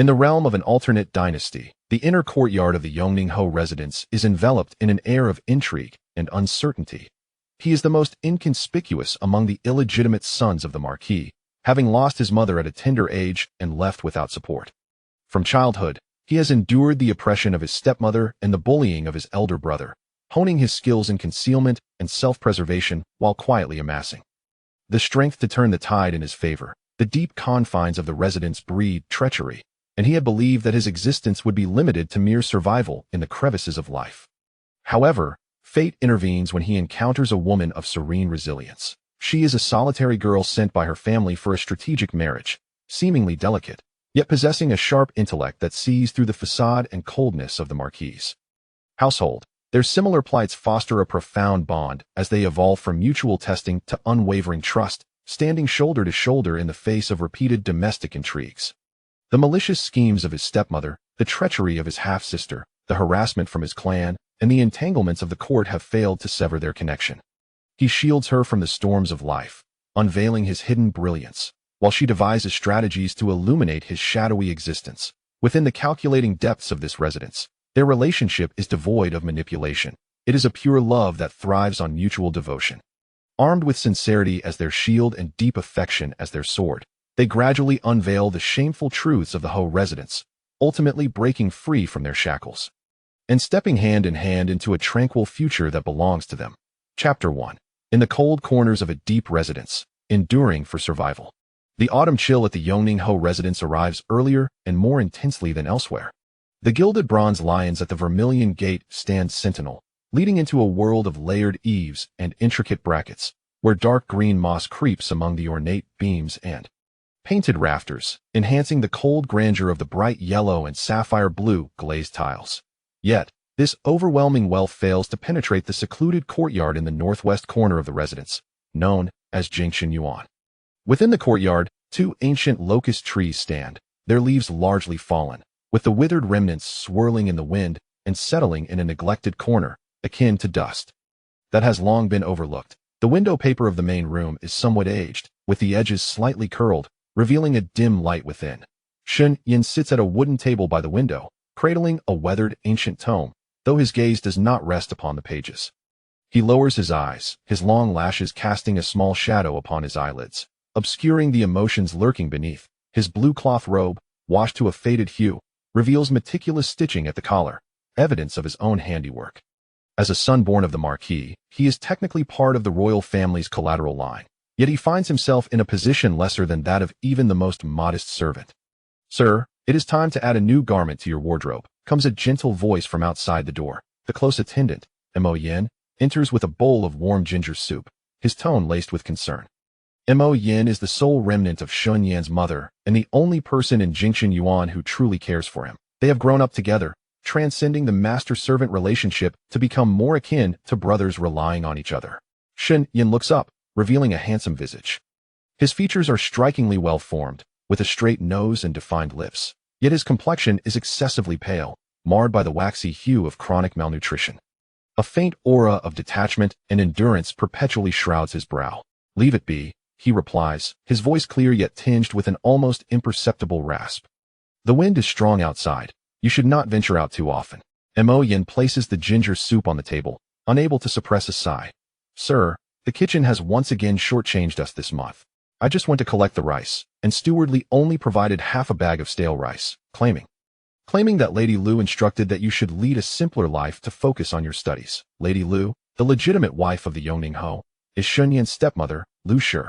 In the realm of an alternate dynasty, the inner courtyard of the Yongning residence is enveloped in an air of intrigue and uncertainty. He is the most inconspicuous among the illegitimate sons of the marquis, having lost his mother at a tender age and left without support. From childhood, he has endured the oppression of his stepmother and the bullying of his elder brother, honing his skills in concealment and self-preservation while quietly amassing the strength to turn the tide in his favor. The deep confines of the residence breed treachery, and he had believed that his existence would be limited to mere survival in the crevices of life. However, fate intervenes when he encounters a woman of serene resilience. She is a solitary girl sent by her family for a strategic marriage, seemingly delicate, yet possessing a sharp intellect that sees through the facade and coldness of the marquis' household. Their similar plights foster a profound bond as they evolve from mutual testing to unwavering trust, standing shoulder to shoulder in the face of repeated domestic intrigues. The malicious schemes of his stepmother, the treachery of his half-sister, the harassment from his clan, and the entanglements of the court have failed to sever their connection. He shields her from the storms of life, unveiling his hidden brilliance, while she devises strategies to illuminate his shadowy existence. Within the calculating depths of this residence, their relationship is devoid of manipulation. It is a pure love that thrives on mutual devotion. Armed with sincerity as their shield and deep affection as their sword, they gradually unveil the shameful truths of the residence, ultimately breaking free from their shackles and stepping hand in hand into a tranquil future that belongs to them. Chapter 1. In the cold corners of a deep residence, enduring for survival. The autumn chill at the Yongning residence arrives earlier and more intensely than elsewhere. The gilded bronze lions at the Vermilion Gate stand sentinel, leading into a world of layered eaves and intricate brackets, where dark green moss creeps among the ornate beams and painted rafters, enhancing the cold grandeur of the bright yellow and sapphire blue glazed tiles. Yet, this overwhelming wealth fails to penetrate the secluded courtyard in the northwest corner of the residence, known as Yongning. Within the courtyard, two ancient locust trees stand, their leaves largely fallen, with the withered remnants swirling in the wind and settling in a neglected corner, akin to dust that has long been overlooked. The window paper of the main room is somewhat aged, with the edges slightly curled, revealing a dim light within. Shun Yin sits at a wooden table by the window, cradling a weathered ancient tome, though his gaze does not rest upon the pages. He lowers his eyes, his long lashes casting a small shadow upon his eyelids, obscuring the emotions lurking beneath. His blue cloth robe, washed to a faded hue, reveals meticulous stitching at the collar, evidence of his own handiwork. As a son born of the marquis, he is technically part of the royal family's collateral line, yet he finds himself in a position lesser than that of even the most modest servant. "Sir, it is time to add a new garment to your wardrobe," comes a gentle voice from outside the door. The close attendant, Mo Yin, enters with a bowl of warm ginger soup, his tone laced with concern. Mo Yin is the sole remnant of Shun Yan's mother and the only person in Yongning who truly cares for him. They have grown up together, transcending the master-servant relationship to become more akin to brothers relying on each other. Shun Yin looks up, revealing a handsome visage. His features are strikingly well-formed, with a straight nose and defined lips, yet his complexion is excessively pale, marred by the waxy hue of chronic malnutrition. A faint aura of detachment and endurance perpetually shrouds his brow. "Leave it be," he replies, his voice clear yet tinged with an almost imperceptible rasp. "The wind is strong outside. You should not venture out too often." Mo Yin places the ginger soup on the table, unable to suppress a sigh. "Sir, the kitchen has once again shortchanged us this month. I just went to collect the rice, and stewardly only provided half a bag of stale rice, claiming that Lady Lu instructed that you should lead a simpler life to focus on your studies." Lady Lu, the legitimate wife of the Yongning is Shun Yan's stepmother, Lu Shi.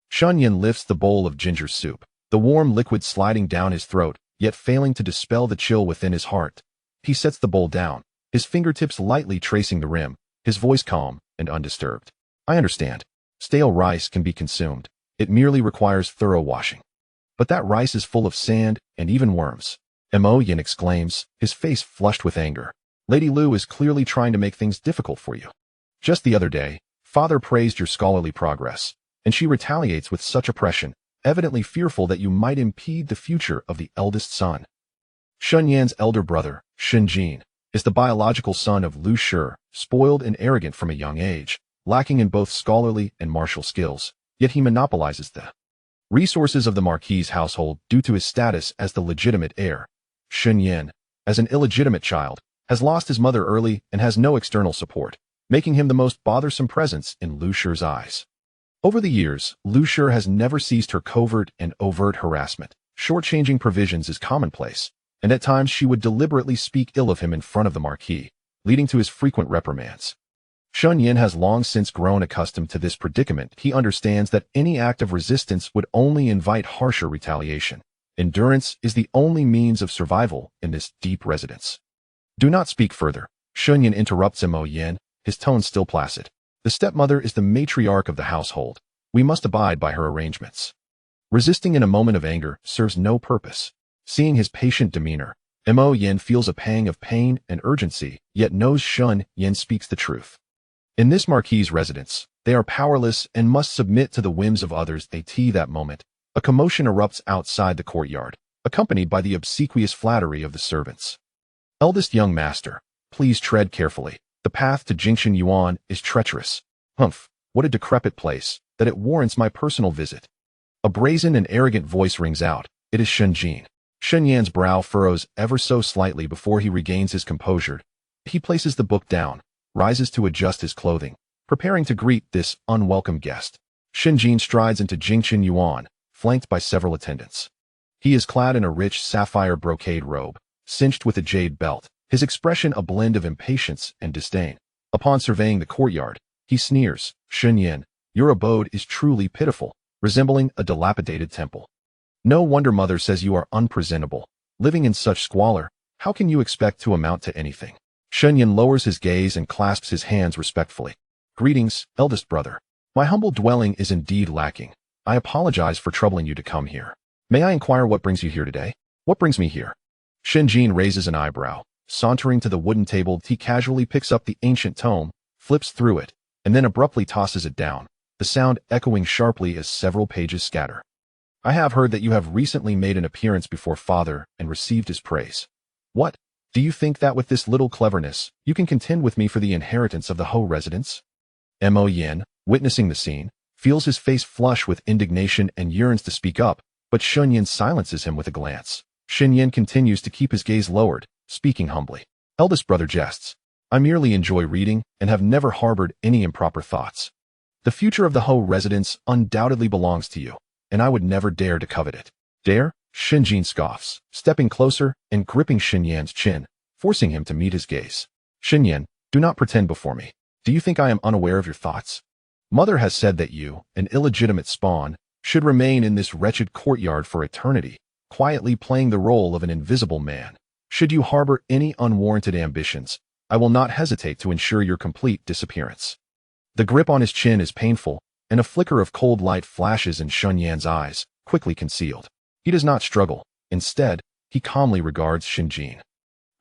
Shun Yin lifts the bowl of ginger soup, the warm liquid sliding down his throat, yet failing to dispel the chill within his heart. He sets the bowl down, his fingertips lightly tracing the rim, his voice calm and undisturbed. "I understand. Stale rice can be consumed. It merely requires thorough washing. But that rice is full of sand and even worms." Mo Yin exclaims, his face flushed with anger. "Lady Lu is clearly trying to make things difficult for you. Just the other day, Father praised your scholarly progress, and she retaliates with such oppression, evidently fearful that you might impede the future of the eldest son." Shun Yan's elder brother, Shun Jin, is the biological son of Lu Shi, spoiled and arrogant from a young age, lacking in both scholarly and martial skills, yet he monopolizes the Resources of the marquis' household due to his status as the legitimate heir. Sun Yan, as an illegitimate child, has lost his mother early and has no external support, making him the most bothersome presence in Lu Shi's eyes. Over the years, Lu Shi has never ceased her covert and overt harassment. Shortchanging provisions is commonplace, and at times she would deliberately speak ill of him in front of the marquis, leading to his frequent reprimands. Sun Yan has long since grown accustomed to this predicament. He understands that any act of resistance would only invite harsher retaliation. Endurance is the only means of survival in this deep residence. Do not speak further. Sun Yan interrupts Mo Yan, his tone still placid. The stepmother is the matriarch of the household. We must abide by her arrangements. Resisting in a moment of anger serves no purpose. Seeing his patient demeanor, Mo Yan feels a pang of pain and urgency, yet knows Sun Yan speaks the truth. In this marquis' residence, they are powerless and must submit to the whims of others. At that moment, a commotion erupts outside the courtyard, accompanied by the obsequious flattery of the servants. Eldest young master, please tread carefully. The path to Jingxin Yuan is treacherous. Humph, what a decrepit place, that it warrants my personal visit. A brazen and arrogant voice rings out. It is Sun Jin. Sun Yan's brow furrows ever so slightly before he regains his composure. He places the book down, rises to adjust his clothing, preparing to greet this unwelcome guest. Sun Jin strides into Jingxin Yuan, flanked by several attendants. He is clad in a rich sapphire brocade robe, cinched with a jade belt, his expression a blend of impatience and disdain. Upon surveying the courtyard, he sneers, Sun Yan, your abode is truly pitiful, resembling a dilapidated temple. No wonder mother says you are unpresentable. Living in such squalor, how can you expect to amount to anything? Sun Yan lowers his gaze and clasps his hands respectfully. Greetings, eldest brother. My humble dwelling is indeed lacking. I apologize for troubling you to come here. May I inquire what brings you here today? What brings me here? Sun Jin raises an eyebrow. Sauntering to the wooden table, he casually picks up the ancient tome, flips through it, and then abruptly tosses it down, the sound echoing sharply as several pages scatter. I have heard that you have recently made an appearance before father and received his praise. What? Do you think that with this little cleverness, you can contend with me for the inheritance of the Ho residence? Mo Yan, witnessing the scene, feels his face flush with indignation and yearns to speak up, but Sun Yan silences him with a glance. Sun Yan continues to keep his gaze lowered, speaking humbly. Eldest brother jests. I merely enjoy reading and have never harbored any improper thoughts. The future of the Ho residence undoubtedly belongs to you, and I would never dare to covet it. Dare? Sun Jin scoffs, stepping closer and gripping Sun Yan's chin, forcing him to meet his gaze. Sun Yan, do not pretend before me. Do you think I am unaware of your thoughts? Mother has said that you, an illegitimate spawn, should remain in this wretched courtyard for eternity, quietly playing the role of an invisible man. Should you harbor any unwarranted ambitions, I will not hesitate to ensure your complete disappearance. The grip on his chin is painful, and a flicker of cold light flashes in Sun Yan's eyes, quickly concealed. He does not struggle. Instead, he calmly regards Sun Jin.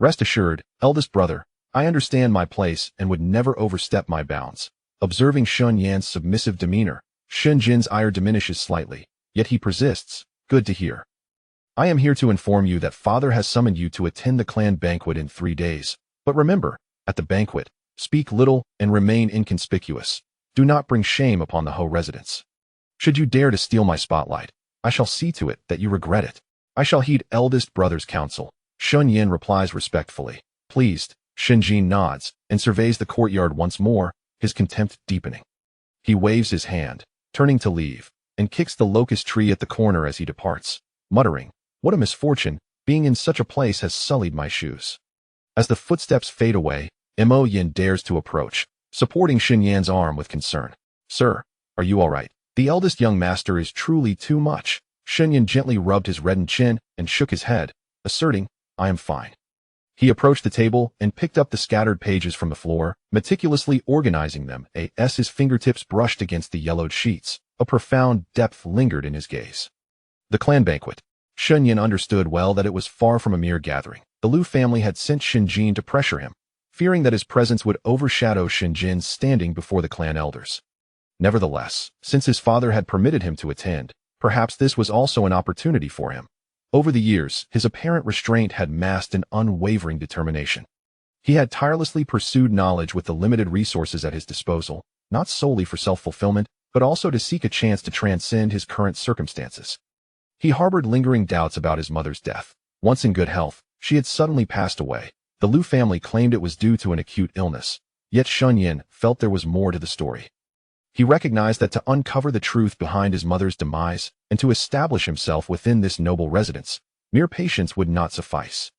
Rest assured, eldest brother, I understand my place and would never overstep my bounds. Observing Sun Yan's submissive demeanor, Sun Jin's ire diminishes slightly, yet he persists. Good to hear. I am here to inform you that father has summoned you to attend the clan banquet in 3 days. But remember, at the banquet, speak little and remain inconspicuous. Do not bring shame upon the Ho residence. Should you dare to steal my spotlight, I shall see to it that you regret it. I shall heed eldest brother's counsel. Sun Yan replies respectfully. Pleased, Sun Jin nods and surveys the courtyard once more, his contempt deepening. He waves his hand, turning to leave, and kicks the locust tree at the corner as he departs, muttering, what a misfortune, being in such a place has sullied my shoes. As the footsteps fade away, Mo Yan dares to approach, supporting Sun Yan's arm with concern. Sir, are you all right? The eldest young master is truly too much. Sun Yan gently rubbed his reddened chin and shook his head, asserting, I am fine. He approached the table and picked up the scattered pages from the floor, meticulously organizing them as his fingertips brushed against the yellowed sheets. A profound depth lingered in his gaze. The clan banquet. Sun Yan understood well that it was far from a mere gathering. The Lu family had sent Sun Jin to pressure him, fearing that his presence would overshadow Sun Jin's standing before the clan elders. Nevertheless, since his father had permitted him to attend, perhaps this was also an opportunity for him. Over the years, his apparent restraint had masked an unwavering determination. He had tirelessly pursued knowledge with the limited resources at his disposal, not solely for self-fulfillment, but also to seek a chance to transcend his current circumstances. He harbored lingering doubts about his mother's death. Once in good health, she had suddenly passed away. The Liu family claimed it was due to an acute illness, yet Sun Yin felt there was more to the story. He recognized that to uncover the truth behind his mother's demise and to establish himself within this noble residence, mere patience would not suffice.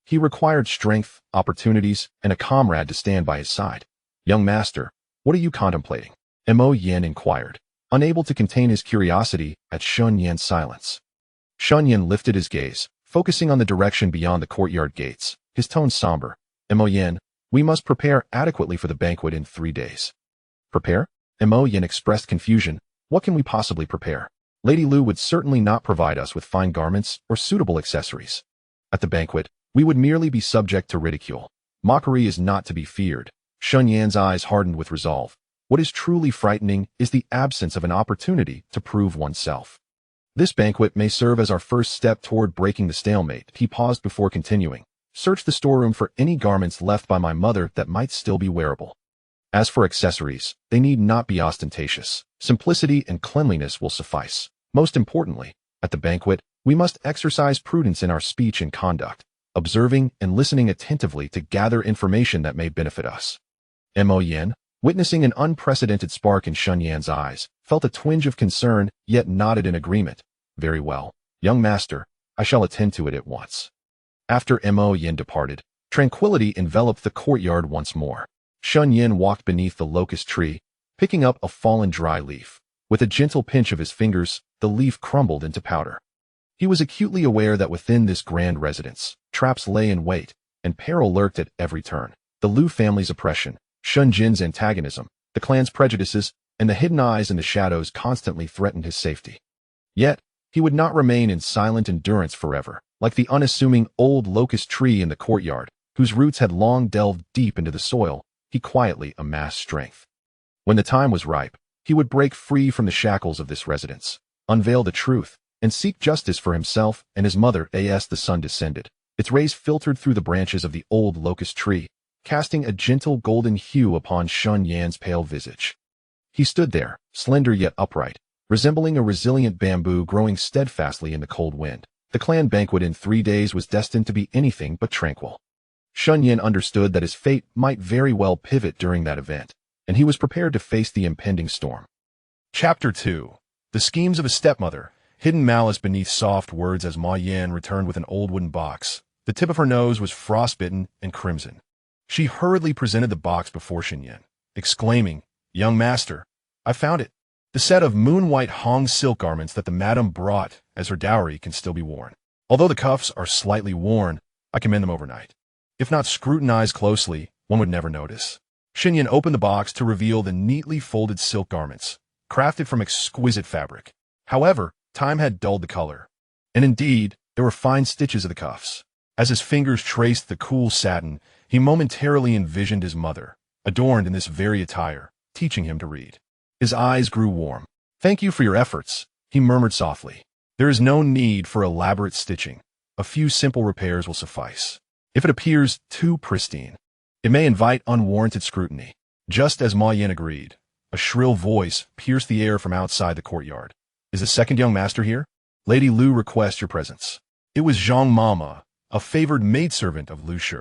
He required strength, opportunities, and a comrade to stand by his side. "Young master, what are you contemplating?" Mo Yin inquired, unable to contain his curiosity at Sun Yin's silence. Sun Yin lifted his gaze, focusing on the direction beyond the courtyard gates, his tone somber. "Mo Yin, we must prepare adequately for the banquet in 3 days." "Prepare?" Mo Yin expressed confusion. "What can we possibly prepare? Lady Lu would certainly not provide us with fine garments or suitable accessories. At the banquet, we would merely be subject to ridicule. Mockery is not to be feared." Sun Yan's eyes hardened with resolve. What is truly frightening is the absence of an opportunity to prove oneself. "This banquet may serve as our first step toward breaking the stalemate." He paused before continuing. "Search the storeroom for any garments left by my mother that might still be wearable. As for accessories, they need not be ostentatious. Simplicity and cleanliness will suffice. Most importantly, at the banquet, we must exercise prudence in our speech and conduct, observing and listening attentively to gather information that may benefit us." Mo Yin, witnessing an unprecedented spark in Sun Yan's eyes, felt a twinge of concern, yet nodded in agreement. "Very well, young master, I shall attend to it at once." After Mo Yin departed, tranquility enveloped the courtyard once more. Sun Yin walked beneath the locust tree, picking up a fallen dry leaf. With a gentle pinch of his fingers, the leaf crumbled into powder. He was acutely aware that within this grand residence, traps lay in wait, and peril lurked at every turn. The Liu family's oppression, Sun Jin's antagonism, the clan's prejudices, and the hidden eyes in the shadows constantly threatened his safety. Yet, he would not remain in silent endurance forever. Like the unassuming old locust tree in the courtyard, whose roots had long delved deep into the soil, he quietly amassed strength. When the time was ripe, he would break free from the shackles of this residence, unveil the truth, and seek justice for himself and his mother. As the sun descended, its rays filtered through the branches of the old locust tree, casting a gentle golden hue upon Sun Yan's pale visage. He stood there, slender yet upright, resembling a resilient bamboo growing steadfastly in the cold wind. The clan banquet in 3 days was destined to be anything but tranquil. Sun Yin understood that his fate might very well pivot during that event, and he was prepared to face the impending storm. Chapter 2. The Schemes of a Stepmother. Hidden malice beneath soft words. As Ma Yan returned with an old wooden box, the tip of her nose was frostbitten and crimson. She hurriedly presented the box before Sun Yin, exclaiming, "Young master, I found it. The set of moon-white Hong silk garments that the madam brought as her dowry can still be worn. Although the cuffs are slightly worn, I can mend them overnight. If not scrutinized closely, one would never notice." Sun Yin opened the box to reveal the neatly folded silk garments, crafted from exquisite fabric. However, time had dulled the color. And indeed, there were fine stitches of the cuffs. As his fingers traced the cool satin, he momentarily envisioned his mother, adorned in this very attire, teaching him to read. His eyes grew warm. "Thank you for your efforts," he murmured softly. "There is no need for elaborate stitching. A few simple repairs will suffice. If it appears too pristine, it may invite unwarranted scrutiny." Just as Ma Yan agreed, a shrill voice pierced the air from outside the courtyard. "Is the second young master here? Lady Lu requests your presence." It was Zhang Mama, a favored maidservant of Lu Shi,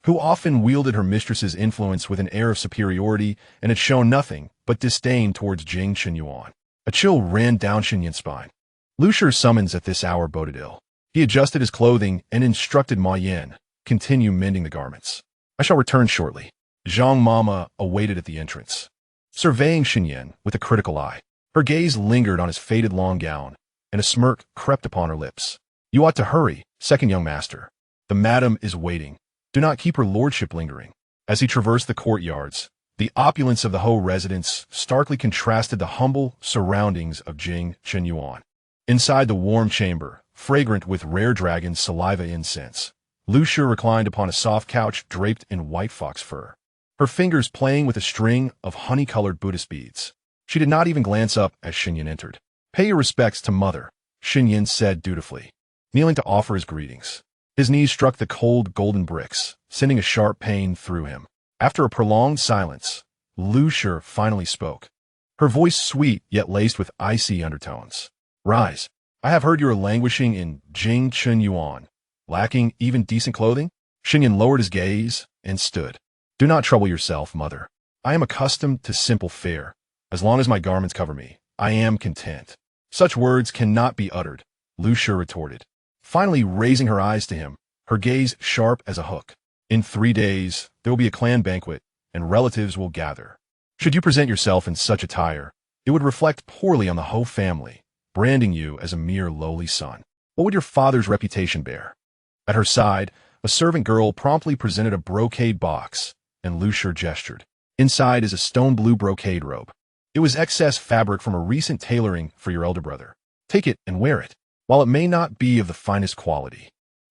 who often wielded her mistress's influence with an air of superiority and had shown nothing but disdain towards Jing Qinyuan. A chill ran down Sun Yin's spine. Lu Shi's summons at this hour boded ill. He adjusted his clothing and instructed Ma Yan, "Continue mending the garments. I shall return shortly." Zhang Mama awaited at the entrance, surveying Sun Yin with a critical eye. Her gaze lingered on his faded long gown, and a smirk crept upon her lips. "You ought to hurry, second young master. The madam is waiting. Do not keep her lordship lingering." As he traversed the courtyards, the opulence of the Ho residence starkly contrasted the humble surroundings of Jing Qinyuan. Inside the warm chamber, fragrant with rare dragon's saliva incense, Lu Shi reclined upon a soft couch draped in white fox fur, her fingers playing with a string of honey-colored Buddhist beads. She did not even glance up as Sun Yin entered. "Pay your respects to mother," Sun Yin said dutifully, kneeling to offer his greetings. His knees struck the cold golden bricks, sending a sharp pain through him. After a prolonged silence, Lu Shi finally spoke. her voice sweet yet laced with icy undertones. Rise. I have heard you are languishing in Jing Chun Yuan, lacking even decent clothing? Xinyan lowered his gaze and stood. Do not trouble yourself, mother. I am accustomed to simple fare. As long as my garments cover me, I am content. Such words cannot be uttered, Lu Shi retorted, finally raising her eyes to him, her gaze sharp as a hook. In 3 days, there will be a clan banquet, and relatives will gather. Should you present yourself in such attire, it would reflect poorly on the Ho family, branding you as a mere lowly son. What would your father's reputation bear? At her side, a servant girl promptly presented a brocade box, and Lu Shi gestured. Inside is a stone blue brocade robe. It was excess fabric from a recent tailoring for your elder brother. Take it and wear it. While it may not be of the finest quality,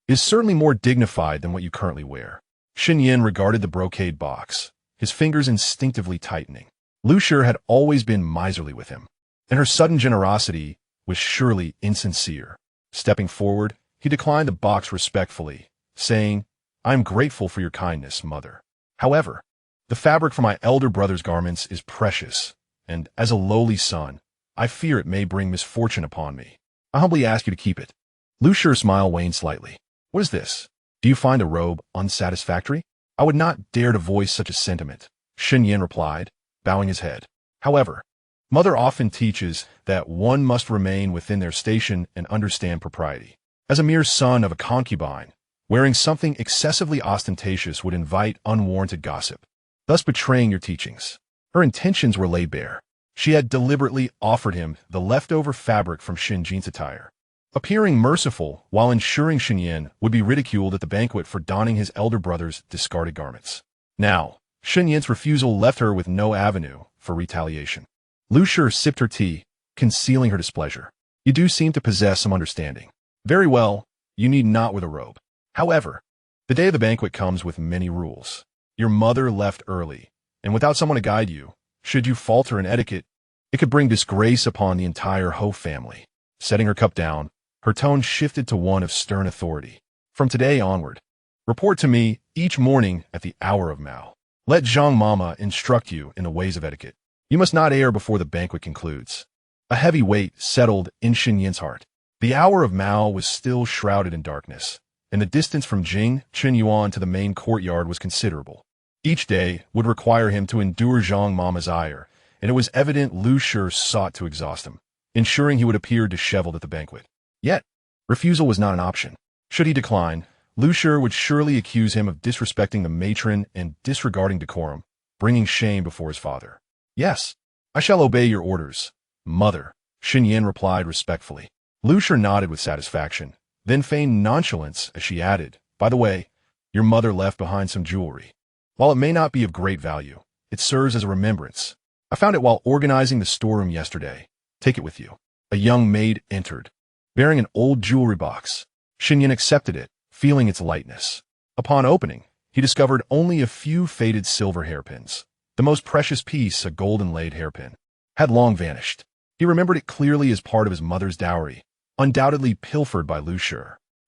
it is certainly more dignified than what you currently wear. Xinyan regarded the brocade box, his fingers instinctively tightening. Lu Shi had always been miserly with him, and her sudden generosity was surely insincere. Stepping forward, he declined the box respectfully, saying, I am grateful for your kindness, mother. However, the fabric for my elder brother's garments is precious, and as a lowly son, I fear it may bring misfortune upon me. I humbly ask you to keep it. Lu Shi's smile waned slightly. What is this? Do you find a robe unsatisfactory? I would not dare to voice such a sentiment, Xinyan replied, bowing his head. However, mother often teaches that one must remain within their station and understand propriety. As a mere son of a concubine, wearing something excessively ostentatious would invite unwarranted gossip, thus betraying your teachings. Her intentions were laid bare. She had deliberately offered him the leftover fabric from Xinjian's attire, appearing merciful while ensuring Xinyan would be ridiculed at the banquet for donning his elder brother's discarded garments. Now, Xinyan's refusal left her with no avenue for retaliation. Lu Shi sipped her tea, concealing her displeasure. You do seem to possess some understanding. Very well, you need not wear the robe. However, the day of the banquet comes with many rules. Your mother left early, and without someone to guide you, should you falter in etiquette, it could bring disgrace upon the entire Ho family. Setting her cup down, her tone shifted to one of stern authority. From today onward, report to me each morning at the hour of Mao. Let Zhang Mama instruct you in the ways of etiquette. You must not err before the banquet concludes. A heavy weight settled in Xinyan's heart. The hour of Mao was still shrouded in darkness, and the distance from Jing Qinyuan to the main courtyard was considerable. Each day would require him to endure Zhang Mama's ire, and it was evident Lu Shi sought to exhaust him, ensuring he would appear disheveled at the banquet. Yet, refusal was not an option. Should he decline, Lu Shi would surely accuse him of disrespecting the matron and disregarding decorum, bringing shame before his father. Yes, I shall obey your orders, mother, Xinyan replied respectfully. Lu Shi nodded with satisfaction, then feigned nonchalance as she added, By the way, your mother left behind some jewelry. While it may not be of great value, it serves as a remembrance. I found it while organizing the storeroom yesterday. Take it with you. A young maid entered, bearing an old jewelry box. Xinyan accepted it, feeling its lightness. Upon opening, he discovered only a few faded silver hairpins. The most precious piece, a gold-inlaid hairpin, had long vanished. He remembered it clearly as part of his mother's dowry, undoubtedly pilfered by Lu Shi.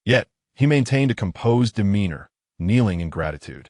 Yet, he maintained a composed demeanor, kneeling in gratitude.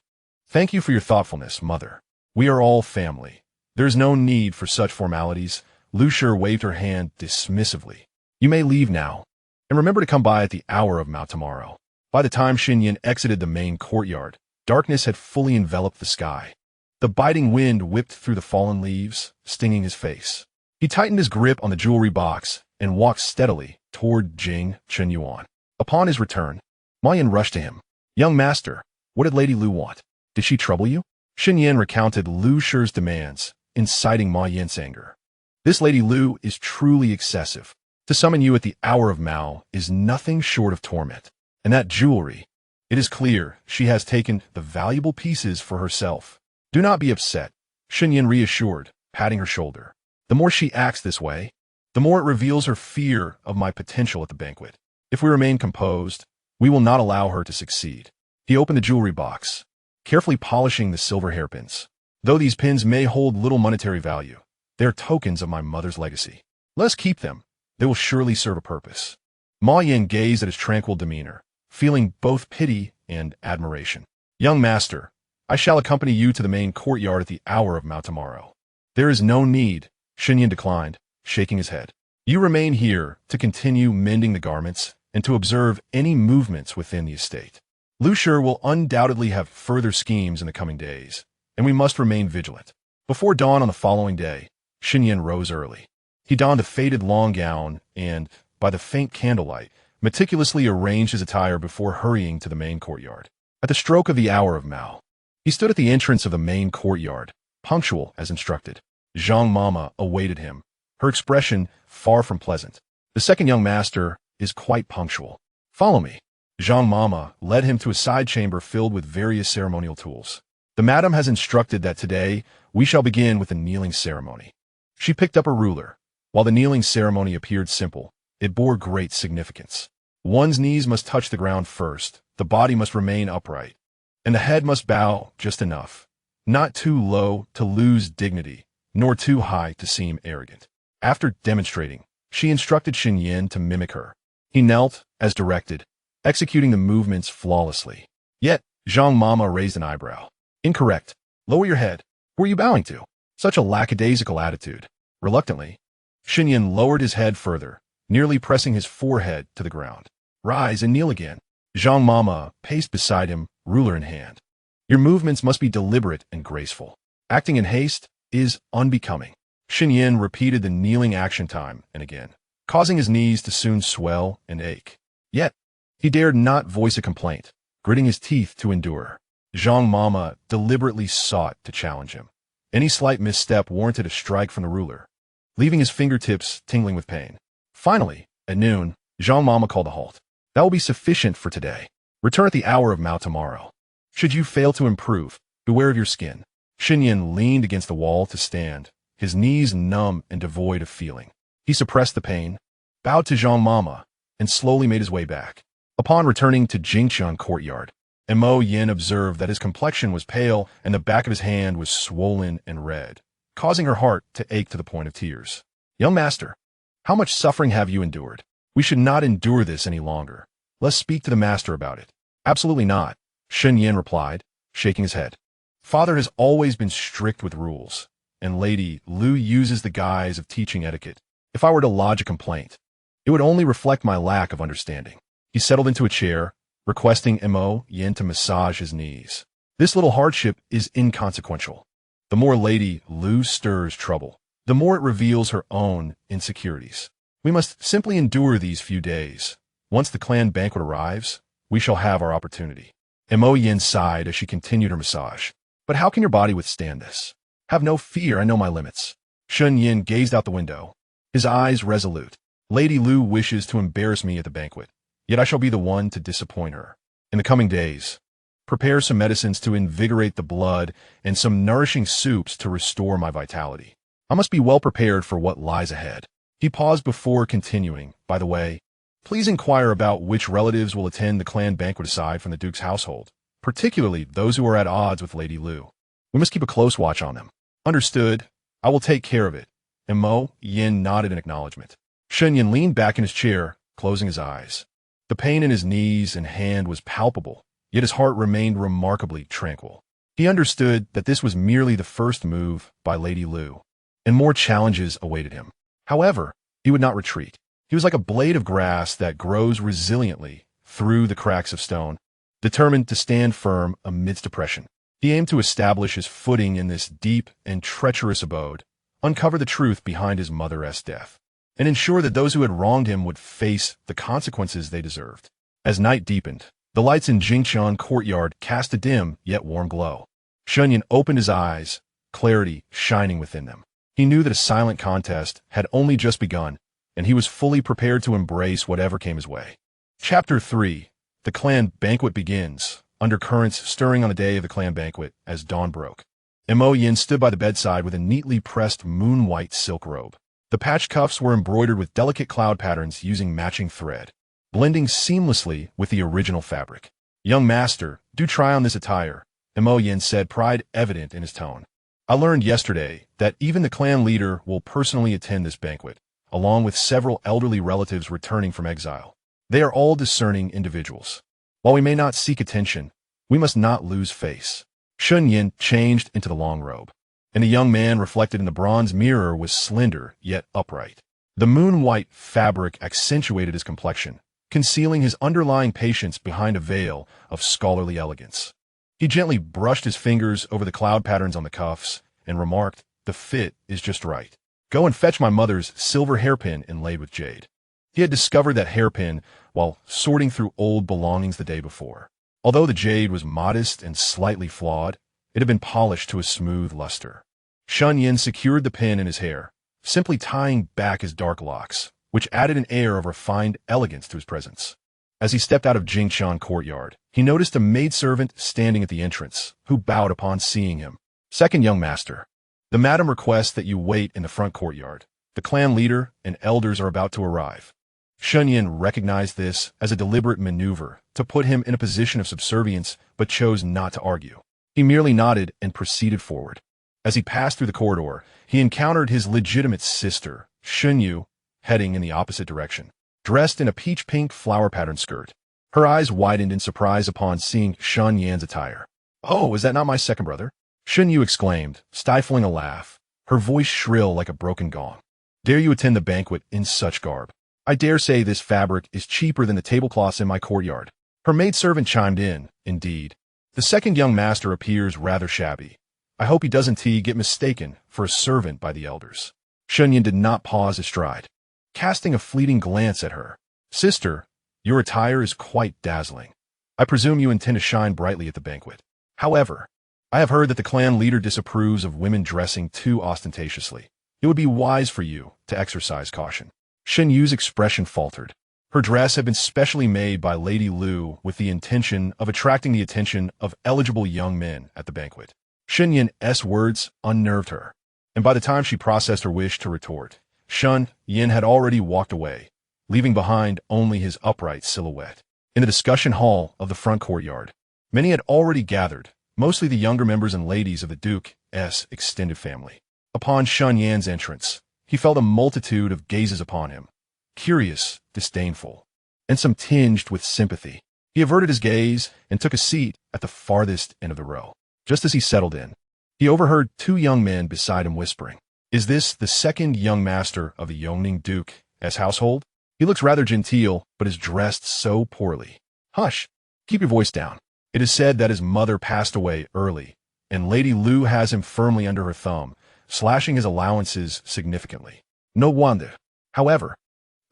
Thank you for your thoughtfulness, mother. We are all family. There is no need for such formalities. Lu Shi waved her hand dismissively. You may leave now, and remember to come by at the hour of Mao tomorrow. By the time Xinyan exited the main courtyard, darkness had fully enveloped the sky. The biting wind whipped through the fallen leaves, stinging his face. He tightened his grip on the jewelry box and walked steadily toward Jing Qinyuan. Upon his return, Ma Yan rushed to him. Young master, what did Lady Lu want? Did she trouble you? Xinyan recounted Lu Shi's demands, inciting Ma Yan's anger. This Lady Lu is truly excessive. To summon you at the hour of Mao is nothing short of torment. And that jewelry, it is clear she has taken the valuable pieces for herself. Do not be upset, Xinyan reassured, patting her shoulder. The more she acts this way, the more it reveals her fear of my potential at the banquet. If we remain composed, we will not allow her to succeed. He opened the jewelry box, carefully polishing the silver hairpins. Though these pins may hold little monetary value, they are tokens of my mother's legacy. Let us keep them. They will surely serve a purpose. Ma Yan gazed at his tranquil demeanor, feeling both pity and admiration. Young master, I shall accompany you to the main courtyard at the hour of Mao tomorrow. There is no need Xinyan declined, shaking his head. You remain here to continue mending the garments and to observe any movements within the estate. Lu Shi will undoubtedly have further schemes in the coming days, and we must remain vigilant. Before dawn on the following day, Xinyan rose early. He donned a faded long gown and, by the faint candlelight, meticulously arranged his attire before hurrying to the main courtyard. At the stroke of the hour of Mao, he stood at the entrance of the main courtyard, punctual as instructed. Zhang Mama awaited him, her expression far from pleasant. The second young master is quite punctual. Follow me. Zhang Mama led him to a side chamber filled with various ceremonial tools. The madam has instructed that today we shall begin with the kneeling ceremony. She picked up a ruler. While the kneeling ceremony appeared simple, it bore great significance. One's knees must touch the ground first, the body must remain upright, and the head must bow just enough, not too low to lose dignity, nor too high to seem arrogant. After demonstrating, she instructed Xinyan to mimic her. He knelt, as directed, executing the movements flawlessly. Yet, Zhang Mama raised an eyebrow. Incorrect. Lower your head. Who are you bowing to? Such a lackadaisical attitude. Reluctantly, Xinyan lowered his head further, nearly pressing his forehead to the ground. Rise and kneel again. Zhang Mama paced beside him, ruler in hand. Your movements must be deliberate and graceful. Acting in haste is unbecoming. Xinyan repeated the kneeling action time and again, causing his knees to soon swell and ache. Yet, he dared not voice a complaint, gritting his teeth to endure. Zhang Mama deliberately sought to challenge him. Any slight misstep warranted a strike from the ruler, leaving his fingertips tingling with pain. Finally, at noon, Zhang Mama called a halt. That will be sufficient for today. Return at the hour of Mao tomorrow. Should you fail to improve, beware of your skin. Xinyan leaned against the wall to stand, his knees numb and devoid of feeling. He suppressed the pain, bowed to Zhang Mama, and slowly made his way back. Upon returning to Jingqiang courtyard, Mo Yin observed that his complexion was pale and the back of his hand was swollen and red, causing her heart to ache to the point of tears. Young master, how much suffering have you endured? We should not endure this any longer. Let's speak to the master about it. Absolutely not, Xinyan replied, shaking his head. Father has always been strict with rules, and Lady Lu uses the guise of teaching etiquette. If I were to lodge a complaint, it would only reflect my lack of understanding. He settled into a chair, requesting Mo Yin to massage his knees. This little hardship is inconsequential. The more Lady Lu stirs trouble, the more it reveals her own insecurities. We must simply endure these few days. Once the clan banquet arrives, we shall have our opportunity. Mo Yin sighed as she continued her massage. But how can your body withstand this? Have no fear, I know my limits. Xinyan gazed out the window, his eyes resolute. Lady Lu wishes to embarrass me at the banquet, yet I shall be the one to disappoint her. In the coming days, prepare some medicines to invigorate the blood and some nourishing soups to restore my vitality. I must be well prepared for what lies ahead. He paused before continuing. By the way, please inquire about which relatives will attend the clan banquet aside from the Duke's household, particularly those who are at odds with Lady Lu. We must keep a close watch on them. Understood. I will take care of it. And Mo Yin nodded in acknowledgement. Xinyan leaned back in his chair, closing his eyes. The pain in his knees and hand was palpable, yet his heart remained remarkably tranquil. He understood that this was merely the first move by Lady Lu, and more challenges awaited him. However, he would not retreat. He was like a blade of grass that grows resiliently through the cracks of stone, determined to stand firm amidst oppression. He aimed to establish his footing in this deep and treacherous abode, uncover the truth behind his mother's death, and ensure that those who had wronged him would face the consequences they deserved. As night deepened, the lights in Jingqiang courtyard cast a dim yet warm glow. Xinyan opened his eyes, clarity shining within them. He knew that a silent contest had only just begun, and he was fully prepared to embrace whatever came his way. Chapter 3. The clan banquet begins, undercurrents stirring on the day of the clan banquet as dawn broke. Mo Yin stood by the bedside with a neatly pressed moon-white silk robe. The patch cuffs were embroidered with delicate cloud patterns using matching thread, blending seamlessly with the original fabric. Young master, do try on this attire, Mo Yin said, pride evident in his tone. I learned yesterday that even the clan leader will personally attend this banquet, along with several elderly relatives returning from exile. They are all discerning individuals. While we may not seek attention, we must not lose face. Xinyan changed into the long robe. and the young man reflected in the bronze mirror was slender yet upright. The moon-white fabric accentuated his complexion, concealing his underlying patience behind a veil of scholarly elegance. He gently brushed his fingers over the cloud patterns on the cuffs and remarked, "The fit is just right. Go and fetch my mother's silver hairpin inlaid with jade." He had discovered that hairpin while sorting through old belongings the day before. Although the jade was modest and slightly flawed, it had been polished to a smooth luster. Shun Yin secured the pin in his hair, simply tying back his dark locks, which added an air of refined elegance to his presence. As he stepped out of Jingshan courtyard, he noticed a maidservant standing at the entrance, who bowed upon seeing him. "Second young master, the madam requests that you wait in the front courtyard. The clan leader and elders are about to arrive." Shun Yin recognized this as a deliberate maneuver to put him in a position of subservience, but chose not to argue. He merely nodded and proceeded forward. As he passed through the corridor, he encountered his legitimate sister, Shun Yu, heading in the opposite direction, dressed in a peach-pink flower-patterned skirt. Her eyes widened in surprise upon seeing Shun Yan's attire. "Oh, is that not my second brother?" Shun Yu exclaimed, stifling a laugh, her voice shrill like a broken gong. "Dare you attend the banquet in such garb? I dare say this fabric is cheaper than the tablecloths in my courtyard." Her maidservant chimed in, "Indeed. The second young master appears rather shabby. I hope he doesn't get mistaken for a servant by the elders." Shun Yin did not pause his stride, casting a fleeting glance at her. "Sister, your attire is quite dazzling. I presume you intend to shine brightly at the banquet. However, I have heard that the clan leader disapproves of women dressing too ostentatiously. It would be wise for you to exercise caution." Shen Yu's expression faltered. Her dress had been specially made by Lady Lu with the intention of attracting the attention of eligible young men at the banquet. Shen Yin's words unnerved her, and by the time she processed her wish to retort, Shun Yin had already walked away, leaving behind only his upright silhouette. In the discussion hall of the front courtyard, many had already gathered, mostly the younger members and ladies of the Duke's extended family. Upon Shun Yan's entrance, he felt a multitude of gazes upon him, curious, disdainful, and some tinged with sympathy. He averted his gaze and took a seat at the farthest end of the row. Just as he settled in, he overheard two young men beside him whispering, "Is this the second young master of the Yongning Duke's household? He looks rather genteel, but is dressed so poorly." "Hush! Keep your voice down. It is said that his mother passed away early, and Lady Lu has him firmly under her thumb, slashing his allowances significantly. No wonder. However,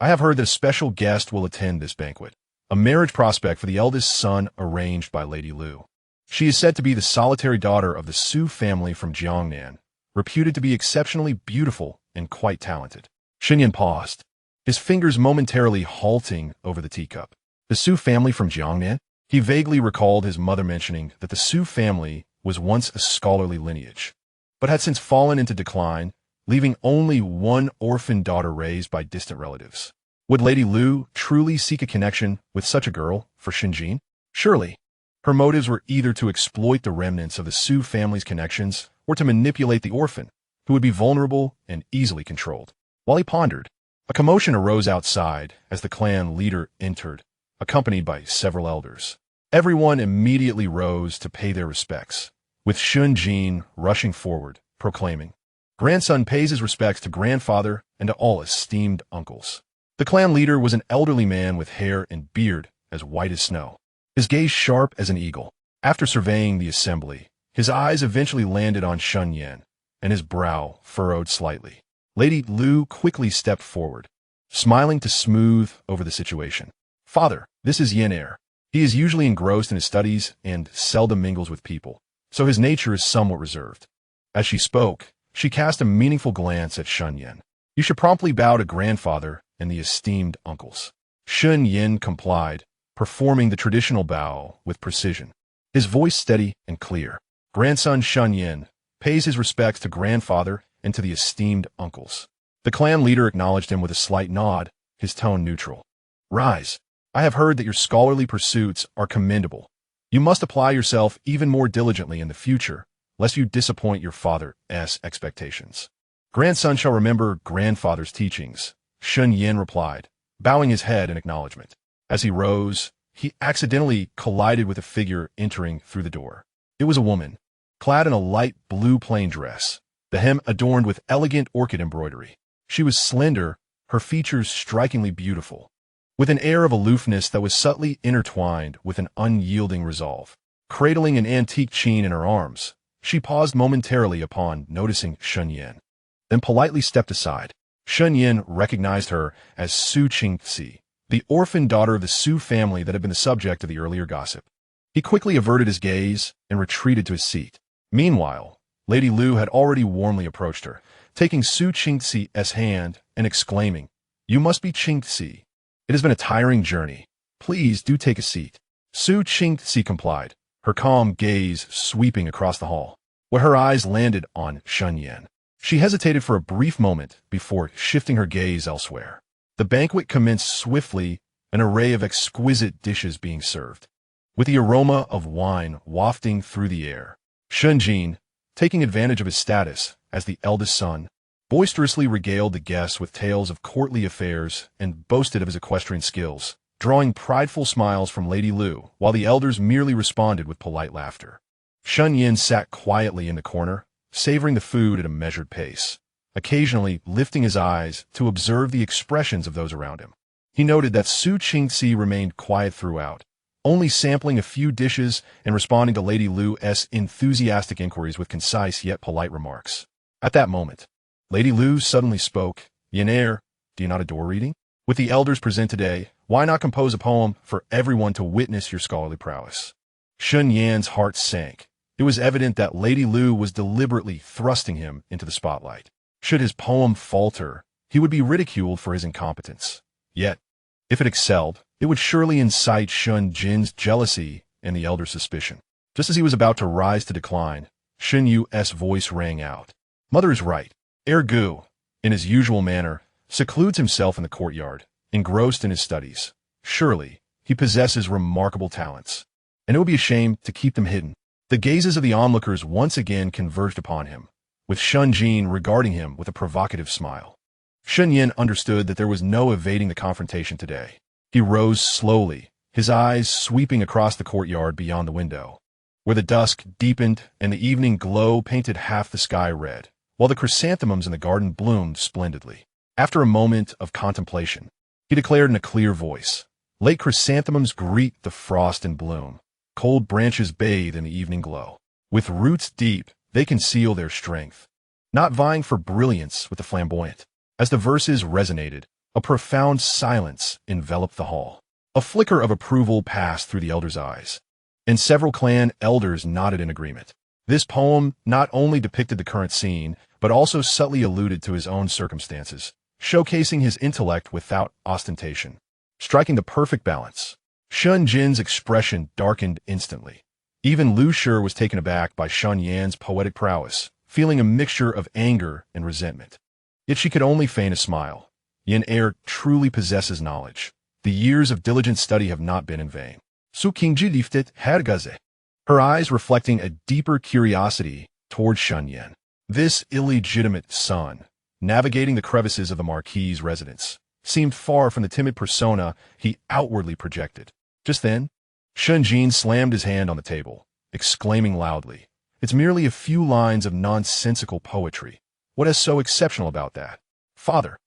I have heard that a special guest will attend this banquet, a marriage prospect for the eldest son arranged by Lady Lu. She is said to be the solitary daughter of the Su family from Jiangnan, reputed to be exceptionally beautiful and quite talented." Xinyan paused, his fingers momentarily halting over the teacup. The Su family from Jiangnan? He vaguely recalled his mother mentioning that the Su family was once a scholarly lineage, but had since fallen into decline, leaving only one orphan daughter raised by distant relatives. Would Lady Lu truly seek a connection with such a girl for Xinjin? Surely, her motives were either to exploit the remnants of the Su family's connections or to manipulate the orphan, who would be vulnerable and easily controlled. While he pondered, a commotion arose outside as the clan leader entered, accompanied by several elders. Everyone immediately rose to pay their respects, with Shun Jin rushing forward, proclaiming, "Grandson pays his respects to grandfather and to all esteemed uncles." The clan leader was an elderly man with hair and beard as white as snow, his gaze sharp as an eagle. After surveying the assembly, his eyes eventually landed on Shun Yan, and his brow furrowed slightly. Lady Lu quickly stepped forward, smiling to smooth over the situation. "Father, this is Yin Er. He is usually engrossed in his studies and seldom mingles with people, so his nature is somewhat reserved." As she spoke, she cast a meaningful glance at Shun Yin. "You should promptly bow to grandfather and the esteemed uncles." Shun Yin complied, performing the traditional bow with precision, his voice steady and clear. Grandson Shun Yin pays his respects to grandfather and to the esteemed uncles. The clan leader acknowledged him with a slight nod, his tone neutral. "Rise. I have heard that your scholarly pursuits are commendable. You must apply yourself even more diligently in the future, lest you disappoint your father's expectations." "Grandson shall remember grandfather's teachings," Shun Yin replied, bowing his head in acknowledgement. As he rose, he accidentally collided with a figure entering through the door. It was a woman, clad in a light blue plain dress, the hem adorned with elegant orchid embroidery. She was slender, her features strikingly beautiful, with an air of aloofness that was subtly intertwined with an unyielding resolve. Cradling an antique chain in her arms, she paused momentarily upon noticing Shun Yan, then politely stepped aside. Shun Yan recognized her as Su Qingxi, the orphan daughter of the Su family that had been the subject of the earlier gossip. He quickly averted his gaze and retreated to his seat. Meanwhile, Lady Lu had already warmly approached her, taking Su Qingxi's hand and exclaiming, "You must be Qingxi. It has been a tiring journey. Please do take a seat." Su Qingxi complied, her calm gaze sweeping across the hall, where her eyes landed on Shun Yan. She hesitated for a brief moment before shifting her gaze elsewhere. The banquet commenced swiftly, an array of exquisite dishes being served, with the aroma of wine wafting through the air. Shun Jin, taking advantage of his status as the eldest son, boisterously regaled the guests with tales of courtly affairs and boasted of his equestrian skills, drawing prideful smiles from Lady Lu, while the elders merely responded with polite laughter. Shun Yin sat quietly in the corner, savoring the food at a measured pace, occasionally lifting his eyes to observe the expressions of those around him. He noted that Su Qingxi remained quiet throughout, only sampling a few dishes and responding to Lady Lu's enthusiastic inquiries with concise yet polite remarks. At that moment, Lady Lu suddenly spoke. "Yan, do you not adore reading? With the elders present today, why not compose a poem for everyone to witness your scholarly prowess?" Shun Yan's heart sank. It was evident that Lady Lu was deliberately thrusting him into the spotlight. Should his poem falter, he would be ridiculed for his incompetence. Yet, if it excelled, it would surely incite Shun Jin's jealousy and the elder's suspicion. Just as he was about to rise to decline, Shun Yu's voice rang out. "Mother is right. Ergu, in his usual manner, secludes himself in the courtyard, engrossed in his studies. Surely, he possesses remarkable talents, and it would be a shame to keep them hidden." The gazes of the onlookers once again converged upon him, with Shun Jin regarding him with a provocative smile. Shun Yin understood that there was no evading the confrontation today. He rose slowly, his eyes sweeping across the courtyard beyond the window, where the dusk deepened and the evening glow painted half the sky red, while the chrysanthemums in the garden bloomed splendidly. After a moment of contemplation, he declared in a clear voice, "Late chrysanthemums greet the frost and bloom. Cold branches bathe in the evening glow. With roots deep, they conceal their strength, not vying for brilliance with the flamboyant." As the verses resonated, a profound silence enveloped the hall. A flicker of approval passed through the elders' eyes, and several clan elders nodded in agreement. This poem not only depicted the current scene, but also subtly alluded to his own circumstances, showcasing his intellect without ostentation, striking the perfect balance. Shun Jin's expression darkened instantly. Even Lu Shi was taken aback by Shun Yan's poetic prowess, feeling a mixture of anger and resentment. Yet she could only feign a smile. Yan truly possesses knowledge. The years of diligent study have not been in vain. Su Qingji lifted hergaze, her eyes reflecting a deeper curiosity toward Shun Yan. This illegitimate son, navigating the crevices of the marquis' residence, seemed far from the timid persona he outwardly projected. Just then, Shun Jin slammed his hand on the table, exclaiming loudly, "It's merely a few lines of nonsensical poetry. What is so exceptional about that? Father,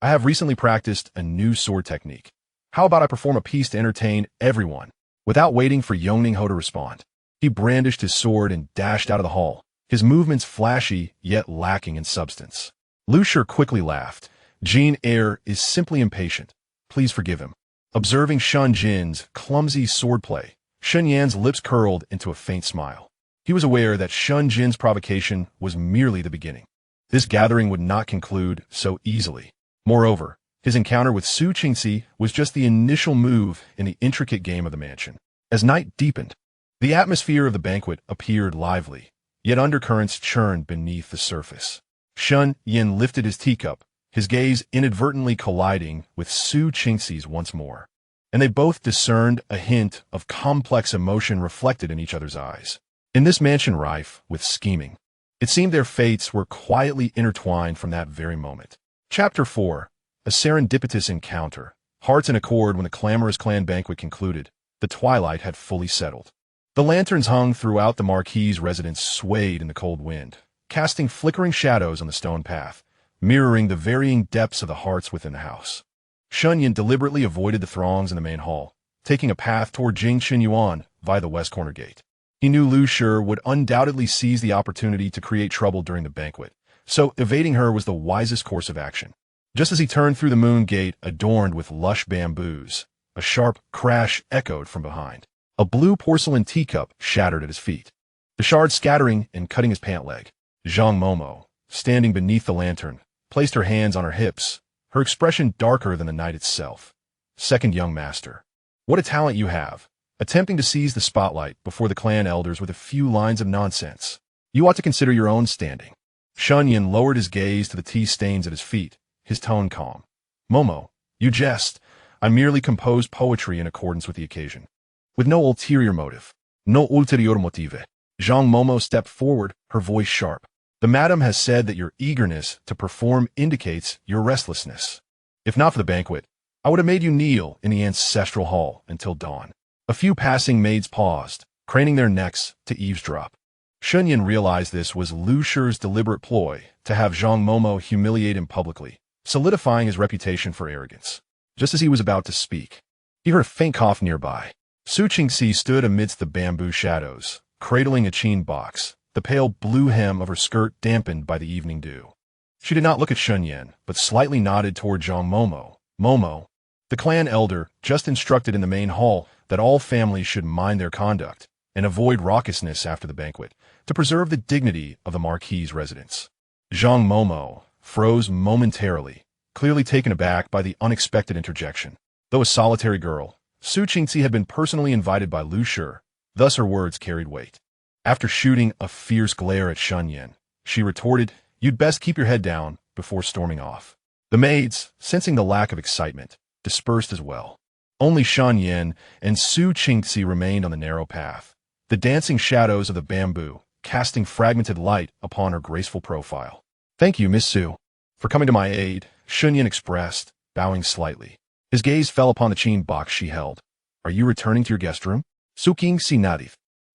I have recently practiced a new sword technique. How about I perform a piece to entertain everyone?" Without waiting for Yongning to respond, he brandished his sword and dashed out of the hall, his movements flashy yet lacking in substance. Lu Shi quickly laughed. "Jin is simply impatient. Please forgive him." Observing Shun Jin's clumsy swordplay, Shun Yan's lips curled into a faint smile. He was aware that Shun Jin's provocation was merely the beginning. This gathering would not conclude so easily. Moreover, his encounter with Su Qingxi was just the initial move in the intricate game of the mansion. As night deepened, the atmosphere of the banquet appeared lively, yet undercurrents churned beneath the surface. Shun Yin lifted his teacup, his gaze inadvertently colliding with Su Qingxi's once more, and they both discerned a hint of complex emotion reflected in each other's eyes. In this mansion rife with scheming, it seemed their fates were quietly intertwined from that very moment. Chapter 4. A serendipitous encounter. Hearts in accord when the clamorous clan banquet concluded. The twilight had fully settled. The lanterns hung throughout the marquis' residence swayed in the cold wind, casting flickering shadows on the stone path, mirroring the varying depths of the hearts within the house. Shunyan deliberately avoided the throngs in the main hall, taking a path toward Jing Qinyuan via the west corner gate. He knew Lu Shi would undoubtedly seize the opportunity to create trouble during the banquet, so evading her was the wisest course of action. Just as he turned through the moon gate adorned with lush bamboos, a sharp crash echoed from behind. A blue porcelain teacup shattered at his feet, the shards scattering and cutting his pant leg. Zhang Momo, standing beneath the lantern, placed her hands on her hips, her expression darker than the night itself. Second young master. What a talent you have, attempting to seize the spotlight before the clan elders with a few lines of nonsense. You ought to consider your own standing. Shunyan lowered his gaze to the tea stains at his feet, his tone calm. Momo, you jest. I merely compose poetry in accordance with the occasion, with no ulterior motive. No ulterior motive. Zhang Momo stepped forward, her voice sharp. The madam has said that your eagerness to perform indicates your restlessness. If not for the banquet, I would have made you kneel in the ancestral hall until dawn. A few passing maids paused, craning their necks to eavesdrop. Shunyan realized this was Lu Shi's deliberate ploy to have Zhang Momo humiliate him publicly, solidifying his reputation for arrogance. Just as he was about to speak, he heard a faint cough nearby. Su Qingxi stood amidst the bamboo shadows, cradling a chin box, the pale blue hem of her skirt dampened by the evening dew. She did not look at Shunyan, but slightly nodded toward Zhang Momo. Momo, the clan elder, just instructed in the main hall that all families should mind their conduct and avoid raucousness after the banquet to preserve the dignity of the marquis' residence. Zhang Momo froze momentarily, clearly taken aback by the unexpected interjection. Though a solitary girl, Su Qingxi had been personally invited by Lu Shi, thus her words carried weight. After shooting a fierce glare at Shunyan, she retorted, "You'd best keep your head down," before storming off. The maids, sensing the lack of excitement, dispersed as well. Only Shunyan and Su Qingxi remained on the narrow path, the dancing shadows of the bamboo casting fragmented light upon her graceful profile. "Thank you, Miss Su, for coming to my aid," Shunyan expressed, bowing slightly. His gaze fell upon the chin box she held. "Are you returning to your guest room?" Su Qingxi nodded,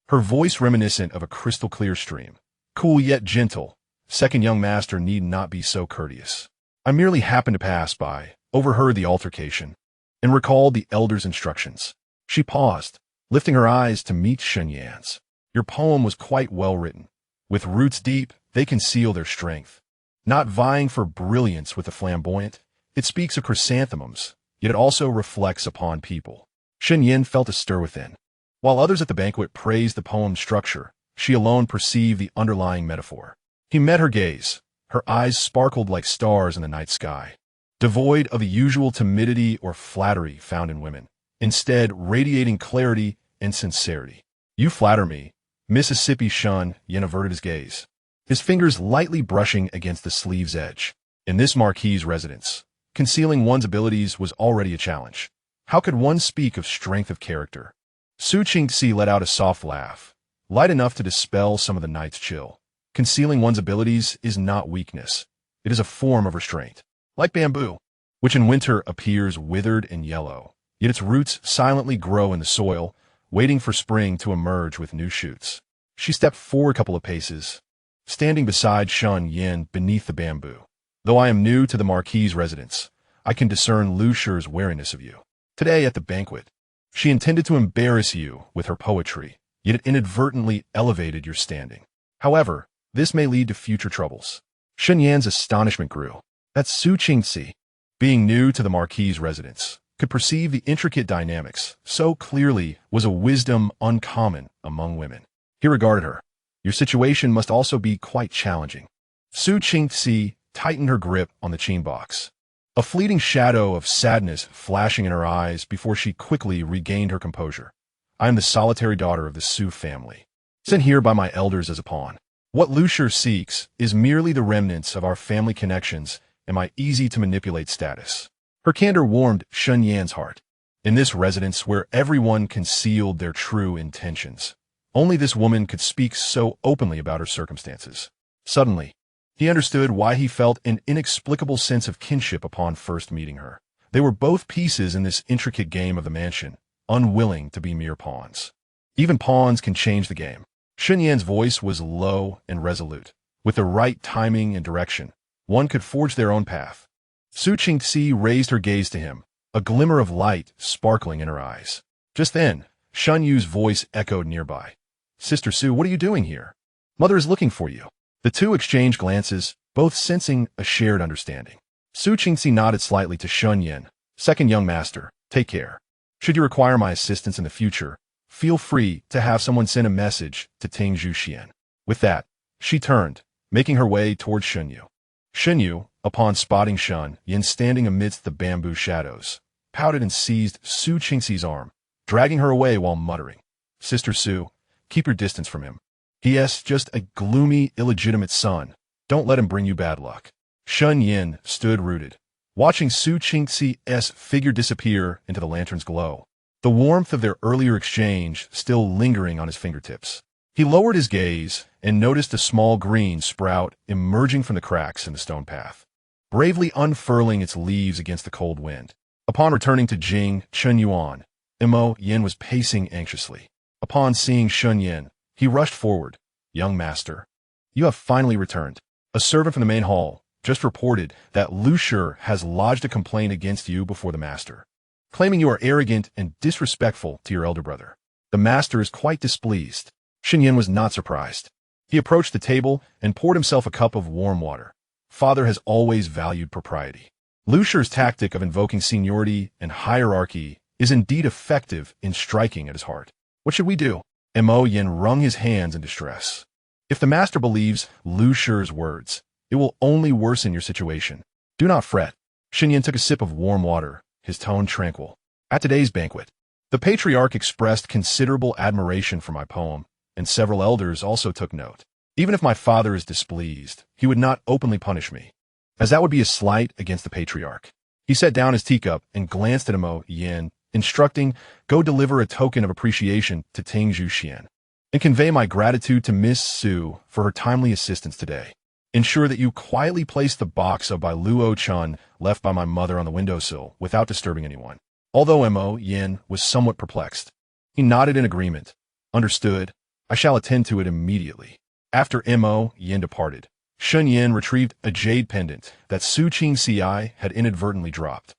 her voice reminiscent of a crystal-clear stream. Cool yet gentle, second young master need not be so courteous. "I merely happened to pass by, overheard the altercation, and recalled the elder's instructions." She paused, lifting her eyes to meet Shunyan's. "Your poem was quite well written. With roots deep, they conceal their strength. Not vying for brilliance with the flamboyant, it speaks of chrysanthemums, yet it also reflects upon people." Shunyan felt a stir within. While others at the banquet praised the poem's structure, she alone perceived the underlying metaphor. He met her gaze. Her eyes sparkled like stars in the night sky, devoid of the usual timidity or flattery found in women, instead radiating clarity and sincerity. "You flatter me." Mississippi Shun Yen averted his gaze, his fingers lightly brushing against the sleeve's edge. In this marquis' residence, concealing one's abilities was already a challenge. How could one speak of strength of character? Su Qingxi let out a soft laugh, light enough to dispel some of the night's chill. Concealing one's abilities is not weakness. It is a form of restraint. Like bamboo, which in winter appears withered and yellow, yet its roots silently grow in the soil, waiting for spring to emerge with new shoots. She stepped forward a couple of paces, standing beside Shun Yin beneath the bamboo. "Though I am new to the marquis' residence, I can discern Lu Shi's wariness of you. Today at the banquet, she intended to embarrass you with her poetry, yet it inadvertently elevated your standing. However, this may lead to future troubles." Shunyan's astonishment grew. That Su Qingxi, being new to the marquis' residence, could perceive the intricate dynamics so clearly was a wisdom uncommon among women. He regarded her. "Your situation must also be quite challenging." Su Qingxi tightened her grip on the chin box, a fleeting shadow of sadness flashing in her eyes before she quickly regained her composure. "I am the solitary daughter of the Su family, sent here by my elders as a pawn. What Lu Shi seeks is merely the remnants of our family connections and my easy-to-manipulate status." Her candor warmed Shunyan's heart. In this residence where everyone concealed their true intentions, only this woman could speak so openly about her circumstances. Suddenly, he understood why he felt an inexplicable sense of kinship upon first meeting her. They were both pieces in this intricate game of the mansion, unwilling to be mere pawns. Even pawns can change the game. Shunyan's voice was low and resolute, With the right timing and direction, one could forge their own path. Su Qingxi raised her gaze to him, a glimmer of light sparkling in her eyes. Just then, Shun Yu's voice echoed nearby. "Sister Su, what are you doing here? Mother is looking for you." The two exchanged glances, both sensing a shared understanding. Su Qingxi nodded slightly to Shun Yin. "Second young master, take care. Should you require my assistance in the future, feel free to have someone send a message to Ting Zhuxian." With that, she turned, making her way towards Shun Yu. Shun Yu, upon spotting Shun Yin standing amidst the bamboo shadows, pouted and seized Su Qingxi's arm, dragging her away while muttering, "Sister Su, keep your distance from him. He is just a gloomy, illegitimate son. Don't let him bring you bad luck." Shun Yin stood rooted, watching Su Qingxi's figure disappear into the lantern's glow, the warmth of their earlier exchange still lingering on his fingertips. He lowered his gaze and noticed a small green sprout emerging from the cracks in the stone path, bravely unfurling its leaves against the cold wind. Upon returning to Jing Chenyuan, Mo Yin was pacing anxiously. Upon seeing Shun Yin, he rushed forward. "Young master, you have finally returned. A servant from the main hall just reported that Lu Shi has lodged a complaint against you before the master, claiming you are arrogant and disrespectful to your elder brother. The master is quite displeased." Shun Yin was not surprised. He approached the table and poured himself a cup of warm water. Father has always valued propriety. Lu Shi's tactic of invoking seniority and hierarchy is indeed effective in striking at his heart. "What should we do?" Mo Yin wrung his hands in distress. "If the master believes Lu Shi's words, it will only worsen your situation. Do not fret." Shun Yin took a sip of warm water, his tone tranquil. "At today's banquet, the patriarch expressed considerable admiration for my poem, and several elders also took note. Even if my father is displeased, he would not openly punish me, as that would be a slight against the patriarch." He set down his teacup and glanced at Mo Yin, instructing, "Go deliver a token of appreciation to Ting Zhuxian, and convey my gratitude to Miss Su for her timely assistance today. Ensure that you quietly place the box of by Luo Chun left by my mother on the windowsill without disturbing anyone." Although Mo Yin was somewhat perplexed, he nodded in agreement. "Understood. I shall attend to it immediately." After Mo Yin departed, Shun Yin retrieved a jade pendant that Su Qingxi had inadvertently dropped.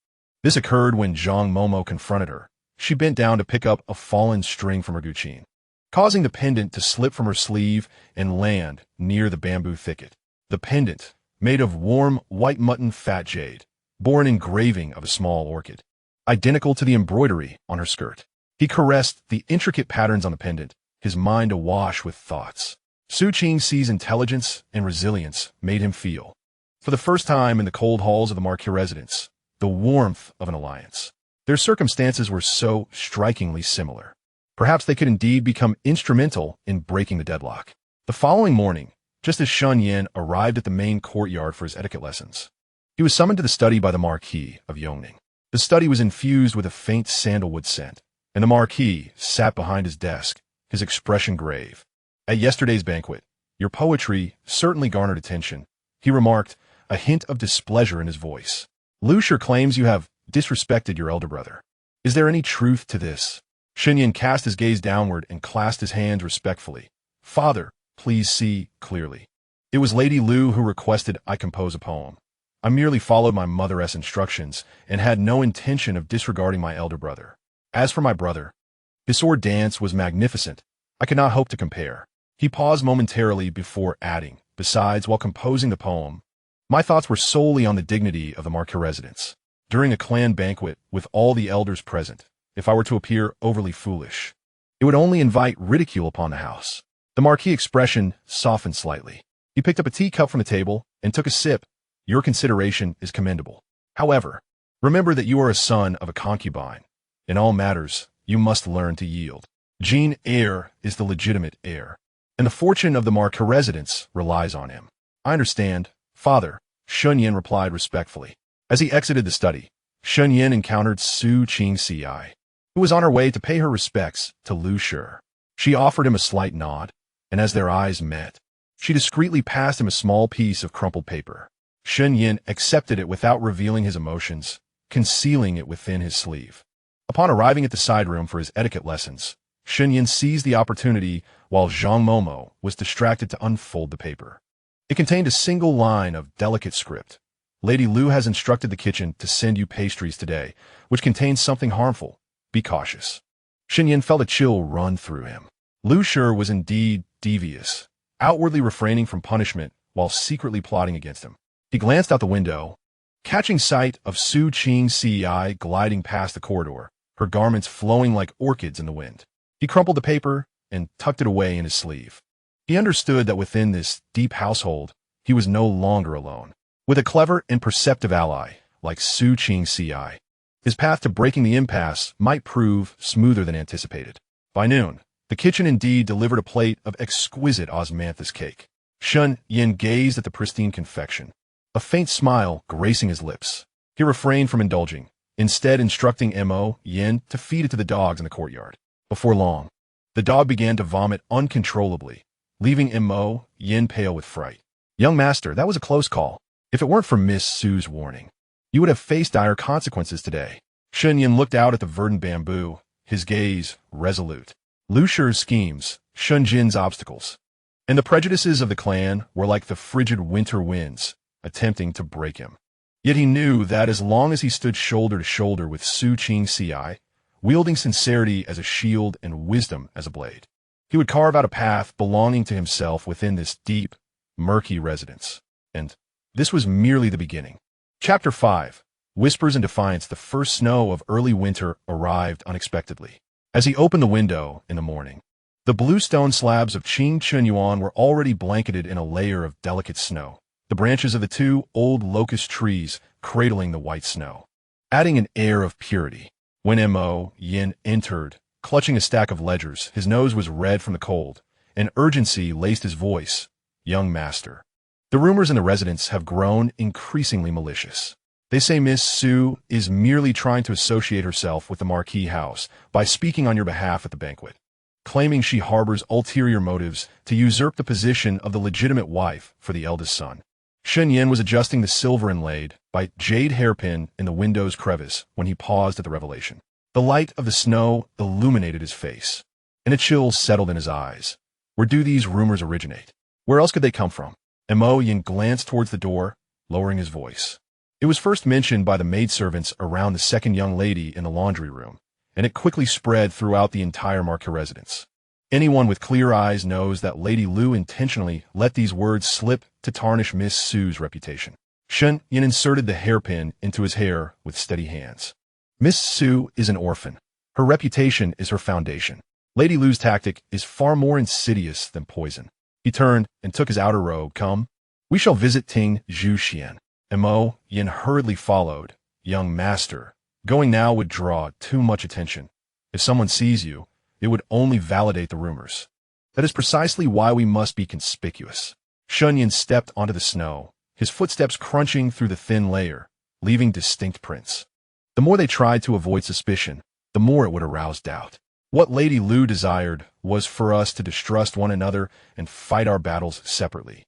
This occurred when Zhang Momo confronted her. She bent down to pick up a fallen string from her guqin, causing the pendant to slip from her sleeve and land near the bamboo thicket. The pendant, made of warm white mutton fat jade, bore an engraving of a small orchid, identical to the embroidery on her skirt. He caressed the intricate patterns on the pendant, his mind awash with thoughts. Su Qingxi's intelligence and resilience made him feel, for the first time in the cold halls of the marquis residence, the warmth of an alliance. Their circumstances were so strikingly similar. Perhaps they could indeed become instrumental in breaking the deadlock. The following morning, just as Shun Yin arrived at the main courtyard for his etiquette lessons, he was summoned to the study by the Marquis of Yongning. The study was infused with a faint sandalwood scent, and the Marquis sat behind his desk, his expression grave. "At yesterday's banquet, your poetry certainly garnered attention," he remarked, a hint of displeasure in his voice. "Lu Shi claims you have disrespected your elder brother. Is there any truth to this?" Shun Yin cast his gaze downward and clasped his hands respectfully. "Father, please see clearly. It was Lady Lu who requested I compose a poem. I merely followed my mother's instructions and had no intention of disregarding my elder brother. As for my brother, his sword dance was magnificent. I cannot hope to compare." He paused momentarily before adding, "Besides, while composing the poem, my thoughts were solely on the dignity of the marquis residence. During a clan banquet with all the elders present, if I were to appear overly foolish, it would only invite ridicule upon the house." The marquis expression softened slightly. He picked up a teacup from the table and took a sip. "Your consideration is commendable. However, remember that you are a son of a concubine. In all matters, you must learn to yield. Jean Eyre is the legitimate heir, and the fortune of the marquis residence relies on him." "I understand, father," Shun Yin replied respectfully. As he exited the study, Shun Yin encountered Su Qingxi, who was on her way to pay her respects to Lu Shi. She offered him a slight nod, and as their eyes met, she discreetly passed him a small piece of crumpled paper. Shun Yin accepted it without revealing his emotions, concealing it within his sleeve. Upon arriving at the side room for his etiquette lessons, Shun Yin seized the opportunity while Zhang Momo was distracted to unfold the paper. It contained a single line of delicate script. Lady Lu has instructed the kitchen to send you pastries today, which contains something harmful. Be cautious. Shen Yin felt a chill run through him. Lu Shi was indeed devious, outwardly refraining from punishment while secretly plotting against him. He glanced out the window, catching sight of Su Qingci gliding past the corridor, her garments flowing like orchids in the wind. He crumpled the paper and tucked it away in his sleeve. He understood that within this deep household, he was no longer alone. With a clever and perceptive ally like Su Qingci, his path to breaking the impasse might prove smoother than anticipated. By noon, the kitchen indeed delivered a plate of exquisite osmanthus cake. Shen Yin gazed at the pristine confection, a faint smile gracing his lips. He refrained from indulging, instead instructing Mo Yin to feed it to the dogs in the courtyard. Before long, the dog began to vomit uncontrollably, leaving Mo Yin pale with fright. Young master, that was a close call. If it weren't for Miss Su's warning, you would have faced dire consequences today. Shen Yin looked out at the verdant bamboo, his gaze resolute. Lu Shi's schemes, Shun Jin's obstacles, and the prejudices of the clan were like the frigid winter winds, attempting to break him. Yet he knew that as long as he stood shoulder to shoulder with Su Qingci, wielding sincerity as a shield and wisdom as a blade, he would carve out a path belonging to himself within this deep, murky residence. And this was merely the beginning. Chapter 5. Whispers and Defiance. The first snow of early winter arrived unexpectedly. As he opened the window in the morning, the blue stone slabs of Qing Chunyuan were already blanketed in a layer of delicate snow, the branches of the two old locust trees cradling the white snow, adding an air of purity. When Mo Yin entered, clutching a stack of ledgers, his nose was red from the cold, and urgency laced his voice. Young master, the rumors in the residence have grown increasingly malicious. They say Miss Su is merely trying to associate herself with the marquis house by speaking on your behalf at the banquet, claiming she harbors ulterior motives to usurp the position of the legitimate wife for the eldest son. Shen Yin was adjusting the silver inlaid by jade hairpin in the window's crevice when he paused at the revelation. The light of the snow illuminated his face, and a chill settled in his eyes. Where do these rumors originate? Where else could they come from? Mo Yin glanced towards the door, lowering his voice. It was first mentioned by the maidservants around the second young lady in the laundry room, and it quickly spread throughout the entire marquis residence. Anyone with clear eyes knows that Lady Lu intentionally let these words slip to tarnish Miss Su's reputation. Shen Yin inserted the hairpin into his hair with steady hands. Miss Su is an orphan. Her reputation is her foundation. Lady Lu's tactic is far more insidious than poison. He turned and took his outer robe. Come, we shall visit Ting Zhuxian. Mo Yin hurriedly followed. Young master, going now would draw too much attention. If someone sees you, it would only validate the rumors. That is precisely why we must be conspicuous. Shen Yin stepped onto the snow, his footsteps crunching through the thin layer, leaving distinct prints. The more they tried to avoid suspicion, the more it would arouse doubt. What Lady Lu desired was for us to distrust one another and fight our battles separately.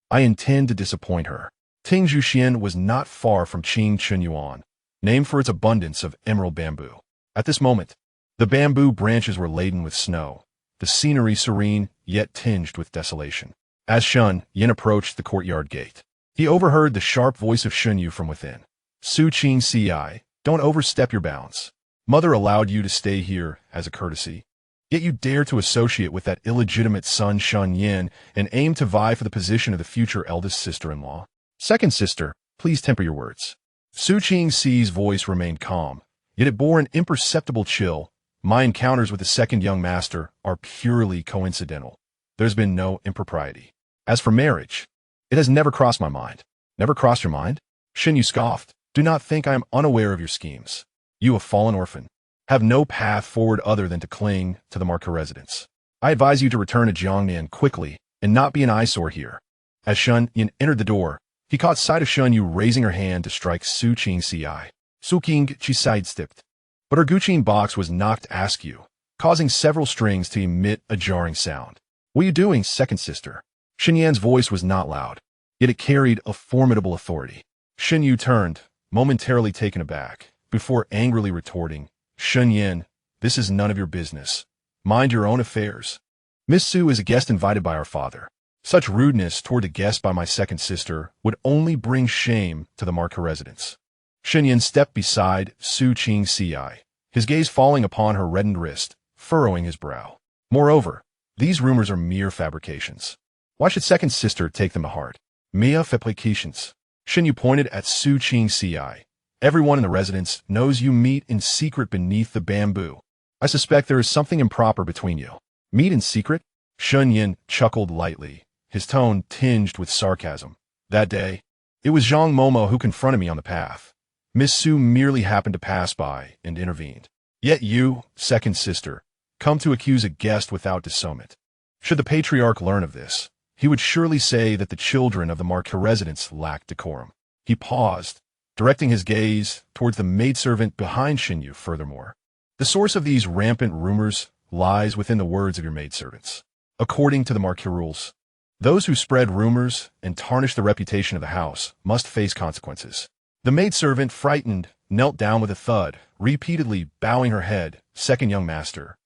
I intend to disappoint her. Ting Zhuxian was not far from Qing Chunyuan, named for its abundance of emerald bamboo. At this moment, the bamboo branches were laden with snow, the scenery serene yet tinged with desolation. As Shen Yin approached the courtyard gate, he overheard the sharp voice of Shunyu from within. Su Qingci, don't overstep your bounds. Mother allowed you to stay here as a courtesy, yet you dare to associate with that illegitimate son Shen Yin and aim to vie for the position of the future eldest sister-in-law. Second sister, please temper your words. Su Qingci's voice remained calm, yet it bore an imperceptible chill. My encounters with the second young master are purely coincidental. There's been no impropriety. As for marriage, it has never crossed my mind. Never crossed your mind? Shinyu scoffed. Do not think I am unaware of your schemes. You, a fallen orphan, have no path forward other than to cling to the marquis residence. I advise you to return to Jiangnan quickly and not be an eyesore here. As Shen Yin entered the door, he caught sight of Shunyu raising her hand to strike Su Qingci. Su Qingci sidestepped, but her Guqin box was knocked askew, causing several strings to emit a jarring sound. What are you doing, second sister? Shen Yan's voice was not loud, yet it carried a formidable authority. Shen Yu turned, momentarily taken aback, before angrily retorting, Shen Yin, this is none of your business. Mind your own affairs. Miss Su is a guest invited by our father. Such rudeness toward a guest by my second sister would only bring shame to the marquis residence. Shen Yin stepped beside Su Qingxi, his gaze falling upon her reddened wrist, furrowing his brow. Moreover, these rumors are mere fabrications. Why should second sister take them to heart? Mere fabrications. Shen Yu pointed at Su Qingxi. Everyone in the residence knows you meet in secret beneath the bamboo. I suspect there is something improper between you. Meet in secret? Shen Yin chuckled lightly, his tone tinged with sarcasm. That day, it was Zhang Momo who confronted me on the path. Miss Su merely happened to pass by and intervened. Yet you, second sister, come to accuse a guest without discernment. Should the patriarch learn of this, he would surely say that the children of the marquis residence lacked decorum. He paused, directing his gaze towards the maidservant behind Shen Yu. Furthermore, the source of these rampant rumors lies within the words of your maidservants. According to the marquis rules, those who spread rumors and tarnish the reputation of the house must face consequences. The maidservant, frightened, knelt down with a thud, repeatedly bowing her head. Second young master,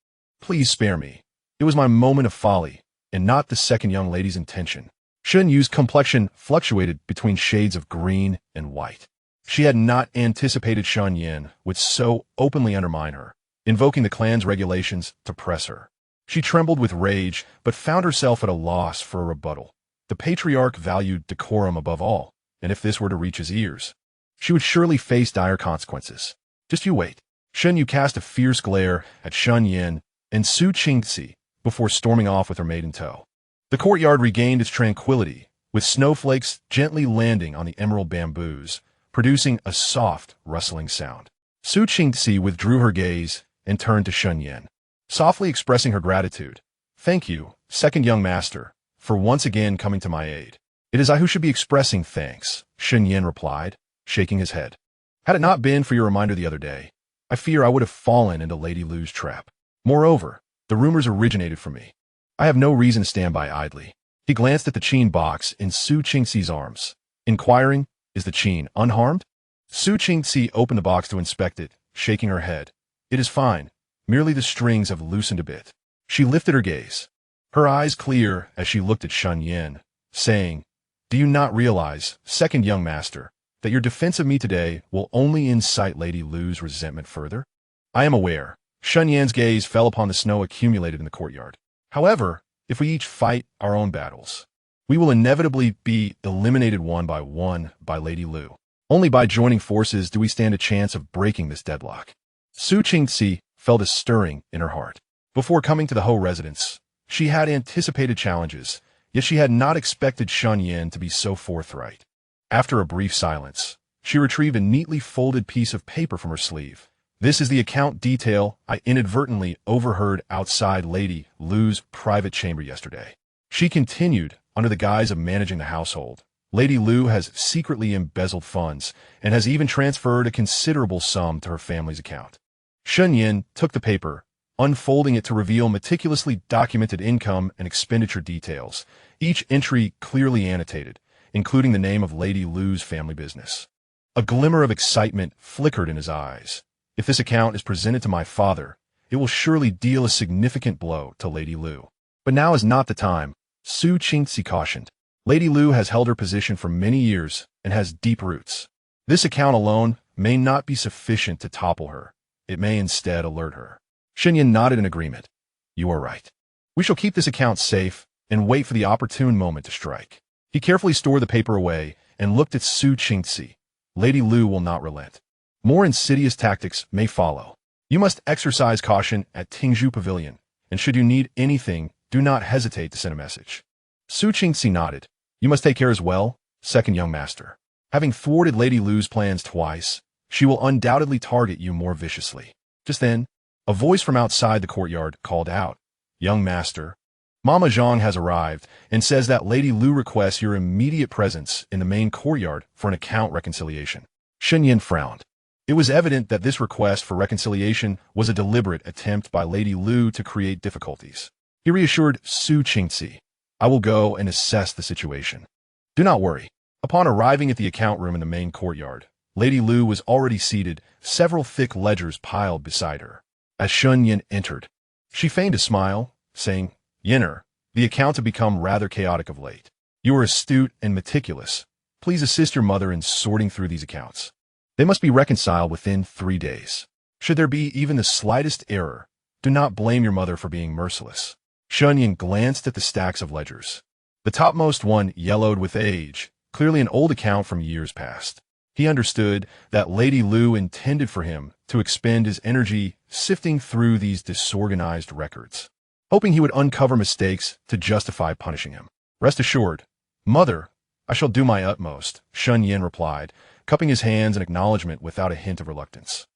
please spare me. It was my moment of folly, and not the second young lady's intention. Shen Yu's complexion fluctuated between shades of green and white. She had not anticipated Shen Yin would so openly undermine her, invoking the clan's regulations to press her. She trembled with rage, but found herself at a loss for a rebuttal. The patriarch valued decorum above all, and if this were to reach his ears, she would surely face dire consequences. Just you wait. Shen Yu cast a fierce glare at Shen Yin and Su Qingxi before storming off with her maid in tow. The courtyard regained its tranquility, with snowflakes gently landing on the emerald bamboos, producing a soft, rustling sound. Su Qingxi withdrew her gaze and turned to Shen Yin, softly expressing her gratitude. Thank you, second young master, for once again coming to my aid. It is I who should be expressing thanks, Shen Yin replied, shaking his head. Had it not been for your reminder the other day, I fear I would have fallen into Lady Lu's trap. Moreover, the rumors originated from me. I have no reason to stand by idly. He glanced at the chain box in Su Qingxi's arms, inquiring, is the chain unharmed? Su Qingxi opened the box to inspect it, shaking her head. It is fine. Merely the strings have loosened a bit. She lifted her gaze, her eyes clear as she looked at Shen Yin, saying, do you not realize, second young master, that your defense of me today will only incite Lady Lu's resentment further? I am aware. Shen Yin's gaze fell upon the snow accumulated in the courtyard. However, if we each fight our own battles, we will inevitably be eliminated one by Lady Lu. Only by joining forces do we stand a chance of breaking this deadlock. Su Qingxi felt a stirring in her heart. Before coming to the Ho residence, she had anticipated challenges, yet she had not expected Shen Yin to be so forthright. After a brief silence, she retrieved a neatly folded piece of paper from her sleeve. This is the account detail I inadvertently overheard outside Lady Lu's private chamber yesterday. She continued, under the guise of managing the household. Lady Lu has secretly embezzled funds and has even transferred a considerable sum to her family's account. Shen Yin took the paper, unfolding it to reveal meticulously documented income and expenditure details, each entry clearly annotated, including the name of Lady Lu's family business. A glimmer of excitement flickered in his eyes. If this account is presented to my father, it will surely deal a significant blow to Lady Lu. But now is not the time, Su Qingxi cautioned. Lady Lu has held her position for many years and has deep roots. This account alone may not be sufficient to topple her. It may instead alert her. Shen Yin nodded in agreement. You are right. We shall keep this account safe and wait for the opportune moment to strike. He carefully stored the paper away and looked at Su Qingxi. Lady Lu will not relent. More insidious tactics may follow. You must exercise caution at Tingzhu Pavilion, and should you need anything, do not hesitate to send a message. Su Qingxi nodded. You must take care as well, second young master. Having thwarted Lady Lu's plans twice, she will undoubtedly target you more viciously. Just then, a voice from outside the courtyard called out, Young master, Mama Zhang has arrived and says that Lady Lu requests your immediate presence in the main courtyard for an account reconciliation. Shen Yin frowned. It was evident that this request for reconciliation was a deliberate attempt by Lady Lu to create difficulties. He reassured Su Qingxi, I will go and assess the situation. Do not worry. Upon arriving at the account room in the main courtyard, Lady Lu was already seated, several thick ledgers piled beside her. As Shen Yin entered, she feigned a smile, saying, Yinner, The accounts have become rather chaotic of late. You are astute and meticulous. Please assist your mother in sorting through these accounts. They must be reconciled within 3 days. Should there be even the slightest error, do not blame your mother for being merciless. Shunyin glanced at the stacks of ledgers. The topmost one yellowed with age, clearly an old account from years past. He understood that Lady Lu intended for him to expend his energy sifting through these disorganized records, hoping he would uncover mistakes to justify punishing him. Rest assured, Mother, I shall do my utmost, Shunyin replied, cupping his hands in acknowledgement without a hint of reluctance.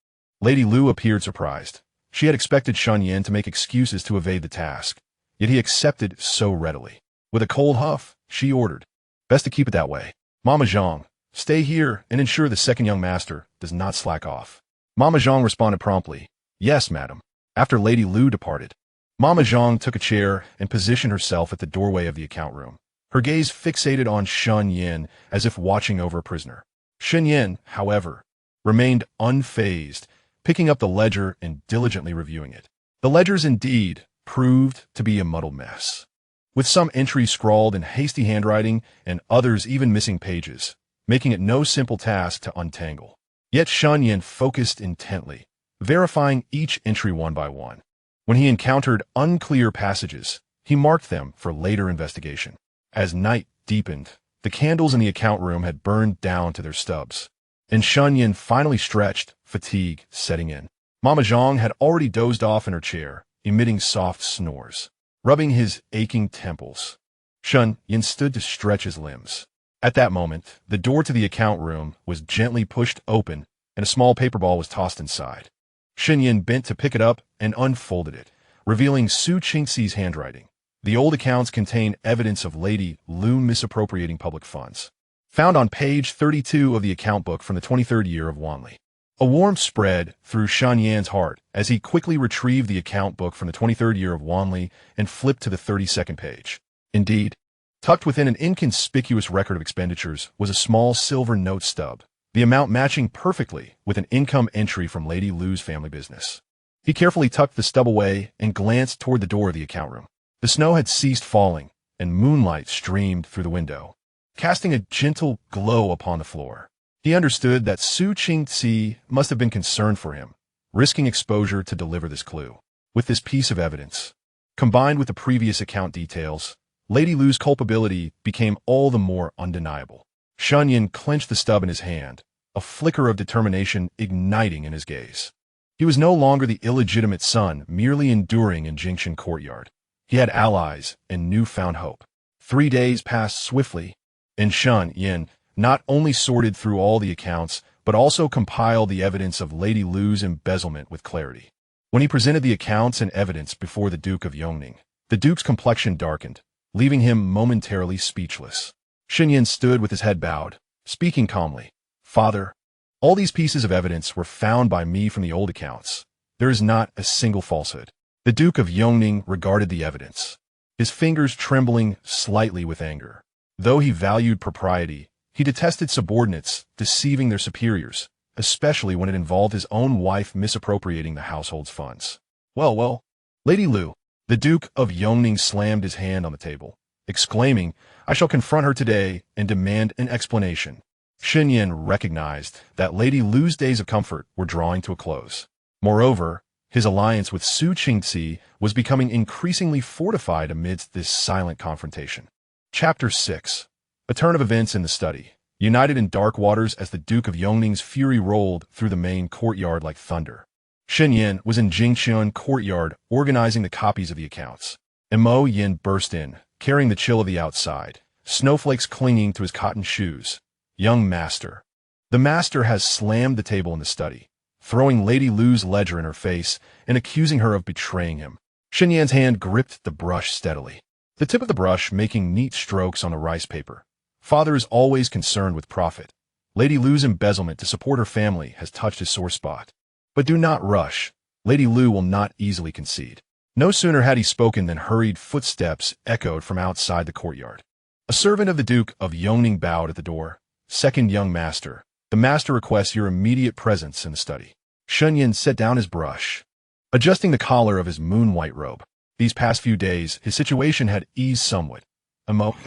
Lady Lu appeared surprised. She had expected Shunyin to make excuses to evade the task, yet he accepted so readily. With a cold huff, she ordered, "Best to keep it that way. Mama Zhang, stay here and ensure the second young master does not slack off." Mama Zhang responded promptly, "Yes, madam." After Lady Lu departed, Mama Zhang took a chair and positioned herself at the doorway of the account room, her gaze fixated on Shunyin as if watching over a prisoner. Shunyin, however, remained unfazed, picking up the ledger and diligently reviewing it. The ledgers indeed proved to be a muddled mess, with some entries scrawled in hasty handwriting and others even missing pages, making it no simple task to untangle. Yet Shunyin focused intently, verifying each entry one by one. When he encountered unclear passages, he marked them for later investigation. As night deepened, the candles in the account room had burned down to their stubs, and Shunyin finally stretched, fatigue setting in. Mama Zhang had already dozed off in her chair, emitting soft snores, rubbing his aching temples. Shunyin stood to stretch his limbs. At that moment, the door to the account room was gently pushed open, and a small paper ball was tossed inside. Shunyin bent to pick it up and unfolded it, revealing Su Qingxi's handwriting. The old accounts contain evidence of Lady Lu misappropriating public funds, found on page 32 of the account book from the 23rd year of Wanli. A warmth spread through Shunyin's heart as he quickly retrieved the account book from the 23rd year of Wanli and flipped to the 32nd page. Indeed, tucked within an inconspicuous record of expenditures was a small silver note stub, the amount matching perfectly with an income entry from Lady Lu's family business. He carefully tucked the stub away and glanced toward the door of the account room. The snow had ceased falling, and moonlight streamed through the window, casting a gentle glow upon the floor. He understood that Su Qingxi must have been concerned for him, risking exposure to deliver this clue. With this piece of evidence, combined with the previous account details, Lady Lu's culpability became all the more undeniable. Shunyin clenched the stub in his hand, a flicker of determination igniting in his gaze. He was no longer the illegitimate son merely enduring in Jingshan courtyard. He had allies and newfound hope. 3 days passed swiftly, and Shunyin not only sorted through all the accounts, but also compiled the evidence of Lady Lu's embezzlement with clarity. When he presented the accounts and evidence before the Duke of Yongning, the Duke's complexion darkened, leaving him momentarily speechless. Shunyin stood with his head bowed, speaking calmly. "Father, all these pieces of evidence were found by me from the old accounts. There is not a single falsehood." The Duke of Yongning regarded the evidence, his fingers trembling slightly with anger. Though he valued propriety, he detested subordinates deceiving their superiors, especially when it involved his own wife misappropriating the household's funds. Well, Lady Lu, the Duke of Yongning slammed his hand on the table, exclaiming, "I shall confront her today and demand an explanation." Shunyin recognized that Lady Lu's days of comfort were drawing to a close. Moreover, his alliance with Su Qingxi was becoming increasingly fortified amidst this silent confrontation. Chapter 6. A turn of events in the study. United in dark waters as the Duke of Yongning's fury rolled through the main courtyard like thunder. Shunyin was in Jingshan courtyard organizing the copies of the accounts. And Mo Yin burst in, carrying the chill of the outside, snowflakes clinging to his cotton shoes. "Young master." The master has slammed the table in the study, throwing Lady Lu's ledger in her face and accusing her of betraying him. Xunyin's hand gripped the brush steadily, the tip of the brush making neat strokes on the rice paper. Father is always concerned with profit. Lady Lu's embezzlement to support her family has touched his sore spot. But do not rush. Lady Lu will not easily concede. No sooner had he spoken than hurried footsteps echoed from outside the courtyard. A servant of the Duke of Yongning bowed at the door. "Second young master, the master requests your immediate presence in the study." Shunyin set down his brush, adjusting the collar of his moon-white robe. These past few days, his situation had eased somewhat.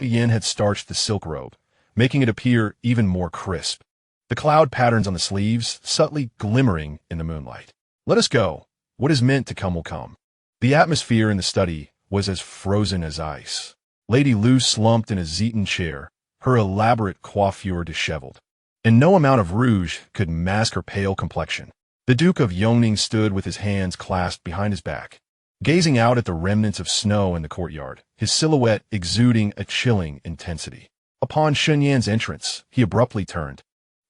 Yin had starched the silk robe, making it appear even more crisp. The cloud patterns on the sleeves subtly glimmering in the moonlight. Let us go. What is meant to come will come. The atmosphere in the study was as frozen as ice. Lady Lu slumped in a zeton chair, her elaborate coiffure disheveled, and no amount of rouge could mask her pale complexion. The Duke of Yongning stood with his hands clasped behind his back, gazing out at the remnants of snow in the courtyard, his silhouette exuding a chilling intensity. Upon Shunyan's entrance, he abruptly turned,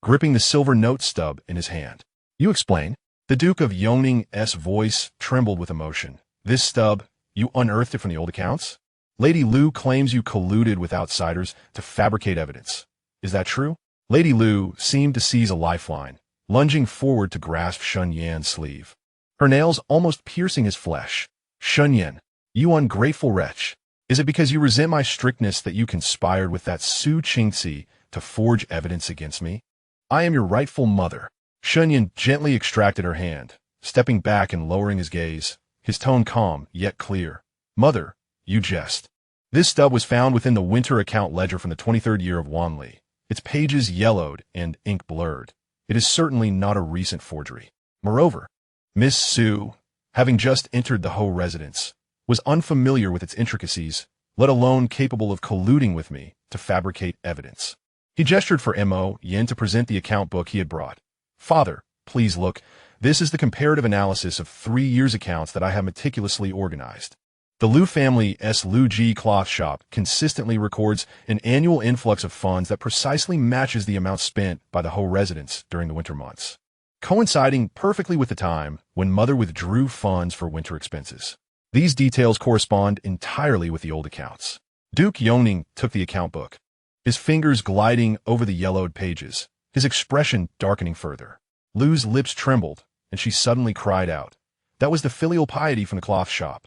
gripping the silver note stub in his hand. You explain? The Duke of Yongning's voice trembled with emotion. This stub, you unearthed it from the old accounts? Lady Lu claims you colluded with outsiders to fabricate evidence. Is that true? Lady Lu seemed to seize a lifeline, lunging forward to grasp Shunyan's sleeve, her nails almost piercing his flesh. Shunyan, you ungrateful wretch. Is it because you resent my strictness that you conspired with that Su Qingxi to forge evidence against me? I am your rightful mother. Shunyan gently extracted her hand, stepping back and lowering his gaze, his tone calm yet clear. Mother, you jest. This stub was found within the winter account ledger from the 23rd year of Wanli, its pages yellowed and ink blurred. It is certainly not a recent forgery. Moreover, Miss Su, having just entered the Ho residence, was unfamiliar with its intricacies, let alone capable of colluding with me to fabricate evidence. He gestured for Yin to present the account book he had brought. Father, please look. This is the comparative analysis of 3 years' accounts that I have meticulously organized. The Lu family's Lu Ji cloth shop consistently records an annual influx of funds that precisely matches the amount spent by the Ho residents during the winter months, coinciding perfectly with the time when Mother withdrew funds for winter expenses. These details correspond entirely with the old accounts. Duke Yongning took the account book, his fingers gliding over the yellowed pages, his expression darkening further. Lu's lips trembled, and she suddenly cried out. That was the filial piety from the cloth shop.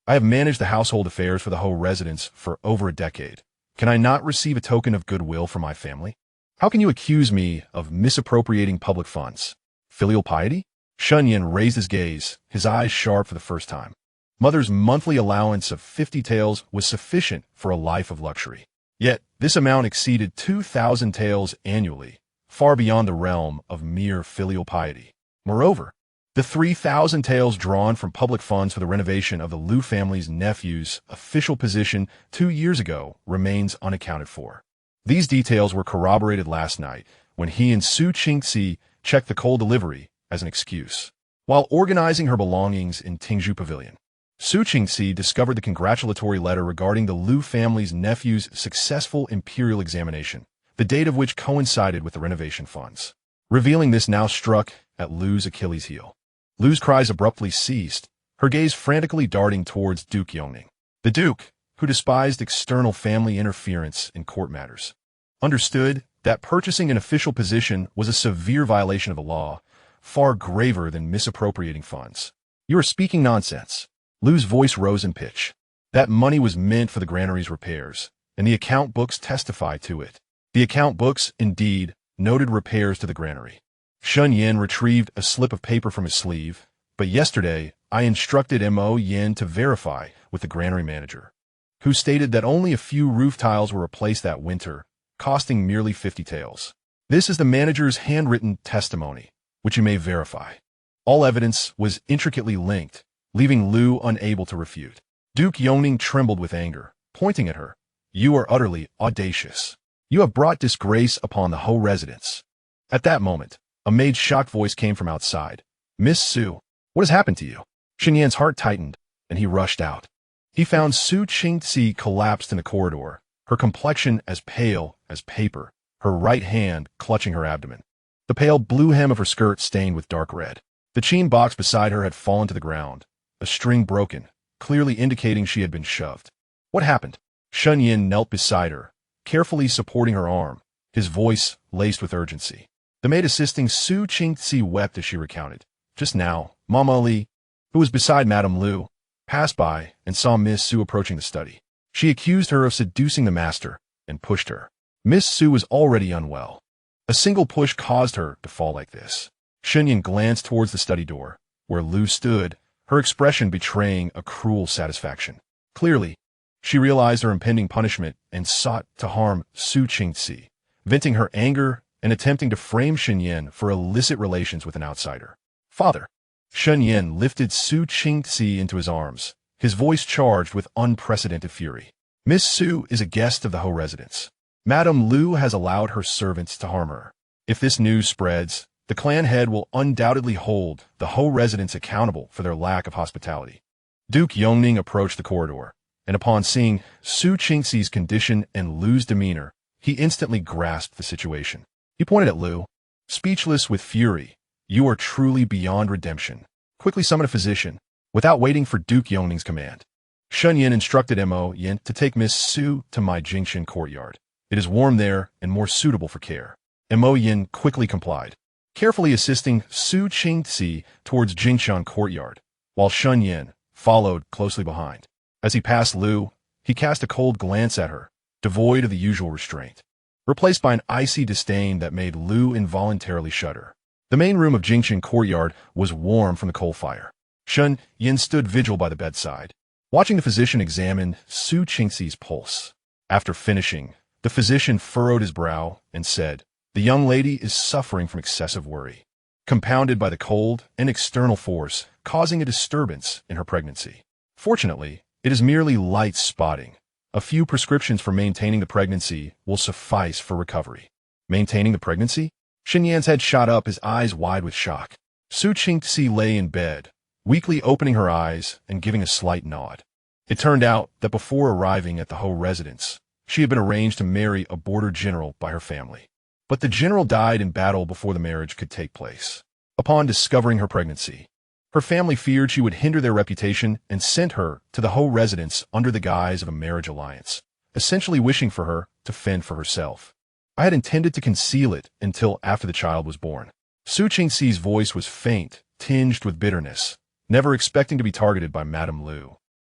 I have managed the household affairs for the Ho residence for over a decade. Can I not receive a token of goodwill from my family? How can you accuse me of misappropriating public funds? Filial piety? Shunyan raised his gaze, his eyes sharp for the first time. Mother's monthly allowance of 50 taels was sufficient for a life of luxury. Yet, this amount exceeded 2,000 taels annually, far beyond the realm of mere filial piety. Moreover, the 3,000 taels drawn from public funds for the renovation of the Lu family's nephew's official position 2 years ago remains unaccounted for. These details were corroborated last night when he and Su Qingxi checked the coal delivery as an excuse. While organizing her belongings in Tingzhu Pavilion, Su Qingxi discovered the congratulatory letter regarding the Lu family's nephew's successful imperial examination, the date of which coincided with the renovation funds. Revealing this now struck at Lu's Achilles' heel. Lu's cries abruptly ceased, her gaze frantically darting towards Duke Yongning. The Duke, who despised external family interference in court matters, understood that purchasing an official position was a severe violation of the law, far graver than misappropriating funds. You are speaking nonsense. Lu's voice rose in pitch. That money was meant for the granary's repairs, and the account books testify to it. The account books, indeed, noted repairs to the granary. Shunyan retrieved a slip of paper from his sleeve, but yesterday I instructed Yin to verify with the granary manager, who stated that only a few roof tiles were replaced that winter, costing merely 50 taels. This is the manager's handwritten testimony, which you may verify. All evidence was intricately linked, leaving Lu unable to refute. Duke Yongning trembled with anger, pointing at her. You are utterly audacious. You have brought disgrace upon the Ho residence. At that moment, a maid's shocked voice came from outside. Miss Su, what has happened to you? Shunyan's heart tightened, and he rushed out. He found Su Qingxi collapsed in the corridor, her complexion as pale as paper, her right hand clutching her abdomen. The pale blue hem of her skirt stained with dark red. The chain box beside her had fallen to the ground, a string broken, clearly indicating she had been shoved. What happened? Shunyan knelt beside her, carefully supporting her arm, his voice laced with urgency. The maid assisting Su Qingxi wept as she recounted. Just now, Mama Li, who was beside Madame Lu, passed by and saw Miss Su approaching the study. She accused her of seducing the master and pushed her. Miss Su was already unwell. A single push caused her to fall like this. Shunyan glanced towards the study door, where Lu stood, her expression betraying a cruel satisfaction. Clearly, she realized her impending punishment and sought to harm Su Qingzi, venting her anger and attempting to frame Shen Yan for illicit relations with an outsider. Father. Shen Yan lifted Su Qingzi into his arms, his voice charged with unprecedented fury. Miss Su is a guest of the Ho residence. Madame Lu has allowed her servants to harm her. If this news spreads, the clan head will undoubtedly hold the Ho residents accountable for their lack of hospitality. Duke Yongning approached the corridor, and upon seeing Su Qingzi's condition and Lu's demeanor, he instantly grasped the situation. He pointed at Lu. Speechless with fury, "You are truly beyond redemption. Quickly summon a physician," without waiting for Duke Yongning's command. Shen Yan instructed Mo Yin to take Miss Su to my Jingshan courtyard. It is warm there and more suitable for care. Mo Yin quickly complied, carefully assisting Su Qingzi towards Jingshan courtyard, while Shen Yan followed closely behind. As he passed Lu, he cast a cold glance at her, devoid of the usual restraint, replaced by an icy disdain that made Lu involuntarily shudder. The main room of Jingshan courtyard was warm from the coal fire. Shen Yan stood vigil by the bedside, watching the physician examine Su Qingzi's pulse. After finishing, the physician furrowed his brow and said, "The young lady is suffering from excessive worry, compounded by the cold and external force causing a disturbance in her pregnancy. Fortunately, it is merely light spotting. A few prescriptions for maintaining the pregnancy will suffice for recovery." Maintaining the pregnancy? Shen Yan's head shot up, his eyes wide with shock. Su Qingzi lay in bed, weakly opening her eyes and giving a slight nod. It turned out that before arriving at the Ho residence, she had been arranged to marry a border general by her family. But the general died in battle before the marriage could take place. Upon discovering her pregnancy, her family feared she would hinder their reputation and sent her to the Ho residence under the guise of a marriage alliance, essentially wishing for her to fend for herself. I had intended to conceal it until after the child was born. Su Qingzi's voice was faint, tinged with bitterness, never expecting to be targeted by Madame Lu.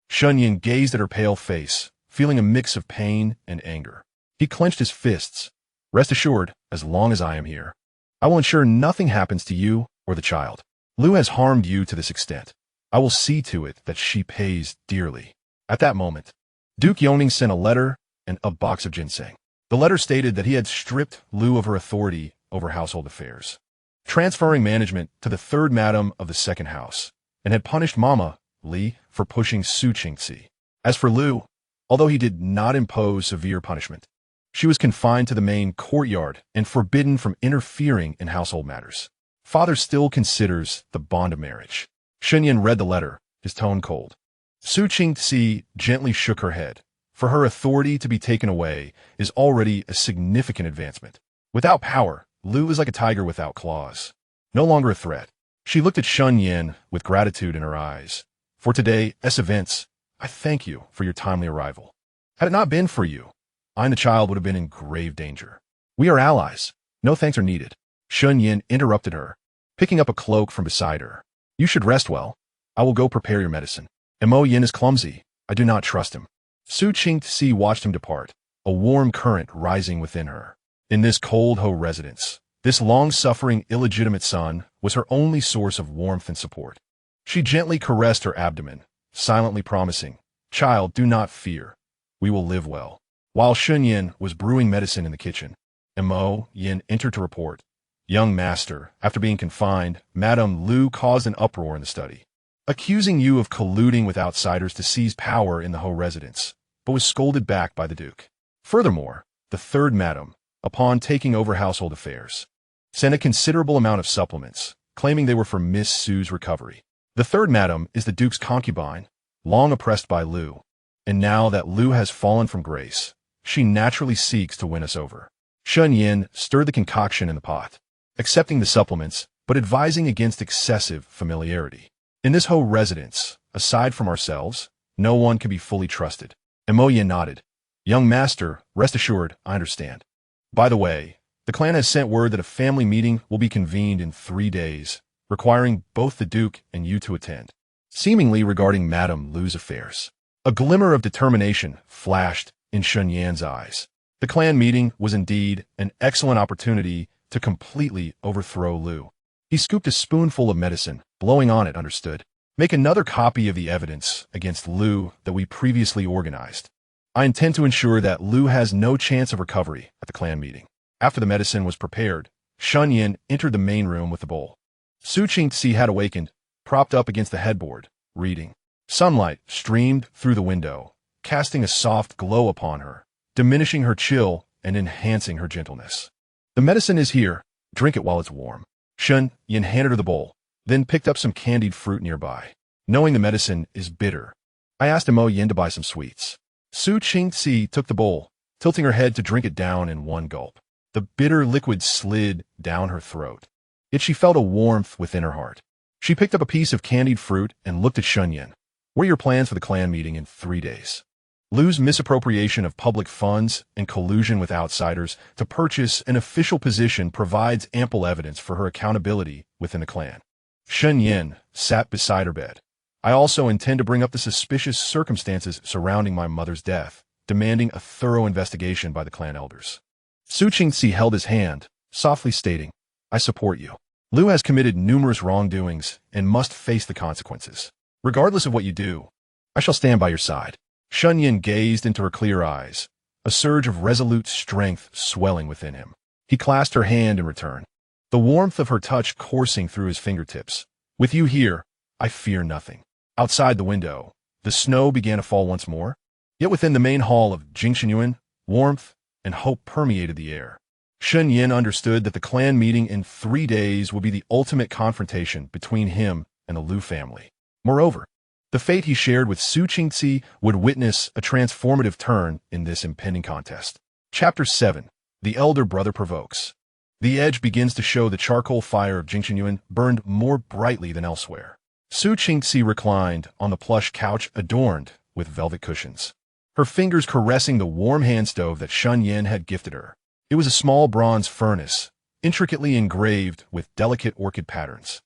Shen Yan gazed at her pale face, feeling a mix of pain and anger. He clenched his fists. "Rest assured, as long as I am here, I will ensure nothing happens to you or the child. Lu has harmed you to this extent. I will see to it that she pays dearly." At that moment, Duke Yongning sent a letter and a box of ginseng. The letter stated that he had stripped Lu of her authority over household affairs, transferring management to the third madam of the second house, and had punished Mama Li for pushing Su Qingzi. As for Lu, although he did not impose severe punishment, she was confined to the main courtyard and forbidden from interfering in household matters. Father still considers the bond of marriage. Shen Yan read the letter, his tone cold. Su Qingzi gently shook her head. For her authority to be taken away is already a significant advancement. Without power, Lu is like a tiger without claws. No longer a threat. She looked at Shen Yan with gratitude in her eyes. "For today's events, I thank you for your timely arrival. Had it not been for you, I and the child would have been in grave danger. We are allies. No thanks are needed." Shen Yan interrupted her, picking up a cloak from beside her. "You should rest well. I will go prepare your medicine. Mo Yin is clumsy. I do not trust him." Su Qingzi watched him depart, a warm current rising within her. In this cold Ho residence, this long-suffering illegitimate son was her only source of warmth and support. She gently caressed her abdomen, silently promising, "Child, do not fear. We will live well." While Shen Yan was brewing medicine in the kitchen, Mo Yin entered to report. "Young master, after being confined, Madame Lu caused an uproar in the study, accusing you of colluding with outsiders to seize power in the Ho residence, but was scolded back by the Duke. Furthermore, the third madam, upon taking over household affairs, sent a considerable amount of supplements, claiming they were for Miss Su's recovery. The third madam is the Duke's concubine, long oppressed by Lu, and now that Lu has fallen from grace, she naturally seeks to win us over." Shen Yan stirred the concoction in the pot, accepting the supplements, but advising against excessive familiarity. "In this Ho residence, aside from ourselves, no one can be fully trusted." Mo Yin nodded. "Young master, rest assured, I understand. By the way, the clan has sent word that a family meeting will be convened in 3 days, requiring both the Duke and you to attend, seemingly regarding Madame Lu's affairs." A glimmer of determination flashed in Shen Yan's eyes. The clan meeting was indeed an excellent opportunity to completely overthrow Lu. He scooped a spoonful of medicine, blowing on it, understood. Make another copy of the evidence against Liu that we previously organized. I intend to ensure that Liu has no chance of recovery at the clan meeting. After the medicine was prepared, Shun Yin entered the main room with the bowl. Su Qingxi had awakened, propped up against the headboard, reading. Sunlight streamed through the window, casting a soft glow upon her, diminishing her chill and enhancing her gentleness. The medicine is here. Drink it while it's warm. Shun Yin handed her the bowl, then picked up some candied fruit nearby. Knowing the medicine is bitter, I asked Mo Yin to buy some sweets. Su Qingxi took the bowl, tilting her head to drink it down in one gulp. The bitter liquid slid down her throat. Yet she felt a warmth within her heart. She picked up a piece of candied fruit and looked at Shun Yin. What are your plans for the clan meeting in 3 days? Liu's misappropriation of public funds and collusion with outsiders to purchase an official position provides ample evidence for her accountability within the clan. Shun Yin sat beside her bed. I also intend to bring up the suspicious circumstances surrounding my mother's death, demanding a thorough investigation by the clan elders. Su Qingxi held his hand, softly stating, I support you. Liu has committed numerous wrongdoings and must face the consequences. Regardless of what you do, I shall stand by your side. Shun Yin gazed into her clear eyes, a surge of resolute strength swelling within him. He clasped her hand in return, the warmth of her touch coursing through his fingertips. With you here, I fear nothing. Outside the window, the snow began to fall once more. Yet within the main hall of Jingshinyuan, warmth and hope permeated the air. Shun Yin understood that the clan meeting in 3 days would be the ultimate confrontation between him and the Liu family. Moreover, the fate he shared with Su Qingxi would witness a transformative turn in this impending contest. Chapter 7. The Elder Brother Provokes. The edge begins to show the charcoal fire of Jingshinyuan burned more brightly than elsewhere. Su Qingxi reclined on the plush couch adorned with velvet cushions, her fingers caressing the warm hand stove that Shun Yin had gifted her. It was a small bronze furnace, intricately engraved with delicate orchid patterns,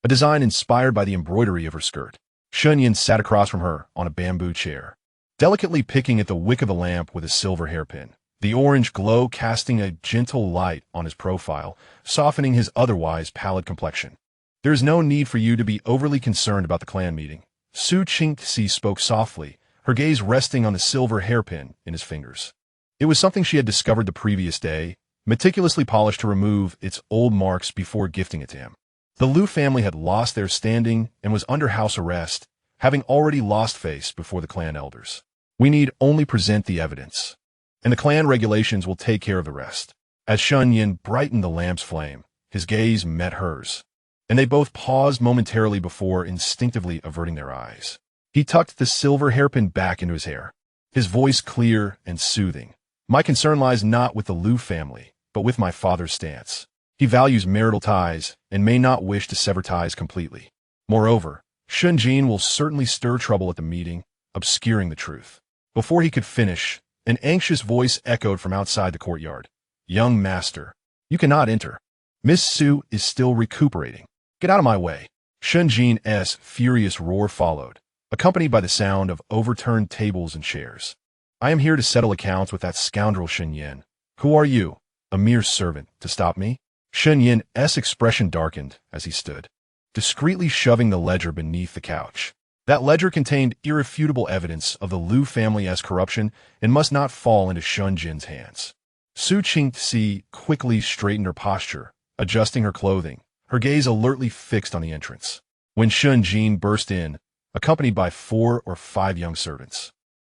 a design inspired by the embroidery of her skirt. Shun Yin sat across from her on a bamboo chair, delicately picking at the wick of the lamp with a silver hairpin, the orange glow casting a gentle light on his profile, softening his otherwise pallid complexion. There is no need for you to be overly concerned about the clan meeting. Su Qingxi spoke softly, her gaze resting on the silver hairpin in his fingers. It was something she had discovered the previous day, meticulously polished to remove its old marks before gifting it to him. The Liu family had lost their standing and was under house arrest, having already lost face before the clan elders. We need only present the evidence, and the clan regulations will take care of the rest. As Shun Yin brightened the lamp's flame, his gaze met hers, and they both paused momentarily before instinctively averting their eyes. He tucked the silver hairpin back into his hair, his voice clear and soothing. My concern lies not with the Liu family, but with my father's stance. He values marital ties and may not wish to sever ties completely. Moreover, Shun Jin will certainly stir trouble at the meeting, obscuring the truth. Before he could finish, an anxious voice echoed from outside the courtyard. Young master, you cannot enter. Miss Su is still recuperating. Get out of my way. Shun Jin's furious roar followed, accompanied by the sound of overturned tables and chairs. I am here to settle accounts with that scoundrel Shun Yin. Who are you, a mere servant, to stop me? Shun Yin's expression darkened as he stood, discreetly shoving the ledger beneath the couch. That ledger contained irrefutable evidence of the Liu family's corruption and must not fall into Shun Jin's hands. Su Qingxi quickly straightened her posture, adjusting her clothing, her gaze alertly fixed on the entrance. When Shun Jin burst in, accompanied by 4 or 5 young servants,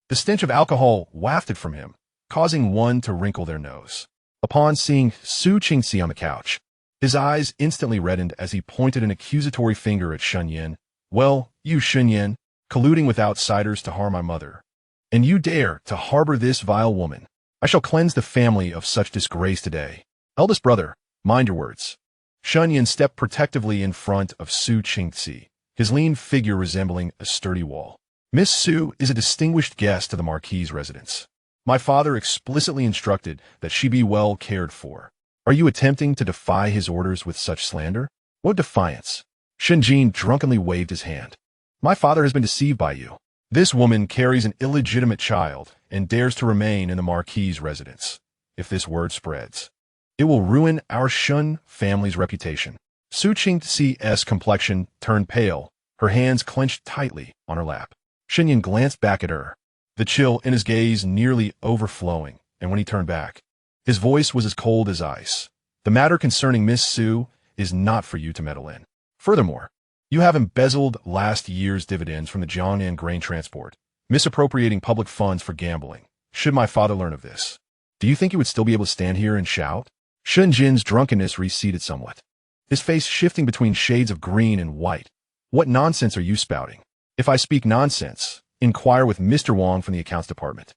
the stench of alcohol wafted from him, causing one to wrinkle their nose. Upon seeing Su Qingxi on the couch, his eyes instantly reddened as he pointed an accusatory finger at Shun Yin. Well, you Shun Yin, colluding with outsiders to harm my mother, and you dare to harbor this vile woman. I shall cleanse the family of such disgrace today. Eldest brother, mind your words. Shun Yin stepped protectively in front of Su Qingxi, his lean figure resembling a sturdy wall. Miss Su is a distinguished guest to the marquis' residence. My father explicitly instructed that she be well cared for. Are you attempting to defy his orders with such slander? What defiance? Shun Jin drunkenly waved his hand. My father has been deceived by you. This woman carries an illegitimate child and dares to remain in the marquis' residence. If this word spreads, it will ruin our Shun family's reputation. Su Qingxi's complexion turned pale, her hands clenched tightly on her lap. Shen Yin glanced back at her, the chill in his gaze nearly overflowing, and when he turned back, his voice was as cold as ice. The matter concerning Miss Su is not for you to meddle in. Furthermore, you have embezzled last year's dividends from the Jiangnan grain transport, misappropriating public funds for gambling. Should my father learn of this, do you think you would still be able to stand here and shout? Shen Jin's drunkenness receded somewhat, his face shifting between shades of green and white. What nonsense are you spouting? If I speak nonsense, inquire with Mr. Wang from the accounts department.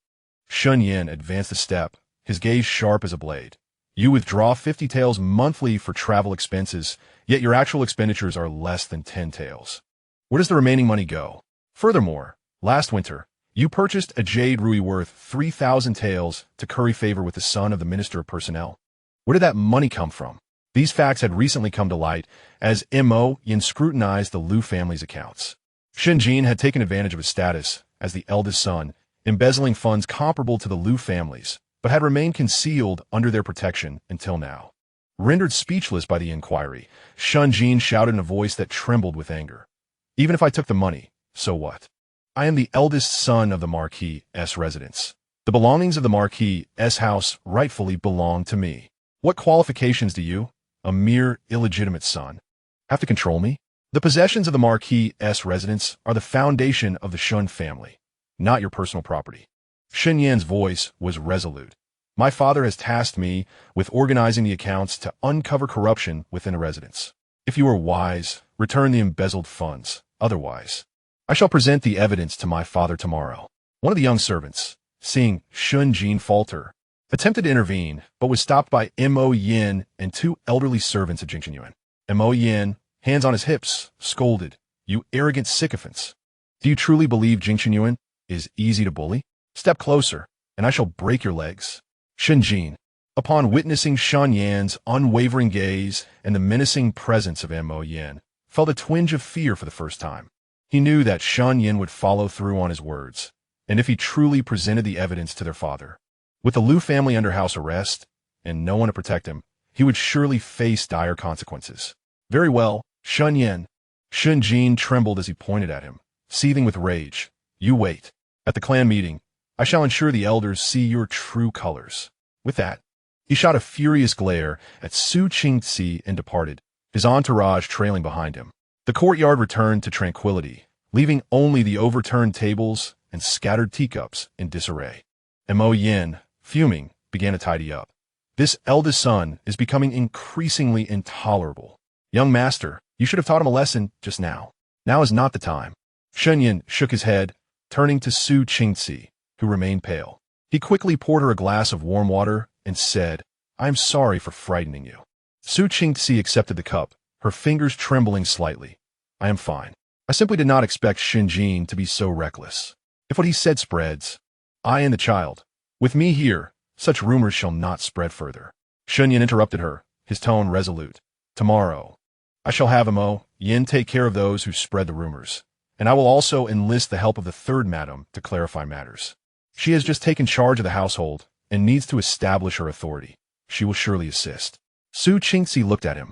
Shen Yin advanced a step, his gaze sharp as a blade. You withdraw 50 taels monthly for travel expenses, yet your actual expenditures are less than 10 taels. Where does the remaining money go? Furthermore, last winter, you purchased a jade ruby worth 3,000 taels to curry favor with the son of the Minister of Personnel. Where did that money come from? These facts had recently come to light as Mo Yin scrutinized the Liu family's accounts. Shen Jin had taken advantage of his status as the eldest son, embezzling funds comparable to the Liu families, but had remained concealed under their protection until now. Rendered speechless by the inquiry, Shen Jin shouted in a voice that trembled with anger. Even if I took the money, so what? I am the eldest son of the marquis' residence. The belongings of the marquis' house rightfully belong to me. What qualifications do you, a mere illegitimate son, have to control me? The possessions of the marquis' residence are the foundation of the Shun family, not your personal property. Shen Yan's voice was resolute. My father has tasked me with organizing the accounts to uncover corruption within a residence. If you are wise, return the embezzled funds. Otherwise, I shall present the evidence to my father tomorrow. One of the young servants, seeing Shen Jin falter, attempted to intervene, but was stopped by Mo Yin and two elderly servants of Jingxunyuan. Mo Yin, hands on his hips, scolded, "You arrogant sycophants! Do you truly believe Jingxunyuan is easy to bully? Step closer, and I shall break your legs." Shen Jin, upon witnessing Shen Yan's unwavering gaze and the menacing presence of Mo Yin, felt a twinge of fear for the first time. He knew that Shen Yin would follow through on his words, and if he truly presented the evidence to their father, with the Liu family under house arrest and no one to protect him, he would surely face dire consequences. Very well, Shen Yin. Shen Jin trembled as he pointed at him, seething with rage. You wait. At the clan meeting, I shall ensure the elders see your true colors. With that, he shot a furious glare at Su Qingzi and departed, his entourage trailing behind him. The courtyard returned to tranquility, leaving only the overturned tables and scattered teacups in disarray. Mo Yin, fuming, began to tidy up. This eldest son is becoming increasingly intolerable. Young master, you should have taught him a lesson just now. Now is not the time. Shen Yin shook his head, turning to Su Qingzi, who remained pale. He quickly poured her a glass of warm water and said, I am sorry for frightening you. Su Qingzi accepted the cup, her fingers trembling slightly. I am fine. I simply did not expect Shen Jin to be so reckless. If what he said spreads, I and the child, with me here, such rumors shall not spread further. Shen Yin interrupted her, his tone resolute. Tomorrow, I shall have Mo Yin take care of those who spread the rumors, and I will also enlist the help of the third madam to clarify matters. She has just taken charge of the household and needs to establish her authority. She will surely assist. Su Qingzi looked at him,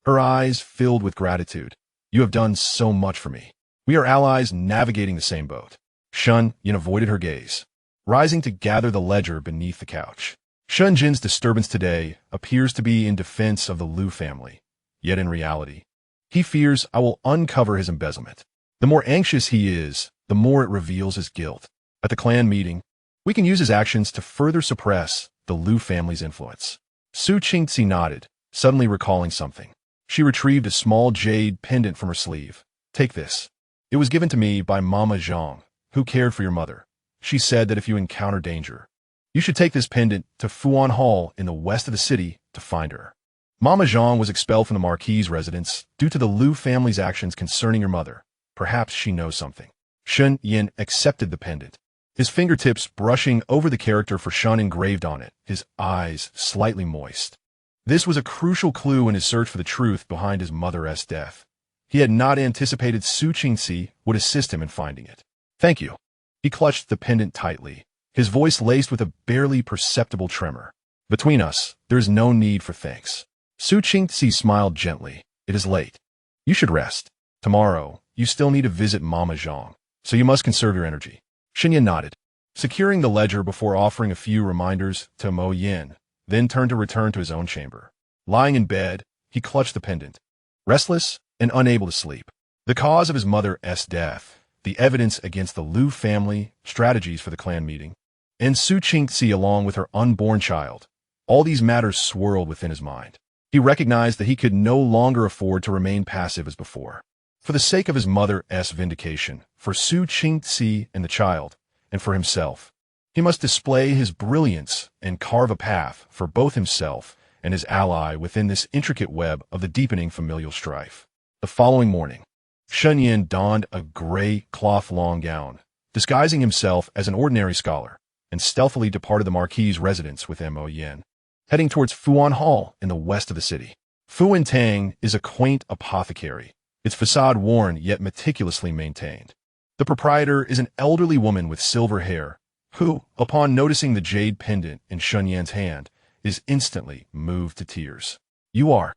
her eyes filled with gratitude. You have done so much for me. We are allies navigating the same boat. Shen Yin avoided her gaze, rising to gather the ledger beneath the couch. Shen Jin's disturbance today appears to be in defense of the Liu family, yet in reality, he fears I will uncover his embezzlement. The more anxious he is, the more it reveals his guilt. At the clan meeting, we can use his actions to further suppress the Liu family's influence. Su Qingzi nodded, suddenly recalling something. She retrieved a small jade pendant from her sleeve. Take this. It was given to me by Mama Zhang, who cared for your mother. She said that if you encounter danger, you should take this pendant to Fuan Hall in the west of the city to find her. Mama Zhang was expelled from the marquis' residence due to the Liu family's actions concerning your mother. Perhaps she knows something. Shen Yin accepted the pendant, his fingertips brushing over the character for Shun engraved on it, his eyes slightly moist. This was a crucial clue in his search for the truth behind his mother's death. He had not anticipated Su Qingzi would assist him in finding it. Thank you. He clutched the pendant tightly, his voice laced with a barely perceptible tremor. Between us, there is no need for thanks. Su Qingzi smiled gently. It is late. You should rest. Tomorrow, you still need to visit Mama Zhang, so you must conserve your energy. Shen Yan nodded, securing the ledger before offering a few reminders to Mo Yin, then turned to return to his own chamber. Lying in bed, he clutched the pendant, restless and unable to sleep. The cause of his mother's death, the evidence against the Liu family, strategies for the clan meeting, and Su Qingzi along with her unborn child, all these matters swirled within his mind. He recognized that he could no longer afford to remain passive as before. For the sake of his mother's vindication, for Su Qingzi and the child, and for himself, he must display his brilliance and carve a path for both himself and his ally within this intricate web of the deepening familial strife. The following morning, Shen Yan donned a gray cloth long gown, disguising himself as an ordinary scholar, and stealthily departed the marquis's residence with Mo Yin, heading towards Fuan Hall in the west of the city. Fuan Tang is a quaint apothecary, its facade worn yet meticulously maintained. The proprietor is an elderly woman with silver hair, who, upon noticing the jade pendant in Shen Yan's hand, is instantly moved to tears. You are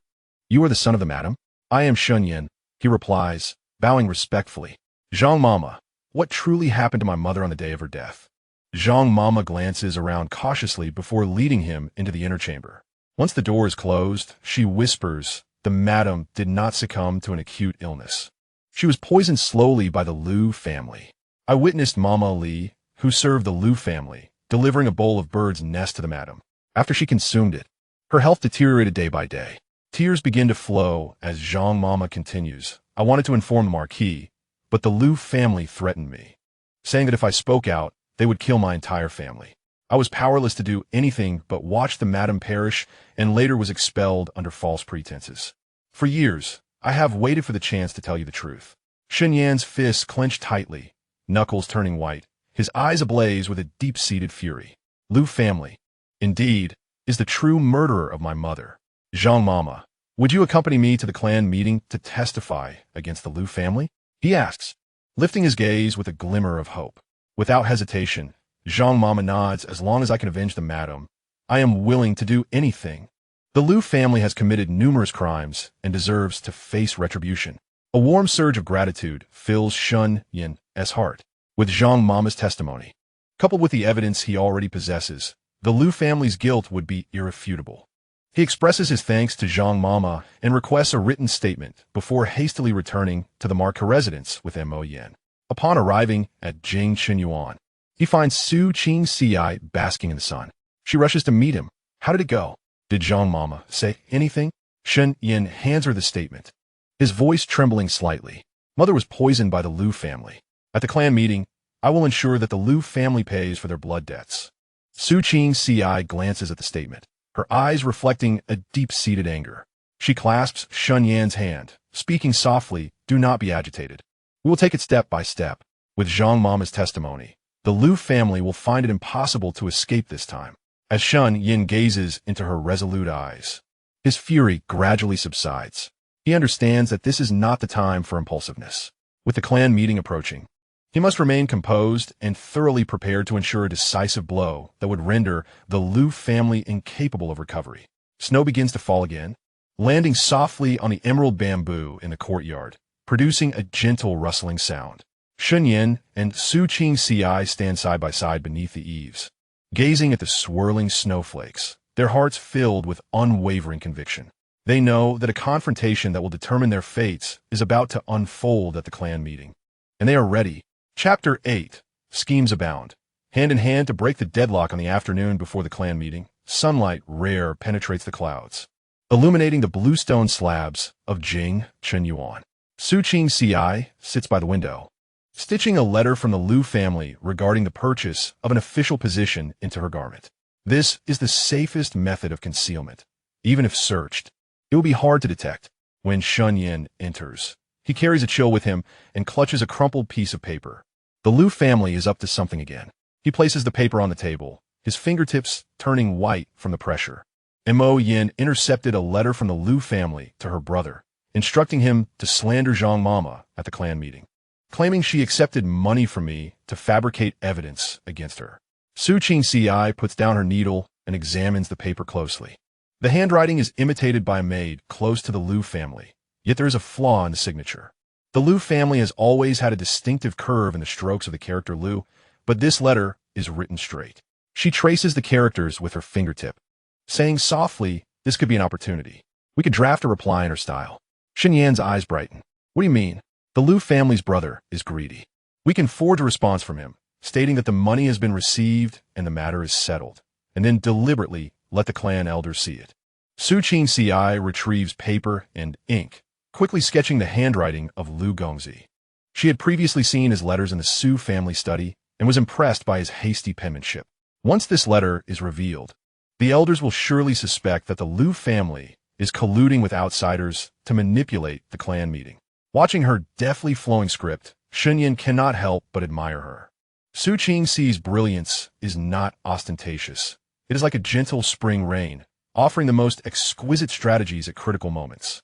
the son of the madam? I am Shen Yan, he replies, bowing respectfully. Zhang Mama, what truly happened to my mother on the day of her death? Zhang Mama glances around cautiously before leading him into the inner chamber. Once the door is closed, she whispers, the madam did not succumb to an acute illness. She was poisoned slowly by the Liu family. I witnessed Mama Li, who served the Liu family, delivering a bowl of bird's nest to the madam. After she consumed it, her health deteriorated day by day. Tears begin to flow as Zhang Mama continues. I wanted to inform the marquis, but the Liu family threatened me, saying that if I spoke out, they would kill my entire family. I was powerless to do anything but watch the madam perish and later was expelled under false pretenses. For years, I have waited for the chance to tell you the truth. Shen Yan's fists clenched tightly, knuckles turning white, his eyes ablaze with a deep-seated fury. Liu family, indeed, is the true murderer of my mother. Zhang Mama, would you accompany me to the clan meeting to testify against the Liu family? He asks, lifting his gaze with a glimmer of hope. Without hesitation, Zhang Mama nods. As long as I can avenge the madam, I am willing to do anything. The Liu family has committed numerous crimes and deserves to face retribution. A warm surge of gratitude fills Shen Yan's heart. With Zhang Mama's testimony, coupled with the evidence he already possesses, the Liu family's guilt would be irrefutable. He expresses his thanks to Zhang Mama and requests a written statement before hastily returning to the marquis residence with Mo Yin. Upon arriving at Jing Qinyuan, he finds Su Qingzi basking in the sun. She rushes to meet him. How did it go? Did Zhang Mama say anything? Shen Yan hands her the statement, his voice trembling slightly. Mother was poisoned by the Liu family. At the clan meeting, I will ensure that the Liu family pays for their blood debts. Su Qingzi glances at the statement, her eyes reflecting a deep-seated anger. She clasps Shen Yan's hand, speaking softly, do not be agitated. We will take it step by step. With Zhang Mama's testimony, the Liu family will find it impossible to escape this time. As Shen Yan gazes into her resolute eyes, his fury gradually subsides. He understands that this is not the time for impulsiveness. With the clan meeting approaching, he must remain composed and thoroughly prepared to ensure a decisive blow that would render the Liu family incapable of recovery. Snow begins to fall again, landing softly on the emerald bamboo in the courtyard, producing a gentle rustling sound. Shen Yan and Su Qingzi stand side by side beneath the eaves, gazing at the swirling snowflakes, their hearts filled with unwavering conviction. They know that a confrontation that will determine their fates is about to unfold at the clan meeting, and they are ready. Chapter 8. Schemes abound. Hand in hand to break the deadlock on the afternoon before the clan meeting, sunlight rare penetrates the clouds, illuminating the bluestone slabs of Jing Qinyuan. Su Qingzi sits by the window, stitching a letter from the Liu family regarding the purchase of an official position into her garment. This is the safest method of concealment. Even if searched, it will be hard to detect. When Shen Yan enters, he carries a chill with him and clutches a crumpled piece of paper. The Liu family is up to something again. He places the paper on the table, his fingertips turning white from the pressure. Mo Yin intercepted a letter from the Liu family to her brother, instructing him to slander Zhang Mama at the clan meeting, claiming she accepted money from me to fabricate evidence against her. Su Qingzi puts down her needle and examines the paper closely. The handwriting is imitated by a maid close to the Liu family, yet there is a flaw in the signature. The Liu family has always had a distinctive curve in the strokes of the character Liu, but this letter is written straight. She traces the characters with her fingertip, saying softly, this could be an opportunity. We could draft a reply in her style. Shen Yan's eyes brighten. What do you mean? The Liu family's brother is greedy. We can forge a response from him, stating that the money has been received and the matter is settled, and then deliberately let the clan elders see it. Su Qing Ci retrieves paper and ink, quickly sketching the handwriting of Liu Gongzi. She had previously seen his letters in the Su family study and was impressed by his hasty penmanship. Once this letter is revealed, the elders will surely suspect that the Liu family is colluding with outsiders to manipulate the clan meeting. Watching her deftly flowing script, Shen Yan cannot help but admire her. Su Qing Ci's brilliance is not ostentatious. It is like a gentle spring rain, offering the most exquisite strategies at critical moments.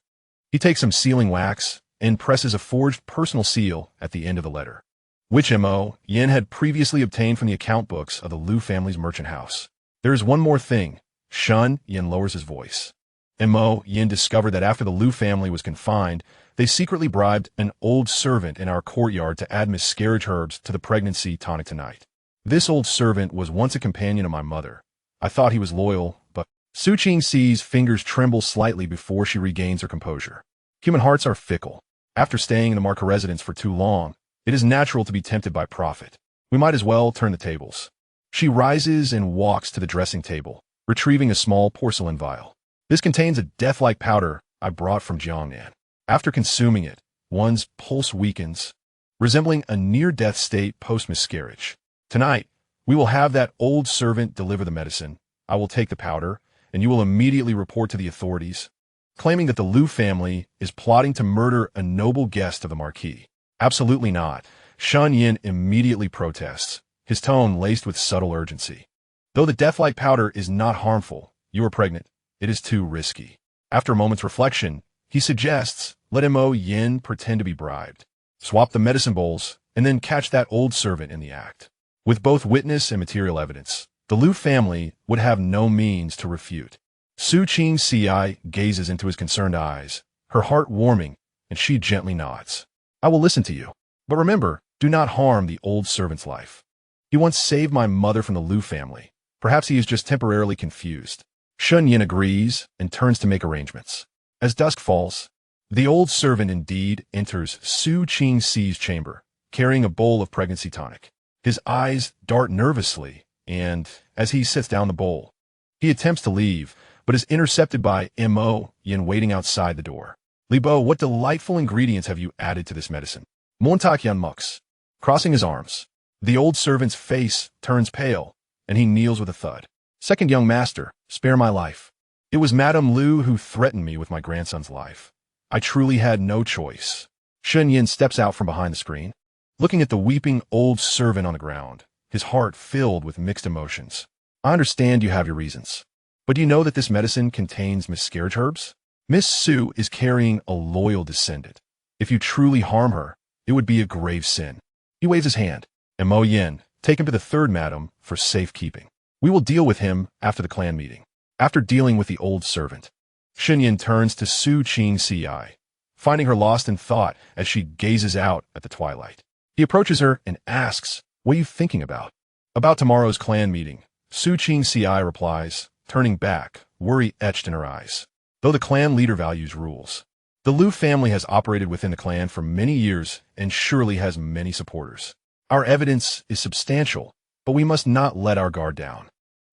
He takes some sealing wax and presses a forged personal seal at the end of the letter, which Mo Yin had previously obtained from the account books of the Liu family's merchant house. There is one more thing. Shen Yan lowers his voice. Mo Yin discovered that after the Liu family was confined, they secretly bribed an old servant in our courtyard to add miscarriage herbs to the pregnancy tonic tonight. This old servant was once a companion of my mother. I thought he was loyal, but Su Qing Ci's fingers tremble slightly before she regains her composure. Human hearts are fickle. After staying in the marquis residence for too long, it is natural to be tempted by profit. We might as well turn the tables. She rises and walks to the dressing table, retrieving a small porcelain vial. This contains a death-like powder I brought from Jiangnan. After consuming it, one's pulse weakens, resembling a near-death state post-miscarriage. Tonight, we will have that old servant deliver the medicine. I will take the powder, and you will immediately report to the authorities, claiming that the Liu family is plotting to murder a noble guest of the marquis. Absolutely not. Shen Yan immediately protests, his tone laced with subtle urgency. Though the death-like powder is not harmful, you are pregnant. It is too risky. After a moment's reflection, he suggests, let Mo Yin pretend to be bribed. Swap the medicine bowls, and then catch that old servant in the act. With both witness and material evidence, the Liu family would have no means to refute. Su Qing Ci gazes into his concerned eyes, her heart warming, and she gently nods. I will listen to you. But remember, do not harm the old servant's life. He once saved my mother from the Liu family. Perhaps he is just temporarily confused. Shen Yan agrees and turns to make arrangements. As dusk falls, the old servant indeed enters Su Qing Ci's chamber, carrying a bowl of pregnancy tonic. His eyes dart nervously, and, as he sets down the bowl, he attempts to leave, but is intercepted by Mo Yin waiting outside the door. Li Bo, what delightful ingredients have you added to this medicine? Montak Yan Mux. Crossing his arms, the old servant's face turns pale, and he kneels with a thud. Second young master, spare my life. It was Madame Liu who threatened me with my grandson's life. I truly had no choice. Shen Yan steps out from behind the screen, looking at the weeping old servant on the ground, his heart filled with mixed emotions. I understand you have your reasons, but do you know that this medicine contains miscarriage herbs? Miss Su is carrying a loyal descendant. If you truly harm her, it would be a grave sin. He waves his hand, and Mo Yin, take him to the third madam for safekeeping. We will deal with him after the clan meeting. After dealing with the old servant, Shen Yan turns to Su Qing Ci, finding her lost in thought as she gazes out at the twilight. He approaches her and asks, what are you thinking about? About tomorrow's clan meeting. Su Qing Ci replies, turning back, worry etched in her eyes. Though the clan leader values rules, the Liu family has operated within the clan for many years and surely has many supporters. Our evidence is substantial, but we must not let our guard down.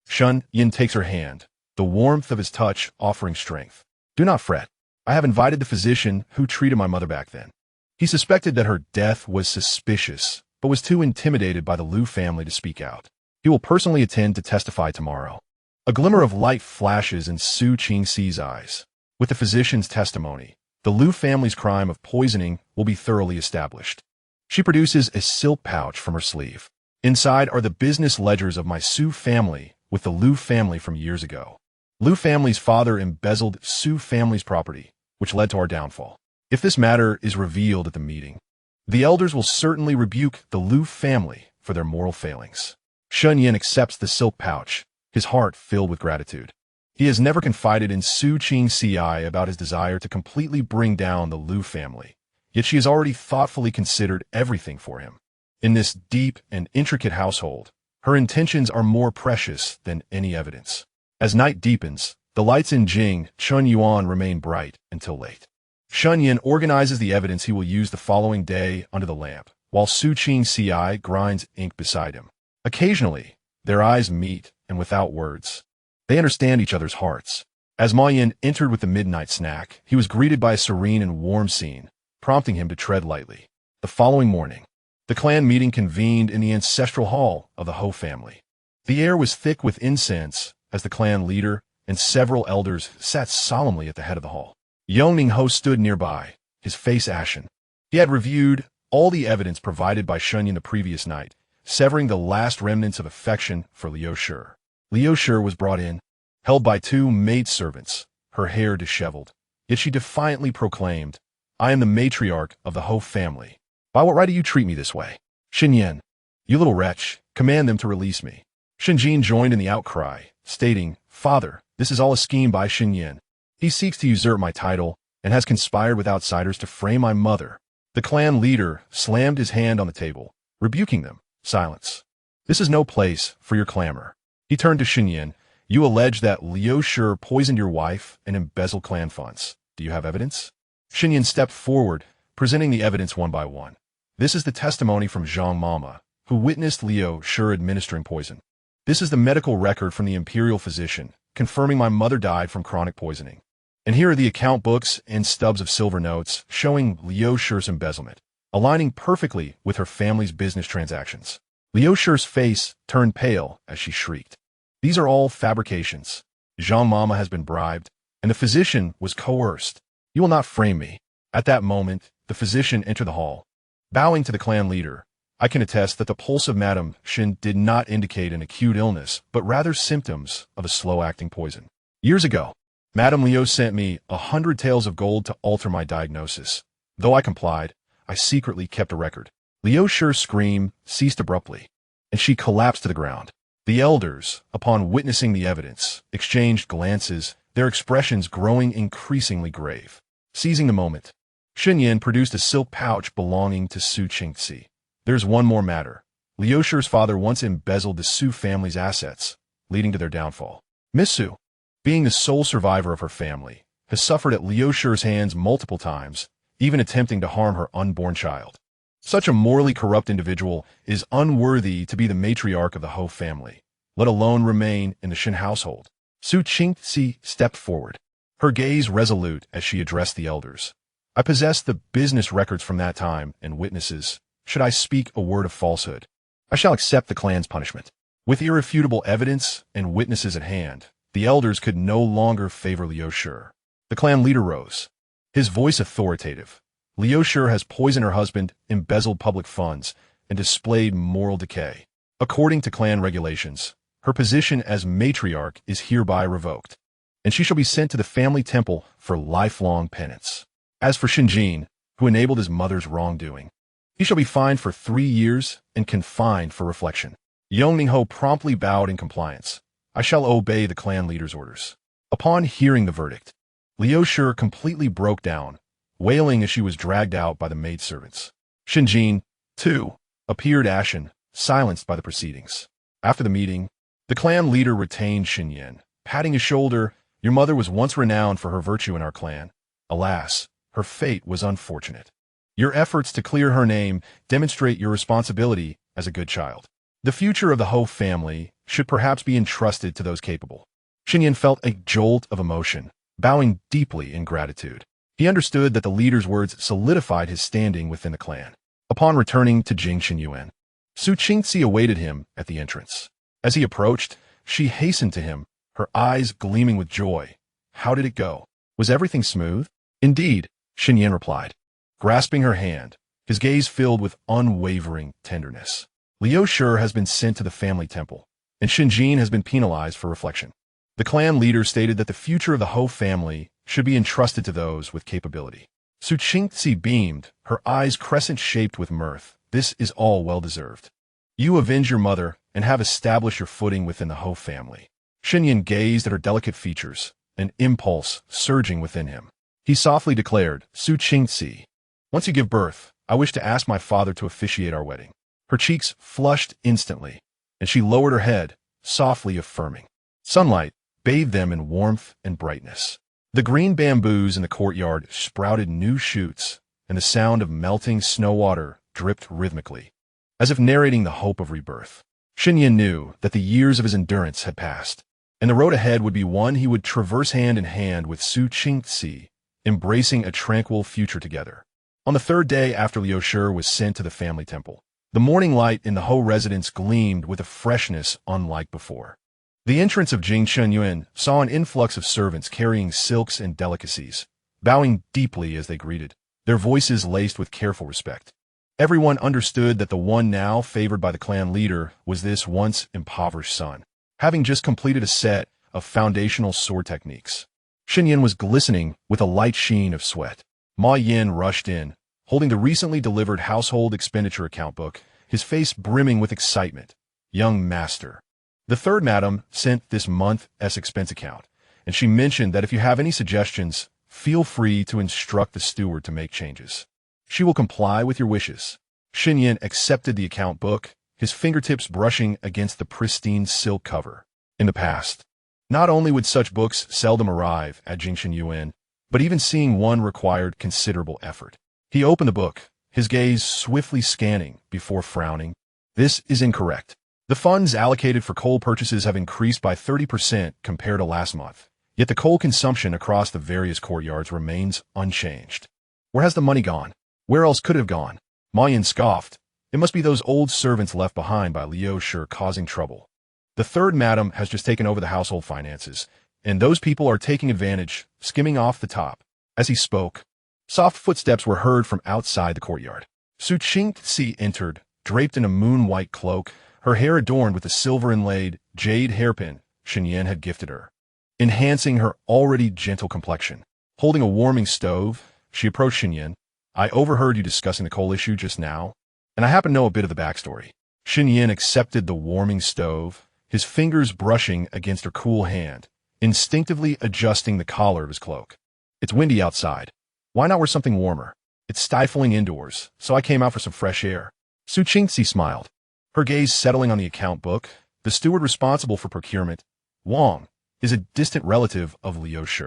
Shen Yan takes her hand, the warmth of his touch offering strength. Do not fret. I have invited the physician who treated my mother back then. He suspected that her death was suspicious, but was too intimidated by the Liu family to speak out. He will personally attend to testify tomorrow. A glimmer of light flashes in Su Qing Ci's eyes. With the physician's testimony, the Liu family's crime of poisoning will be thoroughly established. She produces a silk pouch from her sleeve. Inside are the business ledgers of my Su family with the Liu family from years ago. Liu family's father embezzled Su family's property, which led to our downfall. If this matter is revealed at the meeting, the elders will certainly rebuke the Liu family for their moral failings. Shen Yan accepts the silk pouch, his heart filled with gratitude. He has never confided in Su Qing Ci about his desire to completely bring down the Liu family. yet she has already thoughtfully considered everything for him. In this deep and intricate household, her intentions are more precious than any evidence. As night deepens, the lights in Jing Chunyuan remain bright until late. Shunyan organizes the evidence he will use the following day under the lamp, while Su Qingci grinds ink beside him. Occasionally, their eyes meet, and without words, they understand each other's hearts. As Ma Yin entered with the midnight snack, he was greeted by a serene and warm scene, prompting him to tread lightly. The following morning, the clan meeting convened in the ancestral hall of the Ho family. The air was thick with incense as the clan leader and several elders sat solemnly at the head of the hall. Yongning Ho stood nearby, his face ashen. He had reviewed all the evidence provided by Shunyan the previous night, severing the last remnants of affection for Liu Shi. Liu Shi was brought in, held by two maidservants, her hair disheveled. Yet she defiantly proclaimed, "I am the matriarch of the Ho family. By what right do you treat me this way? Xinyan, you little wretch, command them to release me." Xinjin joined in the outcry, stating, "Father, this is all a scheme by Xinyan. He seeks to usurp my title and has conspired with outsiders to frame my mother." The clan leader slammed his hand on the table, rebuking them. "Silence. This is no place for your clamor." He turned to Xinyan. "You allege that Liu Shi poisoned your wife and embezzled clan funds. Do you have evidence?" Xinyan stepped forward, presenting the evidence one by one. "This is the testimony from Zhang Mama, who witnessed Liu Shi administering poison. This is the medical record from the imperial physician, confirming my mother died from chronic poisoning. And here are the account books and stubs of silver notes showing Liu Shi's embezzlement, aligning perfectly with her family's business transactions." Liu Shi's face turned pale as she shrieked. "These are all fabrications. Zhang Mama has been bribed, and the physician was coerced. You will not frame me." At that moment, the physician entered the hall. Bowing to the clan leader, "I can attest that the pulse of Madame Xin did not indicate an acute illness, but rather symptoms of a slow-acting poison. Years ago, Madame Liu sent me 100 taels of gold to alter my diagnosis. Though I complied, I secretly kept a record." Liu Shi's scream ceased abruptly, and she collapsed to the ground. The elders, upon witnessing the evidence, exchanged glances, their expressions growing increasingly grave. Seizing the moment, Xinyan produced a silk pouch belonging to Su Qingci. "There's one more matter. Liu Shi's father once embezzled the Su family's assets, leading to their downfall. Miss Su, being the sole survivor of her family, has suffered at Liu Shi's hands multiple times, even attempting to harm her unborn child. Such a morally corrupt individual is unworthy to be the matriarch of the Ho family, let alone remain in the Xin household." Su Qingci stepped forward, her gaze resolute as she addressed the elders. "I possess the business records from that time and witnesses. Should I speak a word of falsehood, I shall accept the clan's punishment." With irrefutable evidence and witnesses at hand, the elders could no longer favor Liu Shi. The clan leader rose, his voice authoritative. "Liu Shi has poisoned her husband, embezzled public funds, and displayed moral decay. According to clan regulations, her position as matriarch is hereby revoked, and she shall be sent to the family temple for lifelong penance. As for Xinjin, who enabled his mother's wrongdoing, he shall be fined for 3 years and confined for reflection." Yongning Ho promptly bowed in compliance. "I shall obey the clan leader's orders." Upon hearing the verdict, Liu Shi completely broke down, wailing as she was dragged out by the maidservants. Xinjin, too, appeared ashen, silenced by the proceedings. After the meeting, the clan leader retained Xinyan, patting his shoulder. "Your mother was once renowned for her virtue in our clan. Alas, her fate was unfortunate. Your efforts to clear her name demonstrate your responsibility as a good child. The future of the Ho family should perhaps be entrusted to those capable." Xinyan felt a jolt of emotion, bowing deeply in gratitude. He understood that the leader's words solidified his standing within the clan. Upon returning to Jing Qinyuan, Su Qingci awaited him at the entrance. As he approached, she hastened to him, her eyes gleaming with joy. "How did it go? Was everything smooth?" "Indeed," Xinyan replied, grasping her hand, his gaze filled with unwavering tenderness. "Liu Shi has been sent to the family temple, and Xinjin has been penalized for reflection." The clan leader stated that the future of the Ho family should be entrusted to those with capability. Su Qingci beamed, her eyes crescent-shaped with mirth. "This is all well-deserved. You avenge your mother and have established your footing within the Ho family." Xinyan gazed at her delicate features, an impulse surging within him. He softly declared, "Su Qingci, Once you give birth, I wish to ask my father to officiate our wedding. Her cheeks flushed instantly, and she lowered her head, softly affirming. Sunlight bathed them in warmth and brightness. The green bamboos in the courtyard sprouted new shoots, and the sound of melting snow water dripped rhythmically, as if narrating the hope of rebirth. Xinyan knew that the years of his endurance had passed, and the road ahead would be one he would traverse hand in hand with Su Qingzi, embracing a tranquil future together. On the third day after Liu Shi was sent to the family temple, the morning light in the Hou residence gleamed with a freshness unlike before. The entrance of Jing Chunyuan saw an influx of servants carrying silks and delicacies, bowing deeply as they greeted, their voices laced with careful respect. Everyone understood that the one now favored by the clan leader was this once impoverished son, having just completed a set of foundational sword techniques. Xinyan was glistening with a light sheen of sweat. Ma Yin rushed in, holding the recently delivered household expenditure account book, his face brimming with excitement. Young master. The third madam sent this month's expense account, and she mentioned that if you have any suggestions, feel free to instruct the steward to make changes. She will comply with your wishes. Xinyan accepted the account book, his fingertips brushing against the pristine silk cover. In the past, not only would such books seldom arrive at Jingshan Yuan, but even seeing one required considerable effort. He opened the book, his gaze swiftly scanning before frowning. This is incorrect. The funds allocated for coal purchases have increased by 30% compared to last month, yet the coal consumption across the various courtyards remains unchanged. Where has the money gone? Where else could it have gone? Ma Yin scoffed. It must be those old servants left behind by Liu Shi causing trouble. The third madam has just taken over the household finances, and those people are taking advantage, skimming off the top. As he spoke, soft footsteps were heard from outside the courtyard. Su Qingzi entered, draped in a moon-white cloak, her hair adorned with the silver-inlaid jade hairpin Xinyan had gifted her, enhancing her already gentle complexion. Holding a warming stove, she approached Xinyan. I overheard you discussing the coal issue just now, and I happen to know a bit of the backstory. Xinyan accepted the warming stove, his fingers brushing against her cool hand, instinctively adjusting the collar of his cloak. It's windy outside. Why not wear something warmer? It's stifling indoors, so I came out for some fresh air. Su Qingzi smiled, her gaze settling on the account book. The steward responsible for procurement, Wang, is a distant relative of Liu Shi.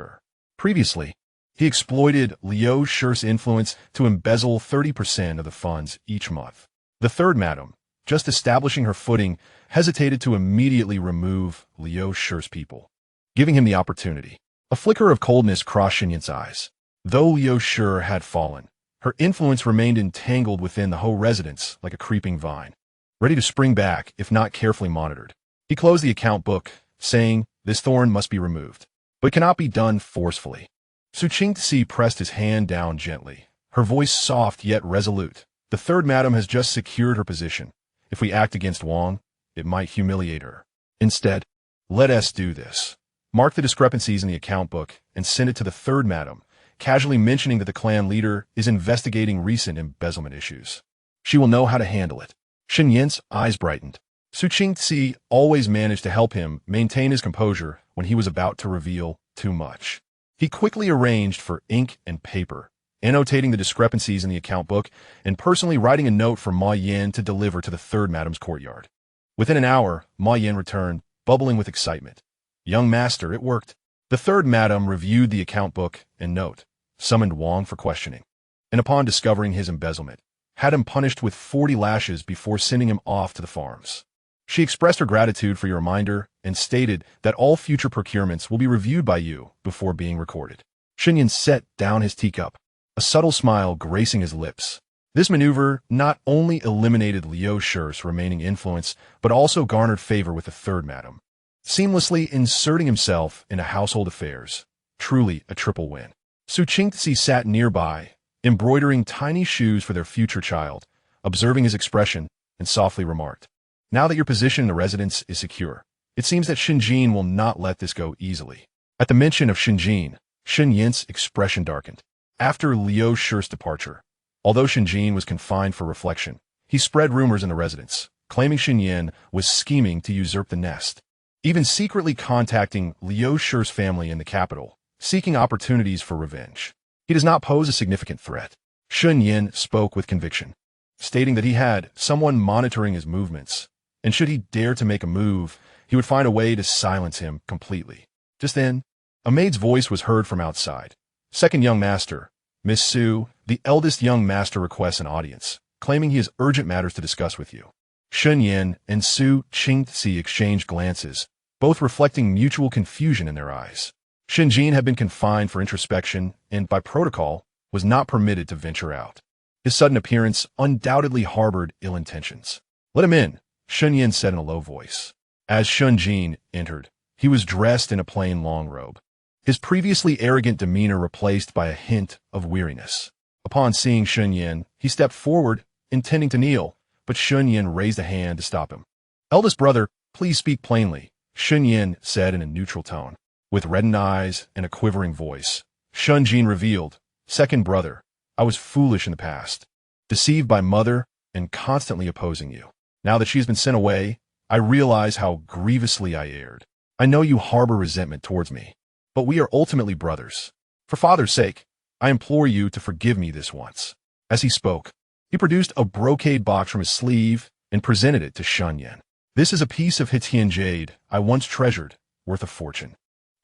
Previously, he exploited Liu Shi's influence to embezzle 30% of the funds each month. The third madam, just establishing her footing, hesitated to immediately remove Liu Shi's people, giving him the opportunity. A flicker of coldness crossed Xinyan's eyes. Though Liu Shi had fallen, her influence remained entangled within the Hou residence like a creeping vine, ready to spring back if not carefully monitored. He closed the account book, saying, this thorn must be removed, but cannot be done forcefully. Su Qingzi pressed his hand down gently, her voice soft yet resolute. The third madam has just secured her position. If we act against Wang, it might humiliate her. Instead, let us do this. Mark the discrepancies in the account book and send it to the third madam, casually mentioning that the clan leader is investigating recent embezzlement issues. She will know how to handle it. Xinyan's eyes brightened. Su Qingzi always managed to help him maintain his composure when he was about to reveal too much. He quickly arranged for ink and paper, annotating the discrepancies in the account book and personally writing a note for Ma Yin to deliver to the third madam's courtyard. Within an hour, Ma Yin returned, bubbling with excitement. Young master, it worked. The third madam reviewed the account book and note, summoned Wang for questioning, and upon discovering his embezzlement, had him punished with 40 lashes before sending him off to the farms. She expressed her gratitude for your reminder and stated that all future procurements will be reviewed by you before being recorded. Xinyan set down his teacup, a subtle smile gracing his lips. This maneuver not only eliminated Liu Shi's remaining influence, but also garnered favor with the third madam, seamlessly inserting himself into household affairs. Truly a triple win. Su Qingzi sat nearby, embroidering tiny shoes for their future child, observing his expression, and softly remarked, now that your position in the residence is secure, it seems that Xinjin will not let this go easily. At the mention of Xinjin, Xinyan's expression darkened. After Liu Shi's departure, although Xinjin was confined for reflection, he spread rumors in the residence, claiming Xinyan was scheming to usurp the nest, even secretly contacting Liu Shi's family in the capital, seeking opportunities for revenge. He does not pose a significant threat. Shun Yin spoke with conviction, stating that he had someone monitoring his movements, and should he dare to make a move, he would find a way to silence him completely. Just then, a maid's voice was heard from outside. Second young master, Miss Su, the eldest young master requests an audience, claiming he has urgent matters to discuss with you. Shun Yin and Su Qingzi exchanged glances, both reflecting mutual confusion in their eyes. Shen Jin had been confined for introspection and, by protocol, was not permitted to venture out. His sudden appearance undoubtedly harbored ill intentions. "Let him in," Shun Yin said in a low voice. As Shun Jin entered, he was dressed in a plain long robe, his previously arrogant demeanor replaced by a hint of weariness. Upon seeing Shun Yin, he stepped forward, intending to kneel, but Shun Yin raised a hand to stop him. "Eldest brother, please speak plainly," Shun Yin said in a neutral tone. With reddened eyes and a quivering voice, Shun Jin revealed, "Second brother, I was foolish in the past, deceived by mother and constantly opposing you. Now that she has been sent away, I realize how grievously I erred. I know you harbor resentment towards me, but we are ultimately brothers. For father's sake, I implore you to forgive me this once." As he spoke, he produced a brocade box from his sleeve and presented it to Shun Yin. "This is a piece of Hitian jade I once treasured, worth a fortune.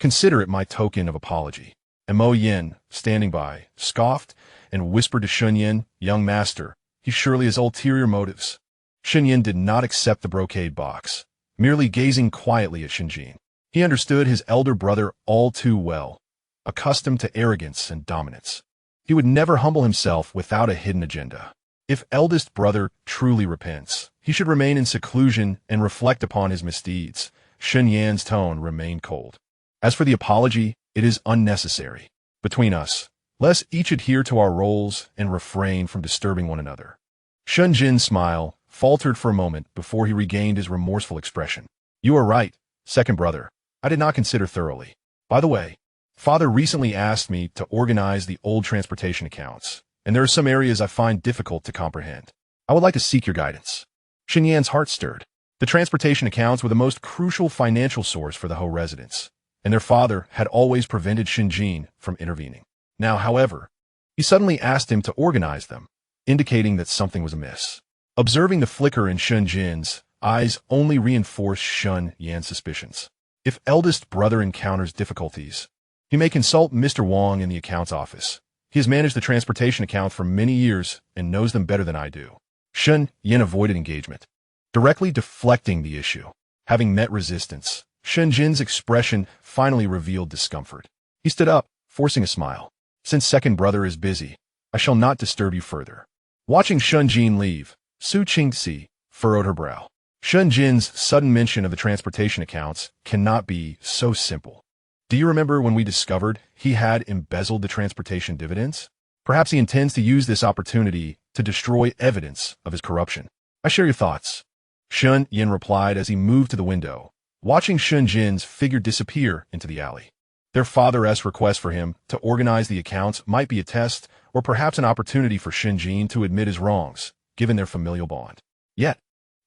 Consider it my token of apology." And Mo Yin, standing by, scoffed and whispered to Shun Yin, "Young master, he surely has ulterior motives." Shun Yin did not accept the brocade box, merely gazing quietly at Shun Jin. He understood his elder brother all too well, accustomed to arrogance and dominance. He would never humble himself without a hidden agenda. If eldest brother truly repents, he should remain in seclusion and reflect upon his misdeeds. Shun Yin's tone remained cold. "As for the apology, it is unnecessary. Between us, let's each adhere to our roles and refrain from disturbing one another." Shun Jin's smile faltered for a moment before he regained his remorseful expression. "You are right, second brother. I did not consider thoroughly. By the way, father recently asked me to organize the old transportation accounts, and there are some areas I find difficult to comprehend. I would like to seek your guidance." Shen Yan's heart stirred. The transportation accounts were the most crucial financial source for the Ho residents, and their father had always prevented Shen Jin from intervening. Now, however, he suddenly asked him to organize them, indicating that something was amiss. Observing the flicker in Shun Jin's eyes only reinforced Shun Yan's suspicions. If eldest brother encounters difficulties, he may consult Mr. Wang in the accounts office. He has managed the transportation account for many years and knows them better than I do. Shun Yin avoided engagement, directly deflecting the issue. Having met resistance, Shun Jin's expression finally revealed discomfort. He stood up, forcing a smile. "Since second brother is busy, I shall not disturb you further." Watching Shun Jin leave, Su Qingzi furrowed her brow. Shun Jin's sudden mention of the transportation accounts cannot be so simple. Do you remember when we discovered he had embezzled the transportation dividends? Perhaps he intends to use this opportunity to destroy evidence of his corruption. I share your thoughts. Shun Yin replied as he moved to the window, watching Shun Jin's figure disappear into the alley. Their father's request for him to organize the accounts might be a test or perhaps an opportunity for Shun Jin to admit his wrongs, given their familial bond. Yet,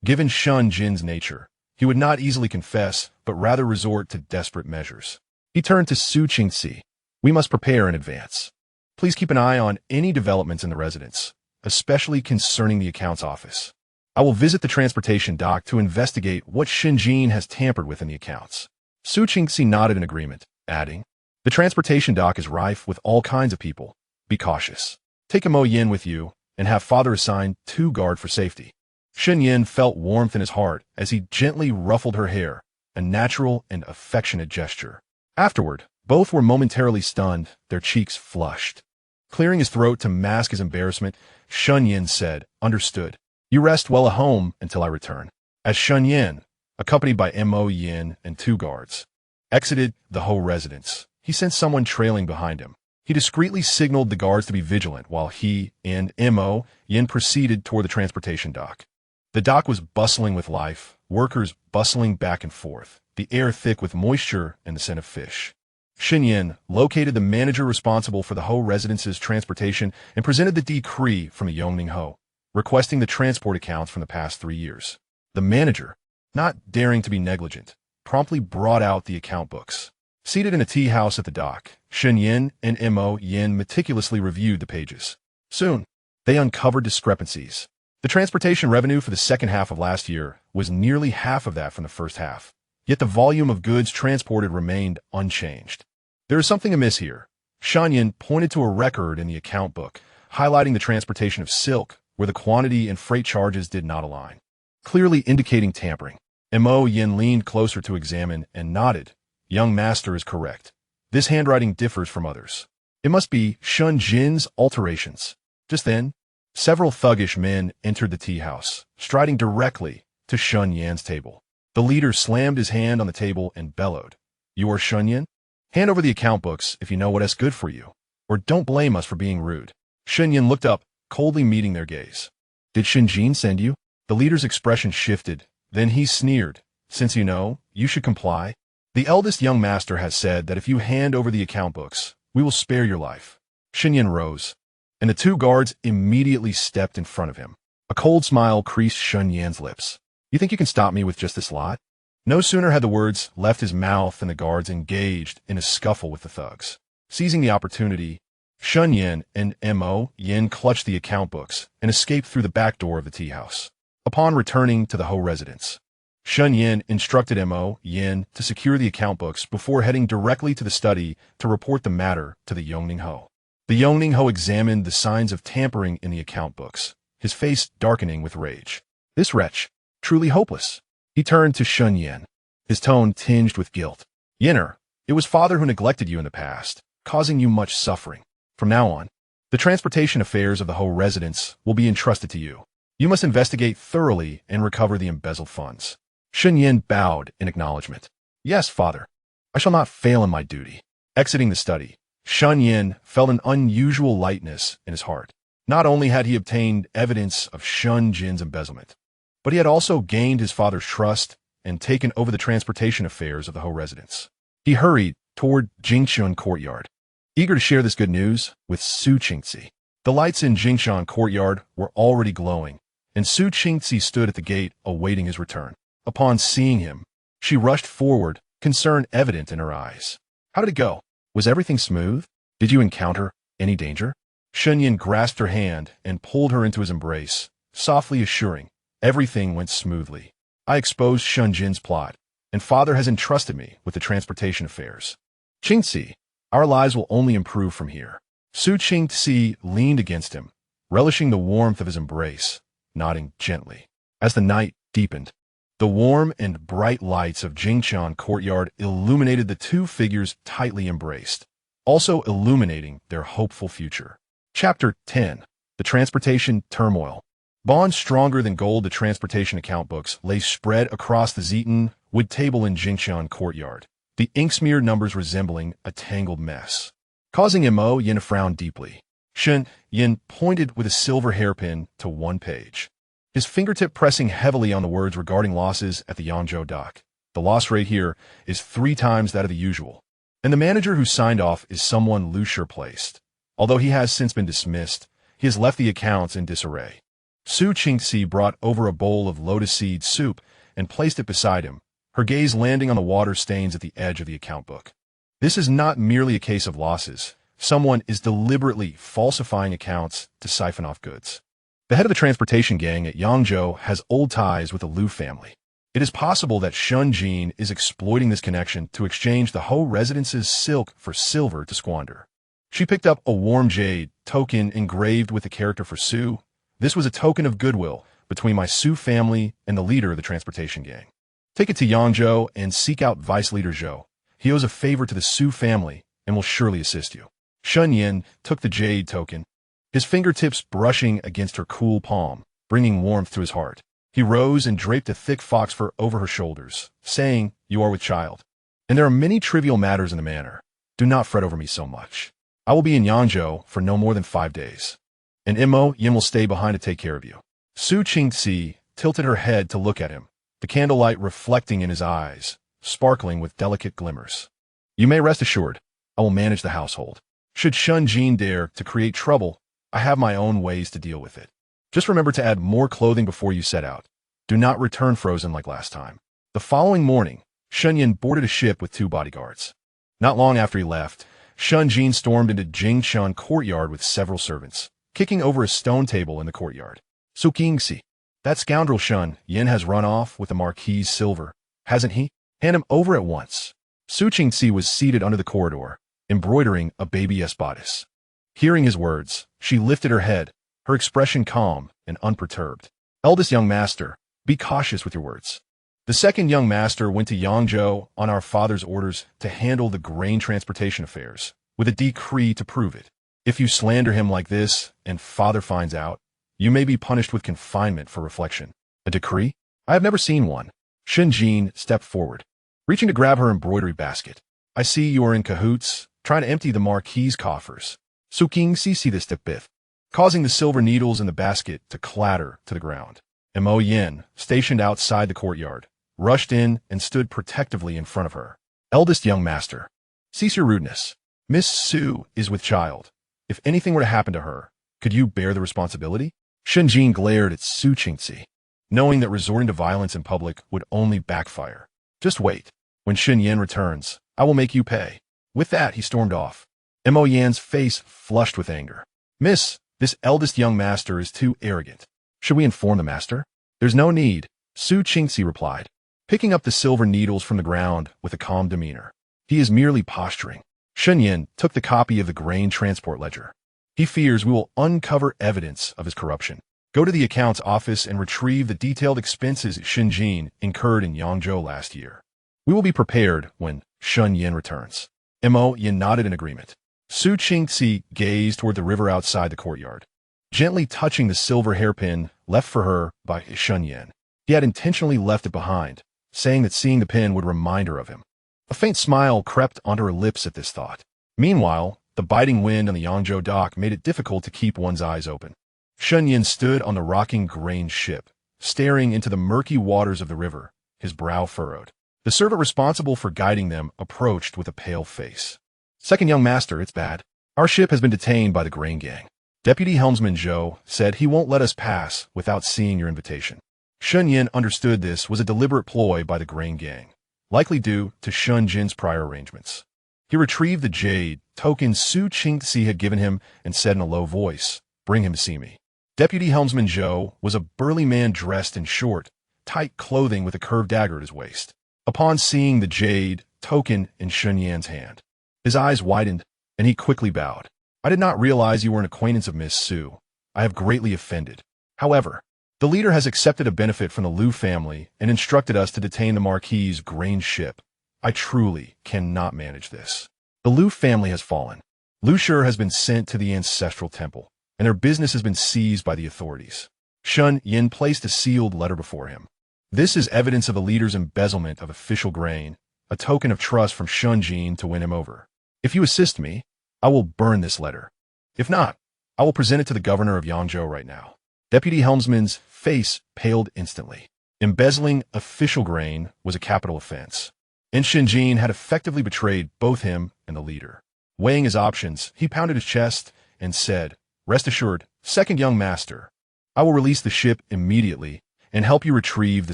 given Shun Jin's nature, he would not easily confess, but rather resort to desperate measures. He turned to Su Qingzi. "We must prepare in advance. Please keep an eye on any developments in the residence, especially concerning the accounts office. I will visit the transportation dock to investigate what Shen Jin has tampered with in the accounts." Su Qingzi nodded in agreement, adding, "The transportation dock is rife with all kinds of people. Be cautious. Take a Mo Yin with you and have father assign 2 guard for safety." Shen Yin felt warmth in his heart as he gently ruffled her hair, a natural and affectionate gesture. Afterward, both were momentarily stunned, their cheeks flushed. Clearing his throat to mask his embarrassment, Shun Yin said, "Understood. You rest well at home until I return." As Shun Yin, accompanied by Mo Yin and 2 guards, exited the Ho residence, he sensed someone trailing behind him. He discreetly signaled the guards to be vigilant while he and Mo Yin proceeded toward the transportation dock. The dock was bustling with life, workers bustling back and forth, the air thick with moisture and the scent of fish. Shen Yin located the manager responsible for the Ho residence's transportation and presented the decree from the Yongning Ho, requesting the transport accounts from the past 3 years. The manager, not daring to be negligent, promptly brought out the account books. Seated in a tea house at the dock, Shen Yin and Mo Yin meticulously reviewed the pages. Soon, they uncovered discrepancies. The transportation revenue for the second half of last year was nearly half of that from the first half, yet the volume of goods transported remained unchanged. There is something amiss here. Shanyan pointed to a record in the account book, highlighting the transportation of silk, where the quantity and freight charges did not align, clearly indicating tampering. Mo Yin leaned closer to examine and nodded. Young master is correct. This handwriting differs from others. It must be Shun Jin's alterations. Just then, several thuggish men entered the tea house, striding directly to Shun Yan's table. The leader slammed his hand on the table and bellowed, "You are Shun Yan? Hand over the account books if you know what is good for you, or don't blame us for being rude." Shun Yan looked up, coldly meeting their gaze. "Did Shun Jin send you?" The leader's expression shifted. Then he sneered. "Since you know, you should comply. The eldest young master has said that if you hand over the account books, we will spare your life." Shun Yan rose, and the two guards immediately stepped in front of him. A cold smile creased Shun Yan's lips. "You think you can stop me with just this lot?" No sooner had the words left his mouth than the guards engaged in a scuffle with the thugs. Seizing the opportunity, Shun Yan and Mo Yin clutched the account books and escaped through the back door of the tea house. Upon returning to the Ho residence, Shun Yan instructed Mo Yin to secure the account books before heading directly to the study to report the matter to the Yongning Ho. The Yongning Ho examined the signs of tampering in the account books, his face darkening with rage. This wretch, truly hopeless. He turned to Shun Yan, his tone tinged with guilt. "Yinner, it was father who neglected you in the past, causing you much suffering. From now on, the transportation affairs of the Ho residence will be entrusted to you. You must investigate thoroughly and recover the embezzled funds." Shun Yan bowed in acknowledgement. "Yes, father. I shall not fail in my duty." Exiting the study, Shun Yan felt an unusual lightness in his heart. Not only had he obtained evidence of Shun Jin's embezzlement, but he had also gained his father's trust and taken over the transportation affairs of the Ho residence. He hurried toward Jingshan Courtyard, eager to share this good news with Su Qingzi. The lights in Jingshan Courtyard were already glowing, and Su Qingzi stood at the gate awaiting his return. Upon seeing him, she rushed forward, concern evident in her eyes. "How did it go? Was everything smooth? Did you encounter any danger?" Shun Yan grasped her hand and pulled her into his embrace, softly assuring, "Everything went smoothly. I exposed Shun Jin's plot, and father has entrusted me with the transportation affairs. Qingzi, our lives will only improve from here." Su Qingzi leaned against him, relishing the warmth of his embrace, nodding gently. As the night deepened, the warm and bright lights of Jingshan Courtyard illuminated the two figures tightly embraced, also illuminating their hopeful future. Chapter 10. The Transportation Turmoil. Bonds stronger than gold. The transportation account books lay spread across the Zeton wood table in Jingshan Courtyard, the ink-smeared numbers resembling a tangled mess, causing Mo Yin to frown deeply. Shun Yin pointed with a silver hairpin to one page, his fingertip pressing heavily on the words regarding losses at the Yangzhou dock. "The loss rate here is 3 times that of the usual, and the manager who signed off is someone Lucier placed. Although he has since been dismissed, he has left the accounts in disarray." Su Qingzi brought over a bowl of lotus seed soup and placed it beside him, her gaze landing on the water stains at the edge of the account book. "This is not merely a case of losses. Someone is deliberately falsifying accounts to siphon off goods. The head of the transportation gang at Yangzhou has old ties with the Liu family. It is possible that Shun Jin is exploiting this connection to exchange the Ho residence's silk for silver to squander." She picked up a warm jade token engraved with the character for Su. "This was a token of goodwill between my Su family and the leader of the transportation gang. Take it to Yangzhou and seek out Vice Leader Zhou. He owes a favor to the Su family and will surely assist you." Shun Yin took the jade token, his fingertips brushing against her cool palm, bringing warmth to his heart. He rose and draped a thick fox fur over her shoulders, saying, "You are with child, and there are many trivial matters in the manor. Do not fret over me so much. I will be in Yangzhou for no more than 5 days, and Mo Yin will stay behind to take care of you." Su Qingzi tilted her head to look at him, the candlelight reflecting in his eyes, sparkling with delicate glimmers. "You may rest assured, I will manage the household. Should Shun Jin dare to create trouble, I have my own ways to deal with it. Just remember to add more clothing before you set out. Do not return frozen like last time." The following morning, Shun Yin boarded a ship with 2 bodyguards. Not long after he left, Shun Jin stormed into Jingshan Courtyard with several servants, kicking over a stone table in the courtyard. "Su Qingxi, that scoundrel Shun Yin has run off with the marquis' silver, hasn't he? Hand him over at once." Su Qingxi was seated under the corridor, embroidering a baby-S bodice. Hearing his words, she lifted her head, her expression calm and unperturbed. "Eldest young master, be cautious with your words. The second young master went to Yangzhou on our father's orders to handle the grain transportation affairs, with a decree to prove it. If you slander him like this and father finds out, you may be punished with confinement for reflection." "A decree? I have never seen one." Shen Jin stepped forward, reaching to grab her embroidery basket. "I see you are in cahoots, trying to empty the marquis' coffers." Su Qingxi see this bith, causing the silver needles in the basket to clatter to the ground. Mo Yin, stationed outside the courtyard, rushed in and stood protectively in front of her. "Eldest young master, cease your rudeness. Miss Su is with child. If anything were to happen to her, could you bear the responsibility?" Shen Jin glared at Su Qingxi, knowing that resorting to violence in public would only backfire. "Just wait. When Shen Yin returns, I will make you pay." With that, he stormed off. Mo Yan's face flushed with anger. "Miss, this eldest young master is too arrogant. Should we inform the master?" "There's no need," Su Qingxi replied, picking up the silver needles from the ground with a calm demeanor. "He is merely posturing." Shen Yin took the copy of the grain transport ledger. "He fears we will uncover evidence of his corruption. Go to the accounts office and retrieve the detailed expenses Shen Jin incurred in Yangzhou last year. We will be prepared when Shen Yin returns." Mo Yin nodded in agreement. Su Qingxi gazed toward the river outside the courtyard, gently touching the silver hairpin left for her by Shen Yin. He had intentionally left it behind, saying that seeing the pin would remind her of him. A faint smile crept onto her lips at this thought. Meanwhile, the biting wind on the Yangzhou dock made it difficult to keep one's eyes open. Shen Yin stood on the rocking grain ship, staring into the murky waters of the river, his brow furrowed. The servant responsible for guiding them approached with a pale face. "Second young master, it's bad. Our ship has been detained by the grain gang. Deputy Helmsman Zhou said he won't let us pass without seeing your invitation." Shen Yin understood this was a deliberate ploy by the grain gang, likely due to Shen Jin's prior arrangements. He retrieved the jade token Su Qingxi had given him and said in a low voice, "Bring him to see me." Deputy Helmsman Zhou was a burly man dressed in short, tight clothing with a curved dagger at his waist. Upon seeing the jade token in Shen Yin's hand, his eyes widened, and he quickly bowed. "I did not realize you were an acquaintance of Miss Su. I have greatly offended. However, the leader has accepted a benefit from the Liu family and instructed us to detain the marquis' grain ship. I truly cannot manage this. The Liu family has fallen. Liu Shi has been sent to the ancestral temple, and their business has been seized by the authorities." Shen Yin placed a sealed letter before him. "This is evidence of the leader's embezzlement of official grain, a token of trust from Shen Jin to win him over. If you assist me, I will burn this letter. If not, I will present it to the governor of Yangzhou right now." Deputy Helmsman's face paled instantly. Embezzling official grain was a capital offense, and Shen Jin had effectively betrayed both him and the leader. Weighing his options, he pounded his chest and said, "Rest assured, second young master, I will release the ship immediately and help you retrieve the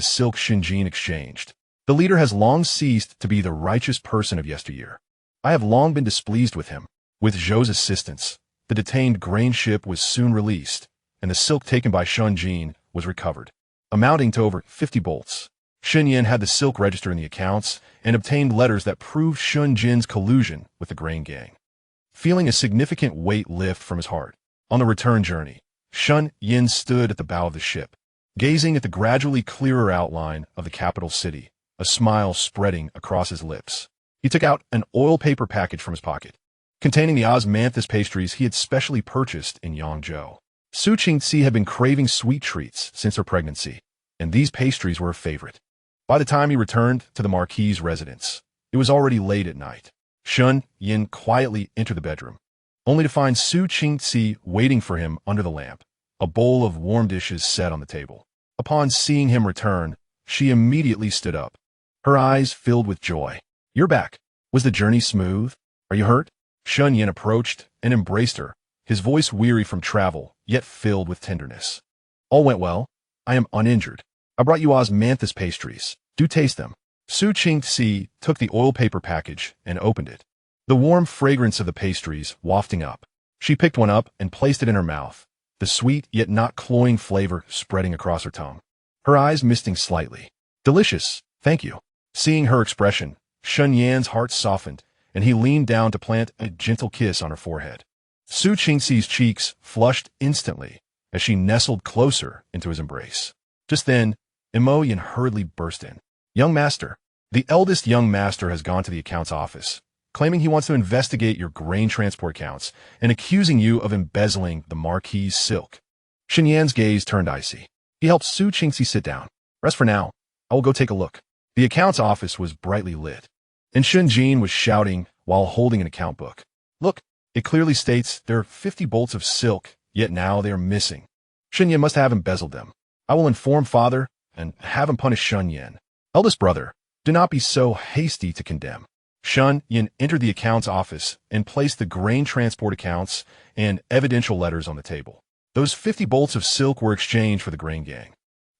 silk Shen Jin exchanged. The leader has long ceased to be the righteous person of yesteryear. I have long been displeased with him." With Zhou's assistance, the detained grain ship was soon released, and the silk taken by Shen Jin was recovered, amounting to over 50 bolts. Shen Yin had the silk register in the accounts and obtained letters that proved Shen Jin's collusion with the grain gang. Feeling a significant weight lift from his heart, on the return journey, Shen Yin stood at the bow of the ship, gazing at the gradually clearer outline of the capital city, a smile spreading across his lips. He took out an oil paper package from his pocket, containing the osmanthus pastries he had specially purchased in Yangzhou. Su Qingxi had been craving sweet treats since her pregnancy, and these pastries were a favorite. By the time he returned to the marquis' residence, it was already late at night. Shen Yin quietly entered the bedroom, only to find Su Qingxi waiting for him under the lamp, a bowl of warm dishes set on the table. Upon seeing him return, she immediately stood up, her eyes filled with joy. "You're back. Was the journey smooth? Are you hurt?" Shen Yin approached and embraced her, his voice weary from travel, yet filled with tenderness. "All went well. I am uninjured. I brought you osmanthus pastries. Do taste them." Su Qingxi took the oil paper package and opened it, the warm fragrance of the pastries wafting up. She picked one up and placed it in her mouth, the sweet yet not cloying flavor spreading across her tongue. Her eyes misting slightly. Delicious, thank you. Seeing her expression, Shun Yan's heart softened, and he leaned down to plant a gentle kiss on her forehead. Su Qingxi's cheeks flushed instantly as she nestled closer into his embrace. Just then, Imoyan hurriedly burst in. Young master, the eldest young master has gone to the accounts office, claiming he wants to investigate your grain transport accounts and accusing you of embezzling the marquis' silk. Shen Yan's gaze turned icy. He helped Su Qingxi sit down. Rest for now. I will go take a look. The accounts office was brightly lit, and Shun Jin was shouting while holding an account book. Look, it clearly states there are 50 bolts of silk, yet now they are missing. Shun Yan must have embezzled them. I will inform father and have him punish Shun Yan. Eldest brother, do not be so hasty to condemn. Shun Yan entered the accounts office and placed the grain transport accounts and evidential letters on the table. Those 50 bolts of silk were exchanged for the grain gang.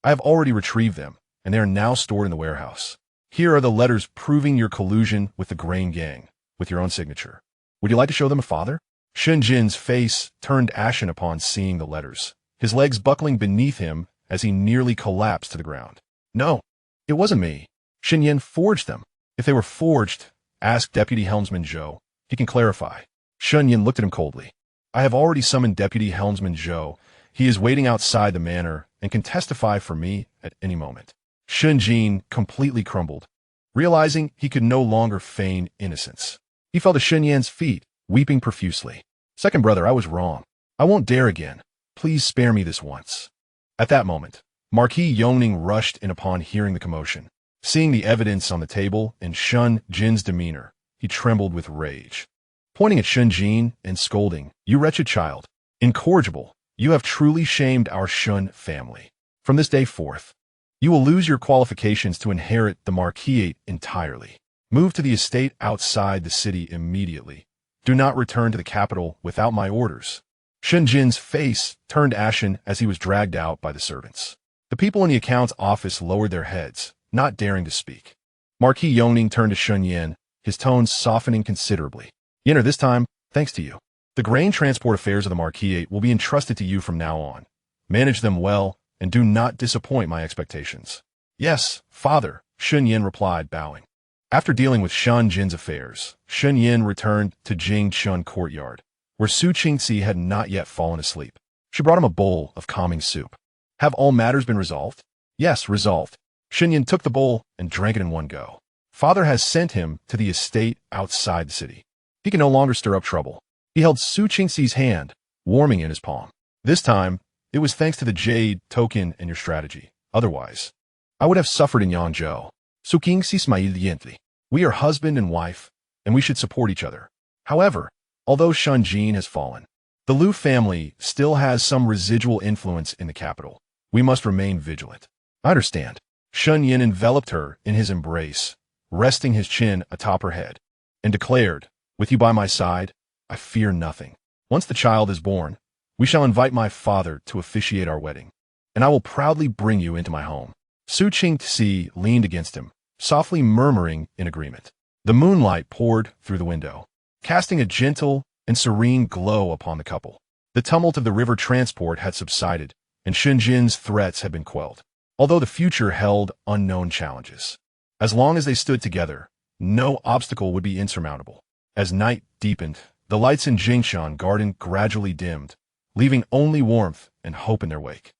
I have already retrieved them, and they are now stored in the warehouse. Here are the letters proving your collusion with the grain gang, with your own signature. Would you like to show them to father? Shun Jin's face turned ashen upon seeing the letters, his legs buckling beneath him as he nearly collapsed to the ground. No, it wasn't me. Shen Yan forged them. If they were forged, ask Deputy Helmsman Zhou. He can clarify. Shun Yan looked at him coldly. I have already summoned Deputy Helmsman Zhou. He is waiting outside the manor and can testify for me at any moment. Shun Jin completely crumbled, realizing he could no longer feign innocence. He fell to Shun Yan's feet, weeping profusely. Second brother, I was wrong. I won't dare again. Please spare me this once. At that moment, Marquis Yongning rushed in upon hearing the commotion. Seeing the evidence on the table and Shun Jin's demeanor, he trembled with rage. Pointing at Shun Jin and scolding, You wretched child, incorrigible, you have truly shamed our Shun family. From this day forth, you will lose your qualifications to inherit the marquisate entirely. Move to the estate outside the city immediately. Do not return to the capital without my orders. Shun Jin's face turned ashen as he was dragged out by the servants. The people in the accounts office lowered their heads, not daring to speak. Marquis Yongning turned to Shun Yan, his tones softening considerably. Yenner, this time, thanks to you. The grain transport affairs of the marquisate will be entrusted to you from now on. Manage them well, and do not disappoint my expectations. Yes, father, Shun Yan replied, bowing. After dealing with Shun Jin's affairs, Shun Yan returned to Jingchun courtyard, where Su Qingxi had not yet fallen asleep. She brought him a bowl of calming soup. Have all matters been resolved? Yes, resolved. Shun Yan took the bowl and drank it in one go. Father has sent him to the estate outside the city. He can no longer stir up trouble. He held Su Qingxi's hand, warming in his palm. This time, it was thanks to the jade token and your strategy. Otherwise, I would have suffered in Yangzhou. Su Qingxi smiled gently. We are husband and wife, and we should support each other. However, although Shun Jin has fallen, the Liu family still has some residual influence in the capital. We must remain vigilant. I understand. Shun Yan enveloped her in his embrace, resting his chin atop her head, and declared, With you by my side, I fear nothing. Once the child is born, we shall invite my father to officiate our wedding, and I will proudly bring you into my home. Su Qingxi leaned against him, softly murmuring in agreement. The moonlight poured through the window, casting a gentle and serene glow upon the couple. The tumult of the river transport had subsided, and Shun Jin's threats had been quelled, although the future held unknown challenges. As long as they stood together, no obstacle would be insurmountable. As night deepened, the lights in Jingshan Garden gradually dimmed, leaving only warmth and hope in their wake.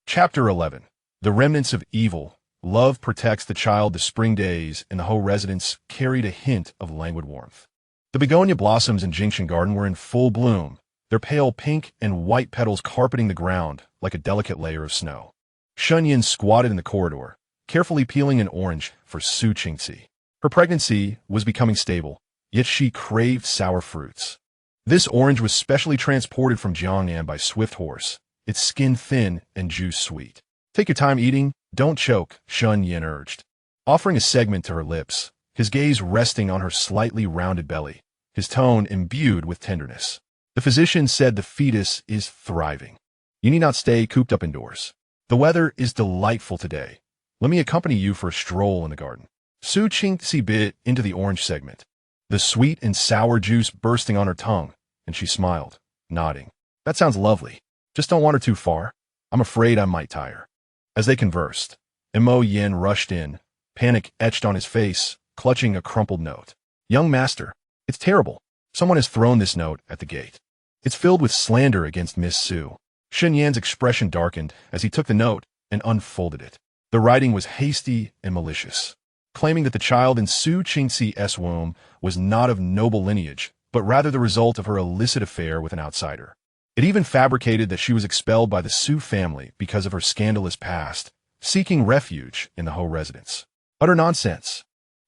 Chapter 11. The Remnants of Evil. Love protects the child. The spring days in the Ho residence carried a hint of languid warmth. The begonia blossoms in Jingshan Garden were in full bloom, their pale pink and white petals carpeting the ground like a delicate layer of snow. Shun Yan squatted in the corridor, carefully peeling an orange for Su Qingxi. Her pregnancy was becoming stable, yet she craved sour fruits. This orange was specially transported from Jiangnan by swift horse, its skin thin and juice sweet. Take your time eating, don't choke, Shun Yan urged, offering a segment to her lips, his gaze resting on her slightly rounded belly, his tone imbued with tenderness. The physician said the fetus is thriving. You need not stay cooped up indoors. The weather is delightful today. Let me accompany you for a stroll in the garden. Su Qingxi bit into the orange segment, the sweet and sour juice bursting on her tongue, and she smiled, nodding. That sounds lovely. Just don't want her too far. I'm afraid I might tire. As they conversed, Mo Yin rushed in, panic etched on his face, clutching a crumpled note. Young master, it's terrible. Someone has thrown this note at the gate. It's filled with slander against Miss Su. Shun Yan's expression darkened as he took the note and unfolded it. The writing was hasty and malicious, claiming that the child in Su Qingxi's womb was not of noble lineage, but rather the result of her illicit affair with an outsider. It even fabricated that she was expelled by the Su family because of her scandalous past, seeking refuge in the Ho residence. Utter nonsense.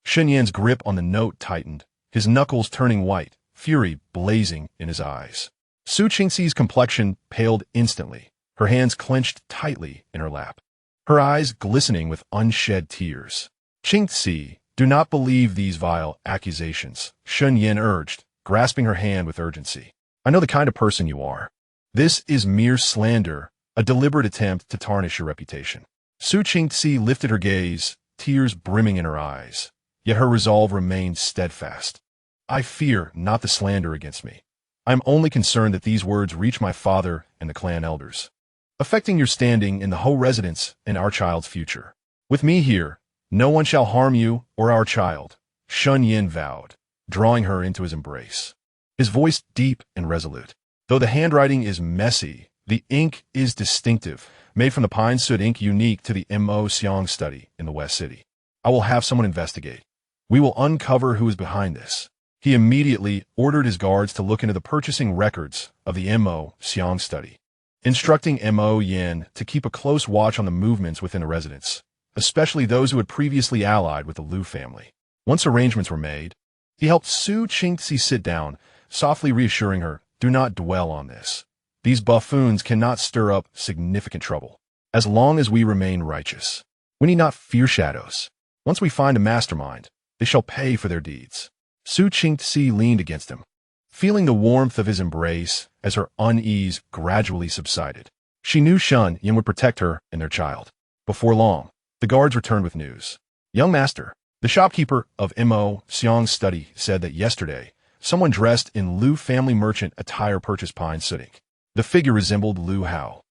Shun Yan's grip on the note tightened, his knuckles turning white, fury blazing in his eyes. Su Qingxi's complexion paled instantly, her hands clenched tightly in her lap, her eyes glistening with unshed tears. Qingxi, do not believe these vile accusations, Shun Yan urged, grasping her hand with urgency. I know the kind of person you are. This is mere slander, a deliberate attempt to tarnish your reputation. Su Qingxi lifted her gaze, tears brimming in her eyes, yet her resolve remained steadfast. I fear not the slander against me. I am only concerned that these words reach my father and the clan elders, affecting your standing in the Ho residence and our child's future. With me here, no one shall harm you or our child, Shun Yin vowed, drawing her into his embrace. His voice deep and resolute. Though the handwriting is messy, the ink is distinctive, made from the pine soot ink unique to the Mo Xiang study in the West City. I will have someone investigate. We will uncover who is behind this. He immediately ordered his guards to look into the purchasing records of the Mo Xiang study, instructing Mo Yin to keep a close watch on the movements within the residence, especially those who had previously allied with the Liu family. Once arrangements were made, he helped Su Qingxi sit down, softly reassuring her, do not dwell on this. These buffoons cannot stir up significant trouble. As long as we remain righteous, we need not fear shadows. Once we find a mastermind, they shall pay for their deeds. Su Qingxi leaned against him, feeling the warmth of his embrace as her unease gradually subsided. She knew Shun Yin would protect her and their child. Before long, the guards returned with news. Young master, the shopkeeper of Mo Xiang's study said that yesterday, someone dressed in Liu family merchant attire purchased pine soot ink. The figure resembled Liu Hao,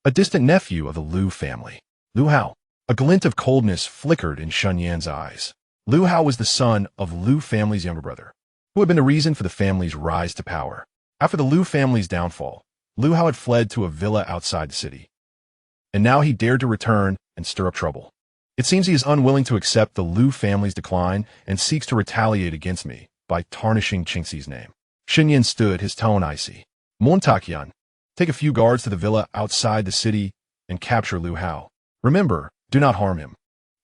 a distant nephew of the Liu family. Liu Hao. A glint of coldness flickered in Shun Yan's eyes. Liu Hao was the son of Liu family's younger brother, who had been the reason for the family's rise to power. After the Liu family's downfall, Liu Hao had fled to a villa outside the city, and now he dared to return and stir up trouble. It seems he is unwilling to accept the Liu family's decline and seeks to retaliate against me by tarnishing Qingxi's name. Shun Yan stood, his tone icy. Montakyan, take a few guards to the villa outside the city and capture Liu Hao. Remember, do not harm him.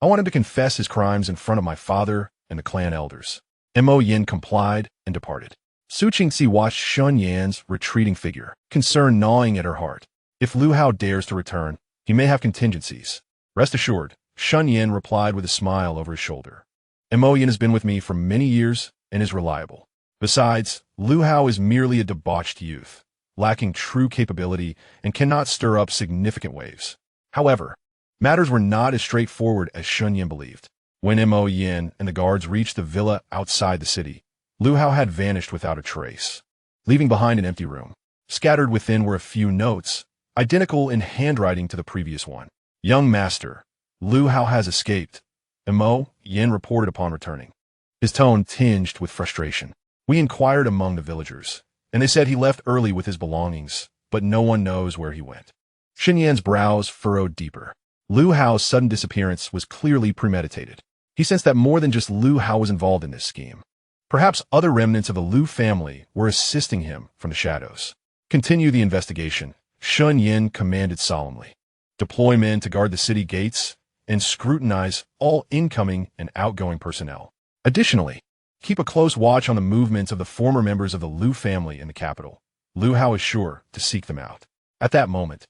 I want him to confess his crimes in front of my father and the clan elders. Mo Yin complied and departed. Su Qingxi watched Shun Yan's retreating figure, concern gnawing at her heart. If Liu Hao dares to return, he may have contingencies. Rest assured, Shun Yan replied with a smile over his shoulder. Mo Yin has been with me for many years and is reliable. Besides, Liu Hao is merely a debauched youth, lacking true capability and cannot stir up significant waves. However, matters were not as straightforward as Shun Yan believed. When Mo Yin and the guards reached the villa outside the city, Liu Hao had vanished without a trace, leaving behind an empty room. Scattered within were a few notes, identical in handwriting to the previous one. Young master, Liu Hao has escaped, Mo Yin reported upon returning, his tone tinged with frustration. We inquired among the villagers, and they said he left early with his belongings, but no one knows where he went. Shun Yan's brows furrowed deeper. Liu Hao's sudden disappearance was clearly premeditated. He sensed that more than just Liu Hao was involved in this scheme. Perhaps other remnants of the Liu family were assisting him from the shadows. Continue the investigation, Shun Yin commanded solemnly. Deploy men to guard the city gates and scrutinize all incoming and outgoing personnel. Additionally, keep a close watch on the movements of the former members of the Liu family in the capital. Liu Hao is sure to seek them out. At that moment,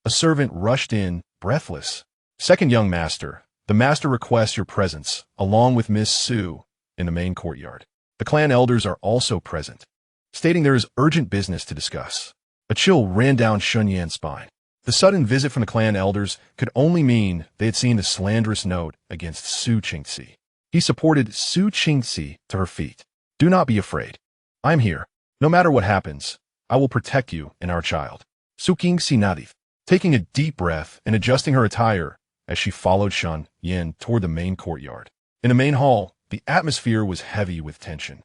a servant rushed in, breathless. Second young master, the master requests your presence, along with Miss Su, in the main courtyard. The clan elders are also present, stating there is urgent business to discuss. A chill ran down Shun Yan's spine. The sudden visit from the clan elders could only mean they had seen the slanderous note against Su Qingxi. He supported Su Qingxi to her feet. Do not be afraid. I'm here. No matter what happens, I will protect you and our child. Su Qingxi nodded, taking a deep breath and adjusting her attire as she followed Shen Yin toward the main courtyard. In the main hall, the atmosphere was heavy with tension.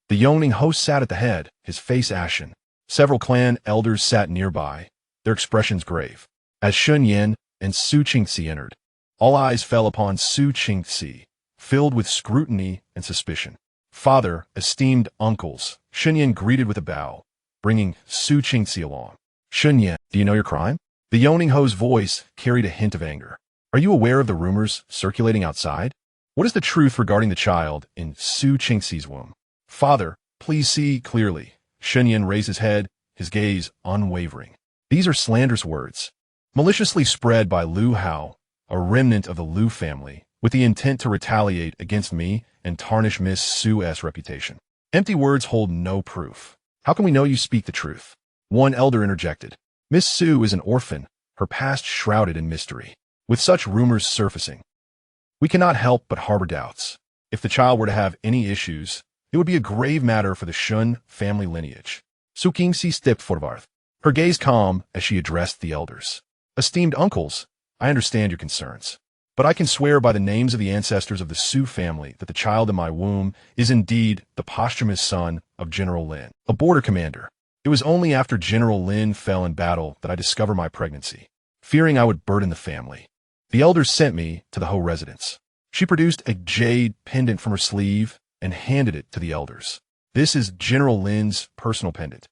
The Yongning host sat at the head, his face ashen. Several clan elders sat nearby, their expressions grave. As Shen Yin and Su Qingxi entered, all eyes fell upon Su Qingxi, filled with scrutiny and suspicion. Father, esteemed uncles, Shen Yin greeted with a bow, bringing Su Qingxi along. Shen Yin, do you know your crime? The Yongning Ho's voice carried a hint of anger. Are you aware of the rumors circulating outside? What is the truth regarding the child in Su Qingxi's womb? Father, please see clearly. Shen Yin raised his head, his gaze unwavering. These are slanderous words, maliciously spread by Lu Hao, a remnant of the Lu family, with the intent to retaliate against me and tarnish Miss Su's reputation. Empty words hold no proof. How can we know you speak the truth? One elder interjected. Miss Su is an orphan, her past shrouded in mystery. With such rumors surfacing, we cannot help but harbor doubts. If the child were to have any issues, it would be a grave matter for the Shun family lineage. Su Qingxi stepped forward, her gaze calm as she addressed the elders. Esteemed uncles, I understand your concerns, but I can swear by the names of the ancestors of the Su family that the child in my womb is indeed the posthumous son of General Lin, a border commander. It was only after General Lin fell in battle that I discovered my pregnancy, fearing I would burden the family. The elders sent me to the Ho residence. She produced a jade pendant from her sleeve and handed it to the elders. This is General Lin's personal pendant,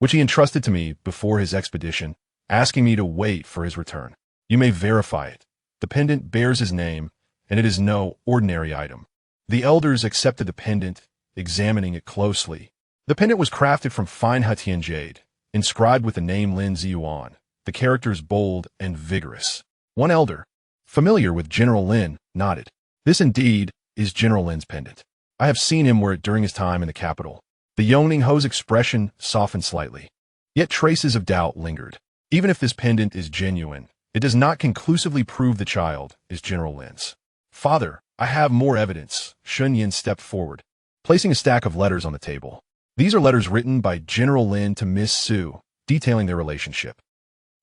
which he entrusted to me before his expedition, asking me to wait for his return. You may verify it. The pendant bears his name, and it is no ordinary item. The elders accepted the pendant, examining it closely. The pendant was crafted from fine Hatian jade, inscribed with the name Lin Ziyuan, the characters bold and vigorous. One elder, familiar with General Lin, nodded. This indeed is General Lin's pendant. I have seen him wear it during his time in the capital. The Yongning Ho's expression softened slightly, yet traces of doubt lingered. Even if this pendant is genuine, it does not conclusively prove the child is General Lin's. Father, I have more evidence. Shen Yin stepped forward, placing a stack of letters on the table. These are letters written by General Lin to Miss Su, detailing their relationship.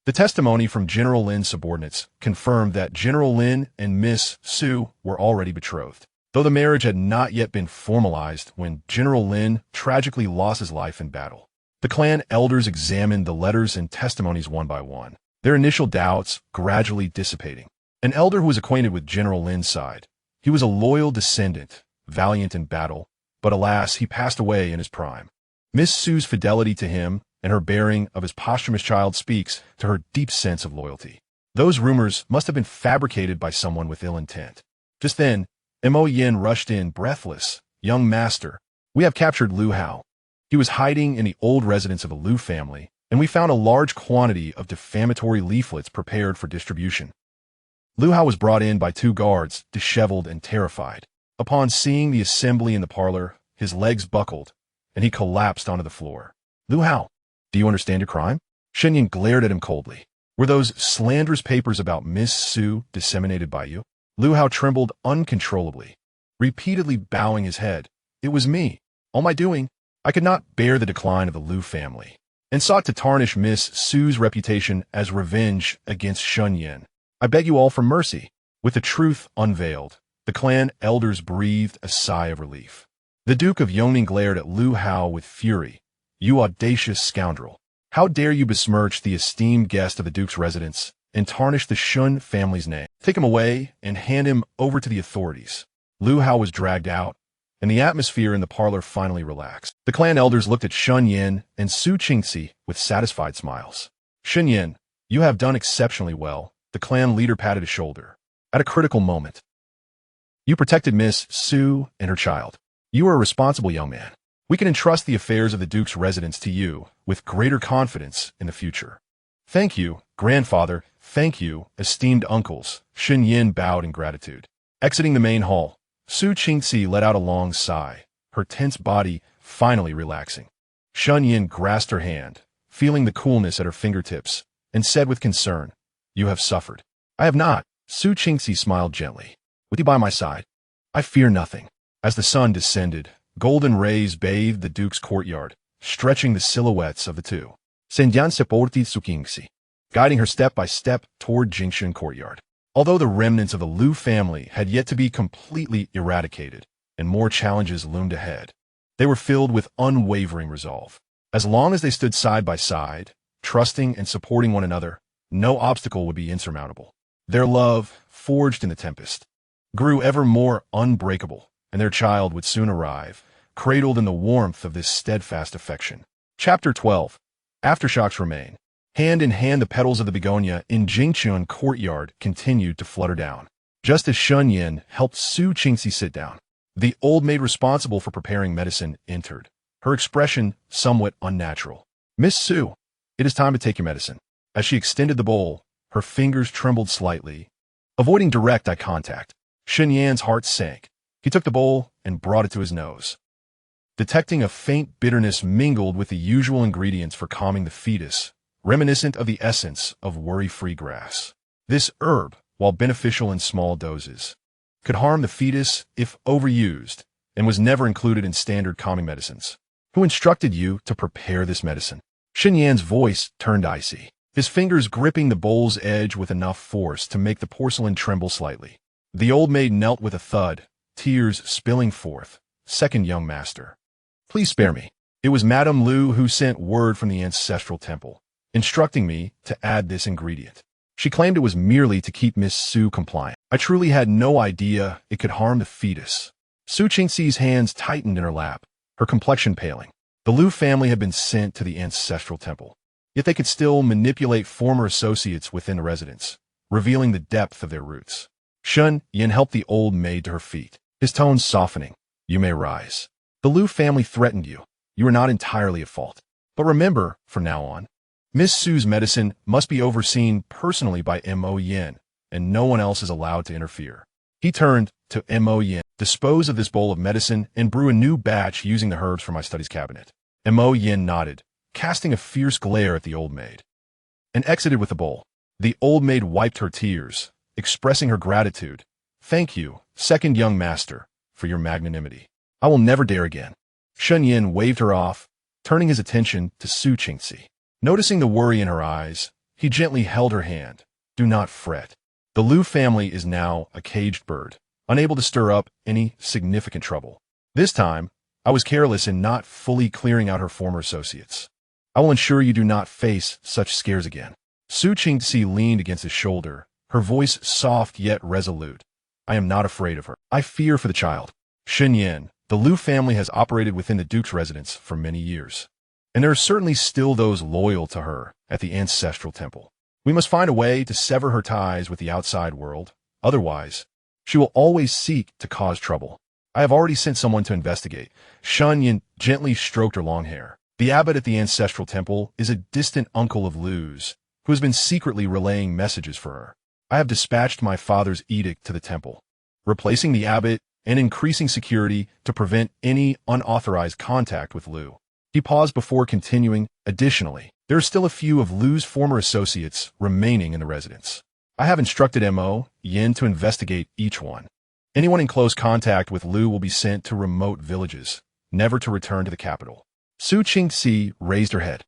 The testimony from General Lin's subordinates confirmed that General Lin and Miss Su were already betrothed, though the marriage had not yet been formalized when General Lin tragically lost his life in battle. The clan elders examined the letters and testimonies one by one, their initial doubts gradually dissipating. An elder who was acquainted with General Lin's side. He was a loyal descendant, valiant in battle, but alas, he passed away in his prime. Miss Su's fidelity to him and her bearing of his posthumous child speaks to her deep sense of loyalty. Those rumors must have been fabricated by someone with ill intent. Just then, Mo Yin rushed in, breathless. Young master, we have captured Lu Hao. He was hiding in the old residence of the Lu family, and we found a large quantity of defamatory leaflets prepared for distribution. Lu Hao was brought in by 2 guards, disheveled and terrified. Upon seeing the assembly in the parlor, his legs buckled, and he collapsed onto the floor. Lu Hao, do you understand your crime? Shen Yin glared at him coldly. Were those slanderous papers about Miss Su disseminated by you? Lu Hao trembled uncontrollably, repeatedly bowing his head. It was me. All my doing. I could not bear the decline of the Lu family, and sought to tarnish Miss Su's reputation as revenge against Shen Yin. I beg you all for mercy. With the truth unveiled, the clan elders breathed a sigh of relief. The Duke of Yongning glared at Lu Hao with fury. You audacious scoundrel. How dare you besmirch the esteemed guest of the Duke's residence and tarnish the Shun family's name? Take him away and hand him over to the authorities. Lu Hao was dragged out, and the atmosphere in the parlor finally relaxed. The clan elders looked at Shen Yin and Su Qingxi with satisfied smiles. Shen Yin, you have done exceptionally well. The clan leader patted his shoulder. At a critical moment, you protected Miss Su and her child. You are a responsible young man. We can entrust the affairs of the Duke's residence to you with greater confidence in the future. Thank you, grandfather. Thank you, esteemed uncles. Shen Yin bowed in gratitude. Exiting the main hall, Su Qingxi let out a long sigh, her tense body finally relaxing. Shen Yin grasped her hand, feeling the coolness at her fingertips, and said with concern, You have suffered. I have not. Su Qingxi smiled gently. With you by my side, I fear nothing. As the sun descended, golden rays bathed the Duke's courtyard, stretching the silhouettes of the two. Sendian Seporti Tsukingsi, guiding her step by step toward Jingxun courtyard. Although the remnants of the Liu family had yet to be completely eradicated, and more challenges loomed ahead, they were filled with unwavering resolve. As long as they stood side by side, trusting and supporting one another, no obstacle would be insurmountable. Their love, forged in the tempest, grew ever more unbreakable, and their child would soon arrive, cradled in the warmth of this steadfast affection. Chapter 12. Aftershocks remain. Hand in hand, the petals of the begonia in Jingchun courtyard continued to flutter down. Just as Shun Yin helped Su Qingxi sit down, the old maid responsible for preparing medicine entered, her expression somewhat unnatural. "Miss Su, it is time to take your medicine." As she extended the bowl, her fingers trembled slightly. Avoiding direct eye contact, Shun Yan's heart sank. He took the bowl and brought it to his nose. Detecting a faint bitterness mingled with the usual ingredients for calming the fetus, reminiscent of the essence of worry-free grass. This herb, while beneficial in small doses, could harm the fetus if overused, and was never included in standard calming medicines. "Who instructed you to prepare this medicine?" Shun Yan's voice turned icy, his fingers gripping the bowl's edge with enough force to make the porcelain tremble slightly. The old maid knelt with a thud, tears spilling forth. "Second young master, please spare me. It was Madame Liu who sent word from the ancestral temple, instructing me to add this ingredient. She claimed it was merely to keep Miss Su compliant. I truly had no idea it could harm the fetus." Su Qingxi's hands tightened in her lap, her complexion paling. The Liu family had been sent to the ancestral temple, yet they could still manipulate former associates within the residence, revealing the depth of their roots. Shun Yin helped the old maid to her feet, his tones softening. "You may rise. The Liu family threatened you. You are not entirely at fault. But remember, from now on, Miss Su's medicine must be overseen personally by Mo Yin, and no one else is allowed to interfere." He turned to Mo Yin. "Dispose of this bowl of medicine and brew a new batch using the herbs from my studies cabinet." Mo Yin nodded, casting a fierce glare at the old maid, and exited with the bowl. The old maid wiped her tears, expressing her gratitude. "Thank you, second young master, for your magnanimity. I will never dare again." Shun Yin waved her off, turning his attention to Su Qingxi. Noticing the worry in her eyes, he gently held her hand. "Do not fret. The Liu family is now a caged bird, unable to stir up any significant trouble. This time, I was careless in not fully clearing out her former associates. I will ensure you do not face such scares again." Su Qingxi leaned against his shoulder, her voice soft yet resolute. "I am not afraid of her. I fear for the child." Shun Yin, the Liu family has operated within the Duke's residence for many years, and there are certainly still those loyal to her at the ancestral temple. We must find a way to sever her ties with the outside world. Otherwise, she will always seek to cause trouble. I have already sent someone to investigate. Shun Yin gently stroked her long hair. The abbot at the ancestral temple is a distant uncle of Liu's, who has been secretly relaying messages for her. I have dispatched my father's edict to the temple, replacing the abbot and increasing security to prevent any unauthorized contact with Liu. He paused before continuing. Additionally, there are still a few of Liu's former associates remaining in the residence. I have instructed Mo Yin to investigate each one. Anyone in close contact with Liu will be sent to remote villages, never to return to the capital. Su Qingxi raised her head,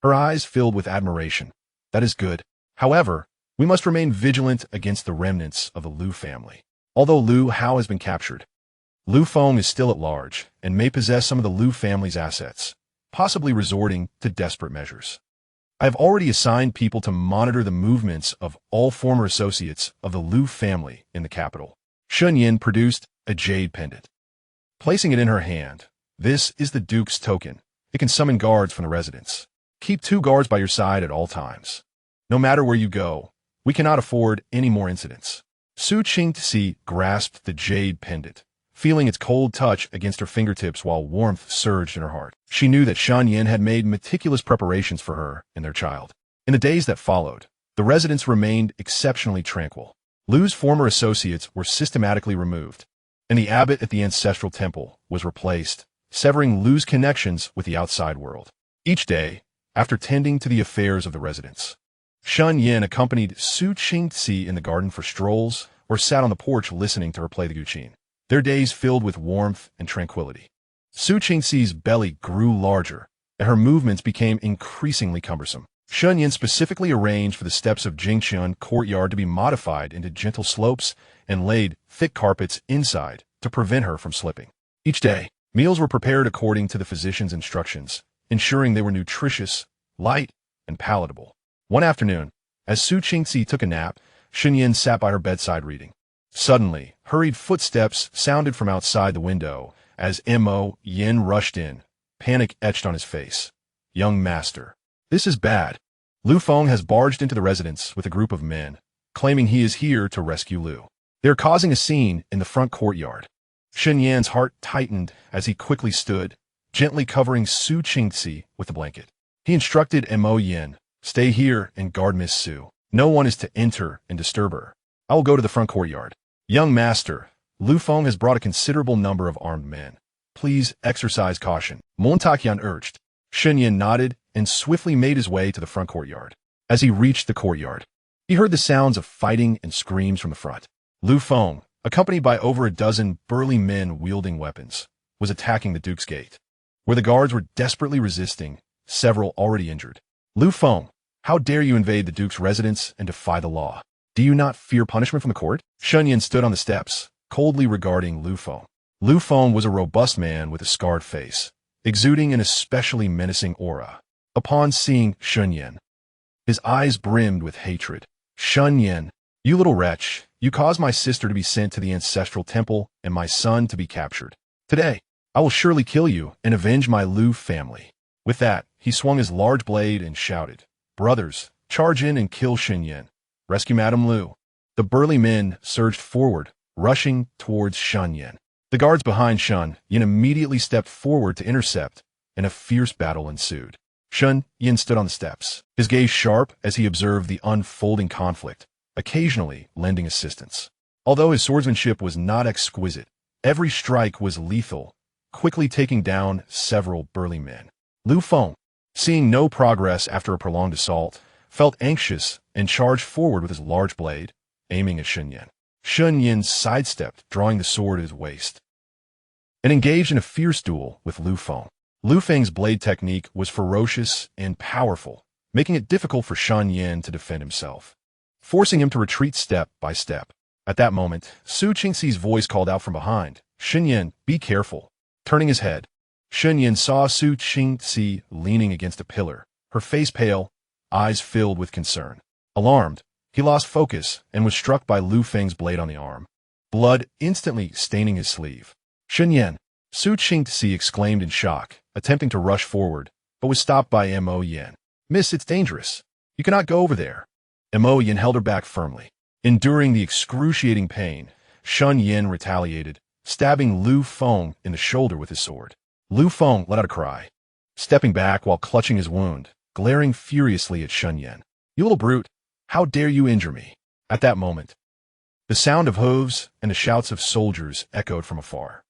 her eyes filled with admiration. "That is good. However, we must remain vigilant against the remnants of the Liu family. Although Liu Hao has been captured, Liu Feng is still at large and may possess some of the Liu family's assets, possibly resorting to desperate measures. I have already assigned people to monitor the movements of all former associates of the Liu family in the capital." Shun Yin produced a jade pendant. Placing it in her hand, "This is the Duke's token. It can summon guards from the residence. Keep 2 guards by your side at all times. No matter where you go, we cannot afford any more incidents." Su Qingxi grasped the jade pendant, feeling its cold touch against her fingertips while warmth surged in her heart. She knew that Shun Yin had made meticulous preparations for her and their child. In the days that followed, the residence remained exceptionally tranquil. Liu's former associates were systematically removed, and the abbot at the ancestral temple was replaced, severing Liu's connections with the outside world. Each day, after tending to the affairs of the residence, Shun Yin accompanied Su Qingxi in the garden for strolls or sat on the porch listening to her play the guqin. Their days filled with warmth and tranquility. Su Qingxi's belly grew larger, and her movements became increasingly cumbersome. Shunyin specifically arranged for the steps of Jingqian courtyard to be modified into gentle slopes and laid thick carpets inside to prevent her from slipping. Each day, meals were prepared according to the physician's instructions, ensuring they were nutritious, light, and palatable. One afternoon, as Su Qingxi took a nap, Shunyin sat by her bedside reading. Suddenly, hurried footsteps sounded from outside the window as Mo Yin rushed in, panic etched on his face. Young master. This is bad. Lu Feng has barged into the residence with a group of men, claiming he is here to rescue Lu. They are causing a scene in the front courtyard. Shunyan's heart tightened as he quickly stood, gently covering Su Qingxi with a blanket. He instructed Mo Yin, "Stay here and guard Miss Su. No one is to enter and disturb her. I will go to the front courtyard." "Young master, Lu Feng has brought a considerable number of armed men. Please exercise caution," Montaqian urged. Shunyan nodded and swiftly made his way to the front courtyard. As he reached the courtyard, he heard the sounds of fighting and screams from the front. Lu Feng, accompanied by over a dozen burly men wielding weapons, was attacking the Duke's gate, where the guards were desperately resisting, several already injured. "Lu Feng, how dare you invade the Duke's residence and defy the law? Do you not fear punishment from the court?" Shunyan stood on the steps, coldly regarding Lu Feng. Lu Feng was a robust man with a scarred face, exuding an especially menacing aura. Upon seeing Shunyan, his eyes brimmed with hatred. "Shunyan, you little wretch, you caused my sister to be sent to the ancestral temple and my son to be captured. Today, I will surely kill you and avenge my Lu family." With that, he swung his large blade and shouted, "Brothers, charge in and kill Shunyan. Rescue Madame Lu." The burly men surged forward, rushing towards Shunyan. The guards behind Shun Yin immediately stepped forward to intercept, and a fierce battle ensued. Shun Yin stood on the steps, his gaze sharp as he observed the unfolding conflict, occasionally lending assistance. Although his swordsmanship was not exquisite, every strike was lethal, quickly taking down several burly men. Lu Feng, seeing no progress after a prolonged assault, felt anxious and charged forward with his large blade, aiming at Shunyan. Shunyan sidestepped, drawing the sword at his waist, and engaged in a fierce duel with Lu Feng. Lu Feng's blade technique was ferocious and powerful, making it difficult for Shunyan to defend himself, forcing him to retreat step by step. At that moment, Su Qingxi's voice called out from behind, "Shunyan, be careful." Turning his head, Shunyan saw Su Qingxi leaning against a pillar, her face pale, eyes filled with concern. Alarmed, he lost focus and was struck by Lu Feng's blade on the arm, blood instantly staining his sleeve. "Shunyan!" Su Qingxi exclaimed in shock, attempting to rush forward, but was stopped by Mo Yin. "Miss, it's dangerous. You cannot go over there." Mo Yin held her back firmly. Enduring the excruciating pain, Shun Yin retaliated, stabbing Lu Feng in the shoulder with his sword. Lu Feng let out a cry, stepping back while clutching his wound, glaring furiously at Shun Yin. "You little brute, how dare you injure me?" At that moment, the sound of hooves and the shouts of soldiers echoed from afar.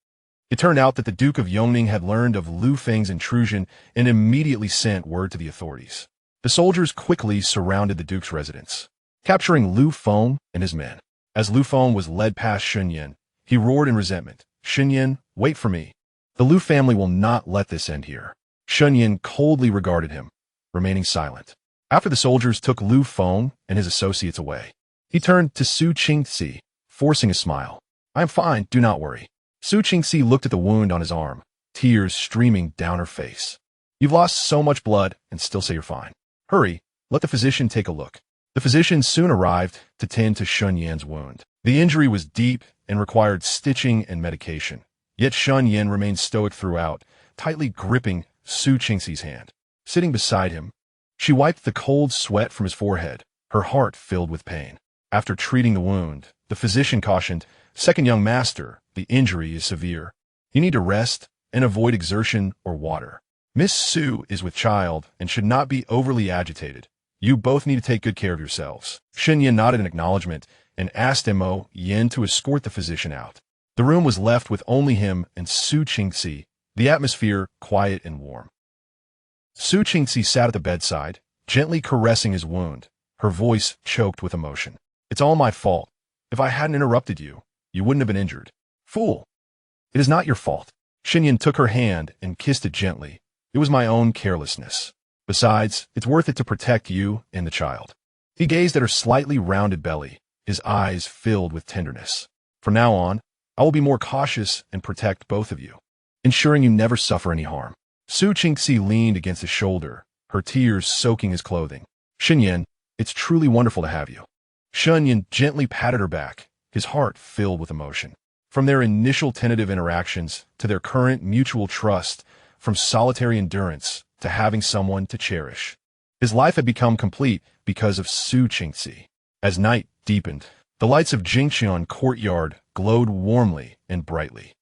It turned out that the Duke of Yongning had learned of Lu Feng's intrusion and immediately sent word to the authorities. The soldiers quickly surrounded the Duke's residence, capturing Lu Feng and his men. As Lu Feng was led past Shun Yin, he roared in resentment, "Shun Yin, wait for me. The Lu family will not let this end here." Shun Yin coldly regarded him, remaining silent. After the soldiers took Lu Feng and his associates away, he turned to Su Qingxi, forcing a smile. "I am fine, do not worry." Su Qingxi looked at the wound on his arm, tears streaming down her face. "You've lost so much blood and still say you're fine. Hurry, let the physician take a look." The physician soon arrived to tend to Shun Yan's wound. The injury was deep and required stitching and medication, yet Shun Yan remained stoic throughout, tightly gripping Su Qingxi's hand. Sitting beside him, she wiped the cold sweat from his forehead, her heart filled with pain. After treating the wound, the physician cautioned, "Second young master, the injury is severe. You need to rest and avoid exertion or water. Miss Su is with child and should not be overly agitated. You both need to take good care of yourselves." Shun Yin nodded in acknowledgement and asked Mo Yin to escort the physician out. The room was left with only him and Su Qingxi, the atmosphere quiet and warm. Su Qingxi sat at the bedside, gently caressing his wound, her voice choked with emotion. "It's all my fault. If I hadn't interrupted you, you wouldn't have been injured." "Fool! It is not your fault." Shun Yin took her hand and kissed it gently, It was my own carelessness. Besides, it's worth it to protect you and the child." He gazed at her slightly rounded belly, his eyes filled with tenderness. "From now on, I will be more cautious and protect both of you, ensuring you never suffer any harm." Su Qingxi leaned against his shoulder, her tears soaking his clothing. "Xinyan, it's truly wonderful to have you." Xinyan gently patted her back, his heart filled with emotion. From their initial tentative interactions to their current mutual trust, from solitary endurance to having someone to cherish, his life had become complete because of Su Qingxi. As night deepened, the lights of Jingxian courtyard glowed warmly and brightly.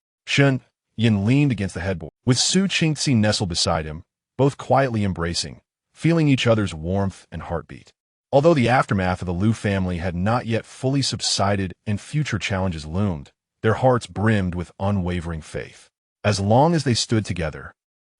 Yin leaned against the headboard, with Su Qingxi nestled beside him, both quietly embracing, feeling each other's warmth and heartbeat. Although the aftermath of the Liu family had not yet fully subsided and future challenges loomed, their hearts brimmed with unwavering faith. As long as they stood together,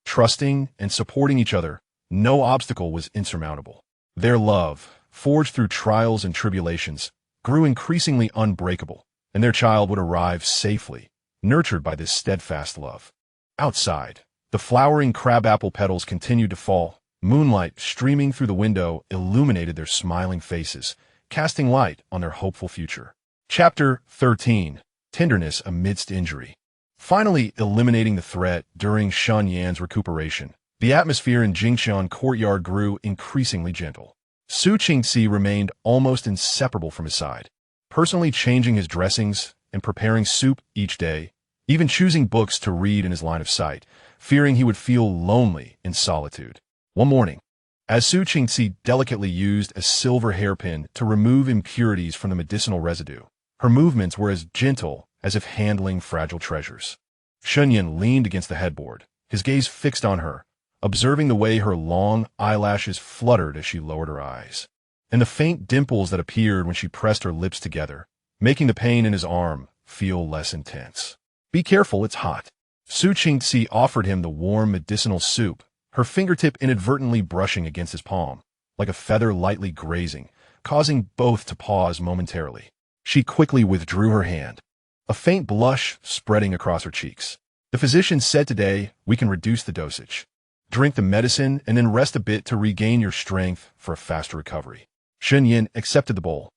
trusting and supporting each other, no obstacle was insurmountable. Their love, forged through trials and tribulations, grew increasingly unbreakable, and their child would arrive safely, nurtured by this steadfast love. Outside, the flowering crabapple petals continued to fall. Moonlight streaming through the window illuminated their smiling faces, casting light on their hopeful future. Chapter 13. Tenderness amidst injury. Finally eliminating the threat during Shen Yan's recuperation, the atmosphere in Jingxian courtyard grew increasingly gentle. Su Qingxi remained almost inseparable from his side, personally changing his dressings and preparing soup each day, even choosing books to read in his line of sight, fearing he would feel lonely in solitude. One morning, as Su Qingxi delicately used a silver hairpin to remove impurities from the medicinal residue, her movements were as gentle as if handling fragile treasures. Xinyan leaned against the headboard, his gaze fixed on her, observing the way her long eyelashes fluttered as she lowered her eyes, and the faint dimples that appeared when she pressed her lips together, making the pain in his arm feel less intense. "Be careful, it's hot." Su Qingxi offered him the warm medicinal soup, her fingertip inadvertently brushing against his palm, like a feather lightly grazing, causing both to pause momentarily. She quickly withdrew her hand, a faint blush spreading across her cheeks. "The physician said today we can reduce the dosage. Drink the medicine and then rest a bit to regain your strength for a faster recovery." Xinyan accepted the bowl,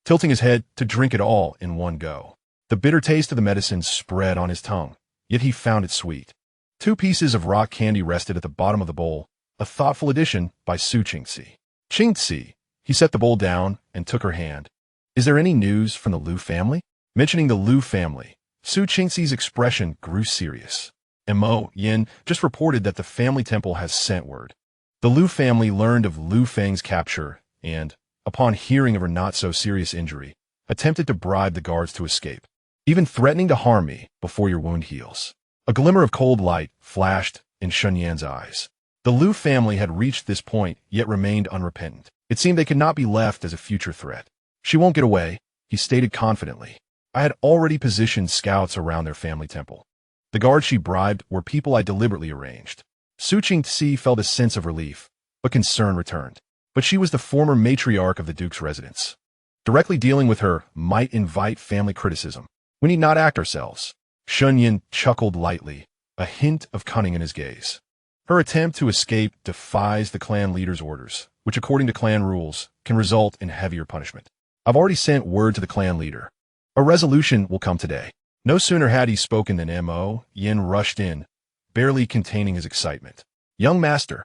tilting his head to drink it all in one go. The bitter taste of the medicine spread on his tongue, yet he found it sweet. 2 pieces of rock candy rested at the bottom of the bowl, a thoughtful addition by Su Qingxi. "Qingxi," he set the bowl down and took her hand. "Is there any news from the Liu family?" Mentioning the Liu family, Su Qingxi's expression grew serious. Mo Yin just reported that the family temple has sent word. The Liu family learned of Liu Feng's capture and, upon hearing of her not-so-serious injury, attempted to bribe the guards to escape, even threatening to harm me before your wound heals. A glimmer of cold light flashed in Shunyan's eyes. The Liu family had reached this point, yet remained unrepentant. It seemed they could not be left as a future threat. "She won't get away," he stated confidently. "I had already positioned scouts around their family temple. The guards she bribed were people I deliberately arranged." Su Qingxi felt a sense of relief, but concern returned. But she was the former matriarch of the Duke's residence. Directly dealing with her might invite family criticism. "We need not act ourselves." Xinyan chuckled lightly, a hint of cunning in his gaze. "Her attempt to escape defies the clan leader's orders, which according to clan rules can result in heavier punishment. I've already sent word to the clan leader. A resolution will come today." No sooner had he spoken than Mo Yin rushed in, barely containing his excitement. "Young master."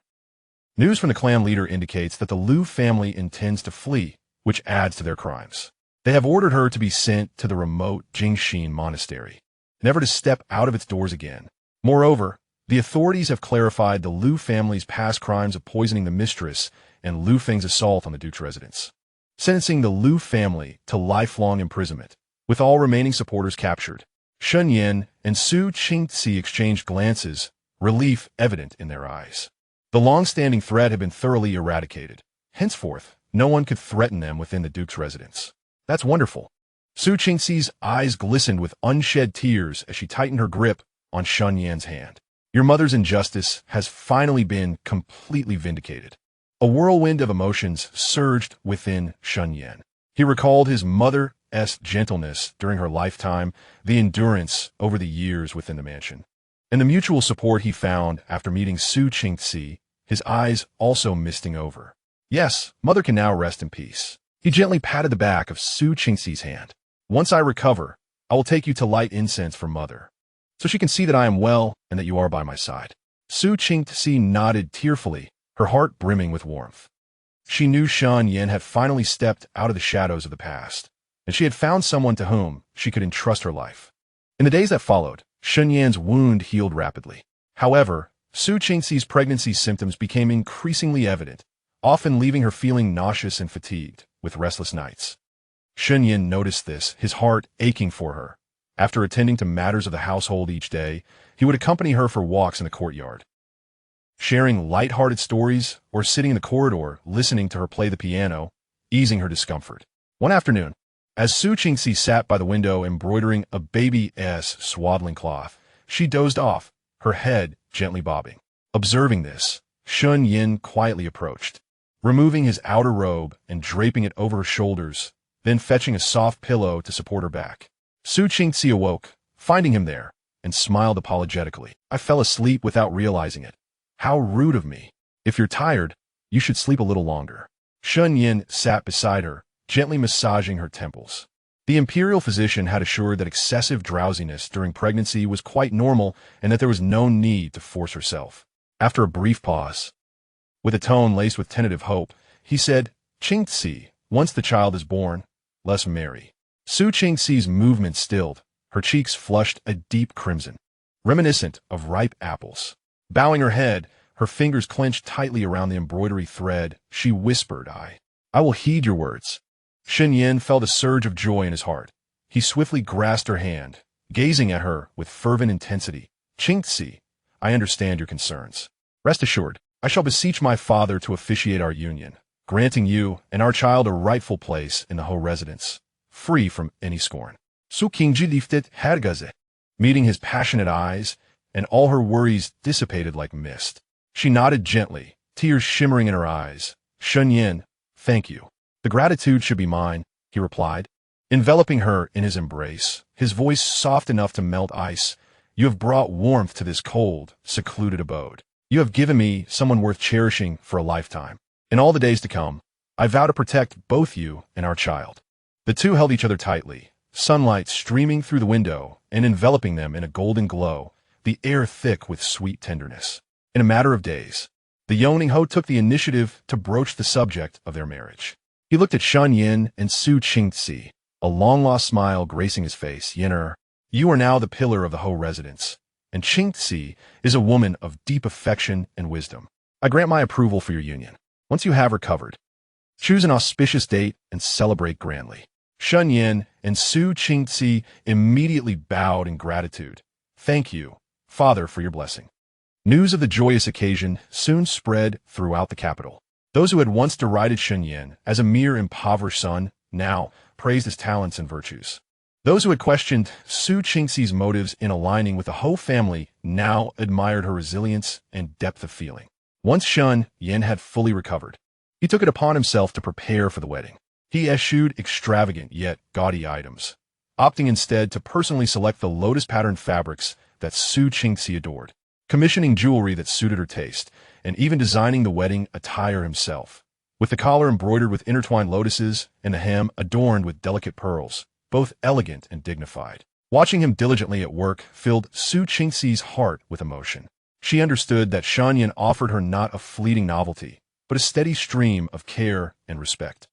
News from the clan leader indicates that the Liu family intends to flee, which adds to their crimes. They have ordered her to be sent to the remote Jingxin monastery, never to step out of its doors again. Moreover, the authorities have clarified the Liu family's past crimes of poisoning the mistress and Liu Feng's assault on the Duke's residence, sentencing the Liu family to lifelong imprisonment, with all remaining supporters captured. Xinyan and Su Qingxi exchanged glances, relief evident in their eyes. The long-standing threat had been thoroughly eradicated. Henceforth, no one could threaten them within the Duke's residence. "That's wonderful." Su Qingxi's eyes glistened with unshed tears as she tightened her grip on Xinyan's hand. "Your mother's injustice has finally been completely vindicated." A whirlwind of emotions surged within Xinyan. He recalled his mother's gentleness during her lifetime, the endurance over the years within the mansion. and the mutual support he found after meeting Su Qingzi, his eyes also misting over. Yes, mother can now rest in peace. He gently patted the back of Su Qingzi's hand. Once I recover, I will take you to light incense for mother, so she can see that I am well and that you are by my side. Su Qingzi nodded tearfully, her heart brimming with warmth. She knew Shen Yin had finally stepped out of the shadows of the past, and she had found someone to whom she could entrust her life. In the days that followed, Shen Yan's wound healed rapidly. However, Su Qingzi's pregnancy symptoms became increasingly evident, often leaving her feeling nauseous and fatigued, with restless nights. Shen Yin noticed this, his heart aching for her. After attending to matters of the household each day, he would accompany her for walks in the courtyard, sharing light-hearted stories or sitting in the corridor listening to her play the piano, easing her discomfort. One afternoon, as Su Qingzi sat by the window embroidering a baby's swaddling cloth, she dozed off, her head gently bobbing. Observing this, Shen Yin quietly approached, removing his outer robe and draping it over her shoulders, then fetching a soft pillow to support her back. Su Qingzi awoke, finding him there, and smiled apologetically. I fell asleep without realizing it. How rude of me. If you're tired, you should sleep a little longer. Shen Yin sat beside her, gently massaging her temples. The imperial physician had assured that excessive drowsiness during pregnancy was quite normal and that there was no need to force herself. After a brief pause, with a tone laced with tentative hope, he said, Qingzi, once the child is born, let's marry. Su Qingzi's movement stilled, her cheeks flushed a deep crimson, reminiscent of ripe apples. Bowing her head, her fingers clenched tightly around the embroidery thread, she whispered, I will heed your words. Shen Yin felt a surge of joy in his heart. He swiftly grasped her hand, gazing at her with fervent intensity. Qingzi, I understand your concerns. Rest assured, I shall beseech my father to officiate our union, granting you and our child a rightful place in the Ho residence, free from any scorn. Su Qingji lifted hergaze, meeting his passionate eyes, and all her worries dissipated like mist. She nodded gently, tears shimmering in her eyes. Shen Yin, thank you. The gratitude should be mine, he replied, enveloping her in his embrace, his voice soft enough to melt ice. You have brought warmth to this cold, secluded abode. You have given me someone worth cherishing for a lifetime. In all the days to come, I vow to protect both you and our child. The two held each other tightly, sunlight streaming through the window and enveloping them in a golden glow, the air thick with sweet tenderness. In a matter of days, the Yongning Ho took the initiative to broach the subject of their marriage. He looked at Shen Yin and Su Qingzi, a long-lost smile gracing his face. Yin'er, you are now the pillar of the Ho residence, and Qingzi is a woman of deep affection and wisdom. I grant my approval for your union. Once you have recovered, choose an auspicious date and celebrate grandly. Shen Yin and Su Qingzi immediately bowed in gratitude. Thank you, Father, for your blessing. News of the joyous occasion soon spread throughout the capital. Those who had once derided Shen Yin as a mere impoverished son now praised his talents and virtues. Those who had questioned Su Qingzi's motives in aligning with the Ho family now admired her resilience and depth of feeling. Once Shen Yin had fully recovered, he took it upon himself to prepare for the wedding. He eschewed extravagant yet gaudy items, opting instead to personally select the lotus-patterned fabrics that Su Qingzi adored, commissioning jewelry that suited her taste, and even designing the wedding attire himself, with the collar embroidered with intertwined lotuses and the hem adorned with delicate pearls, both elegant and dignified. Watching him diligently at work filled Su Qingzi's heart with emotion. She understood that Shen Yin offered her not a fleeting novelty, but a steady stream of care and respect.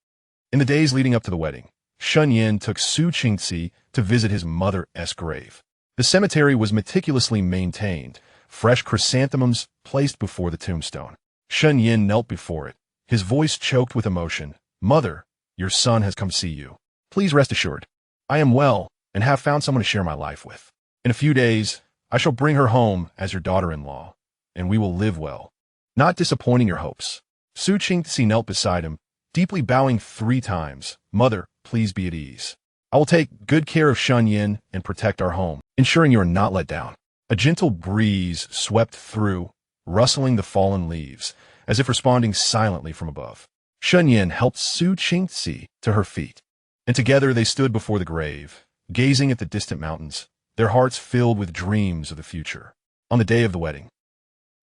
In the days leading up to the wedding, Shen Yin took Su Qingzi to visit his mother's grave. The cemetery was meticulously maintained, fresh chrysanthemums placed before the tombstone. Shen Yin knelt before it, his voice choked with emotion. Mother, your son has come to see you. Please rest assured, I am well and have found someone to share my life with. In a few days, I shall bring her home as your daughter-in-law, and we will live well, not disappointing your hopes. Su Qingzi knelt beside him, deeply bowing 3 times. Mother, please be at ease. I will take good care of Shen Yin and protect our home, ensuring you are not let down. A gentle breeze swept through, rustling the fallen leaves, as if responding silently from above. Shen Yin helped Su Qingzi to her feet, and together they stood before the grave, gazing at the distant mountains, their hearts filled with dreams of the future. On the day of the wedding,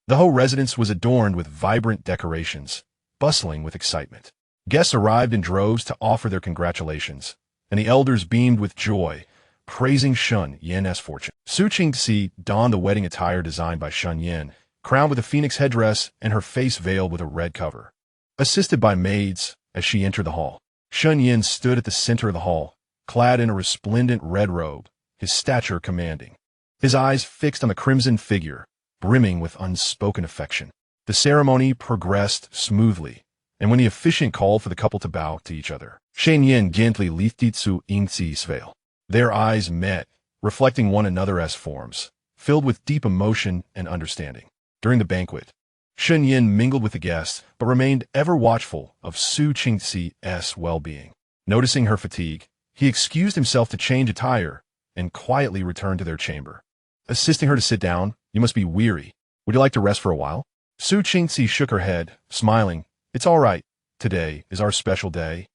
the Ho residence was adorned with vibrant decorations, bustling with excitement. Guests arrived in droves to offer their congratulations, and the elders beamed with joy, praising Shun Yan's fortune. Su Qingxi donned the wedding attire designed by Shun Yan, crowned with a phoenix headdress and her face veiled with a red cover. Assisted by maids, as she entered the hall, Shun Yan stood at the center of the hall, clad in a resplendent red robe, his stature commanding. His eyes fixed on the crimson figure, brimming with unspoken affection. The ceremony progressed smoothly, and when the officiant called for the couple to bow to each other, Shen Yin gently lifted Su Yingxi's veil. Their eyes met, reflecting one another as forms, filled with deep emotion and understanding. During the banquet, Shen Yin mingled with the guests, but remained ever watchful of Su Qingxi's well-being. Noticing her fatigue, he excused himself to change attire and quietly returned to their chamber. Assisting her to sit down, "You must be weary. Would you like to rest for a while?" Su Qingxi shook her head, smiling. "It's all right. Today is our special day,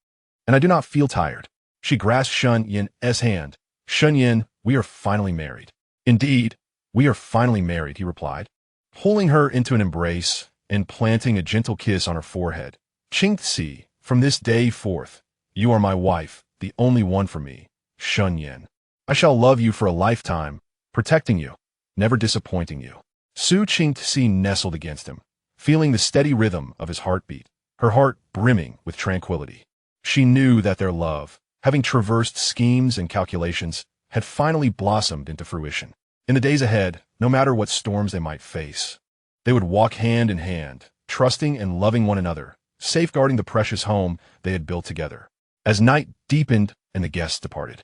and I do not feel tired." She grasped Shun Yin's hand. "Shun Yin, we are finally married." "Indeed, we are finally married," he replied, pulling her into an embrace and planting a gentle kiss on her forehead. "Qingxi, from this day forth, you are my wife, the only one for me, Shun Yin. I shall love you for a lifetime, protecting you, never disappointing you." Su Qingxi nestled against him, feeling the steady rhythm of his heartbeat, her heart brimming with tranquility. She knew that their love, having traversed schemes and calculations, had finally blossomed into fruition. In the days ahead, no matter what storms they might face, they would walk hand in hand, trusting and loving one another, safeguarding the precious home they had built together. As night deepened and the guests departed,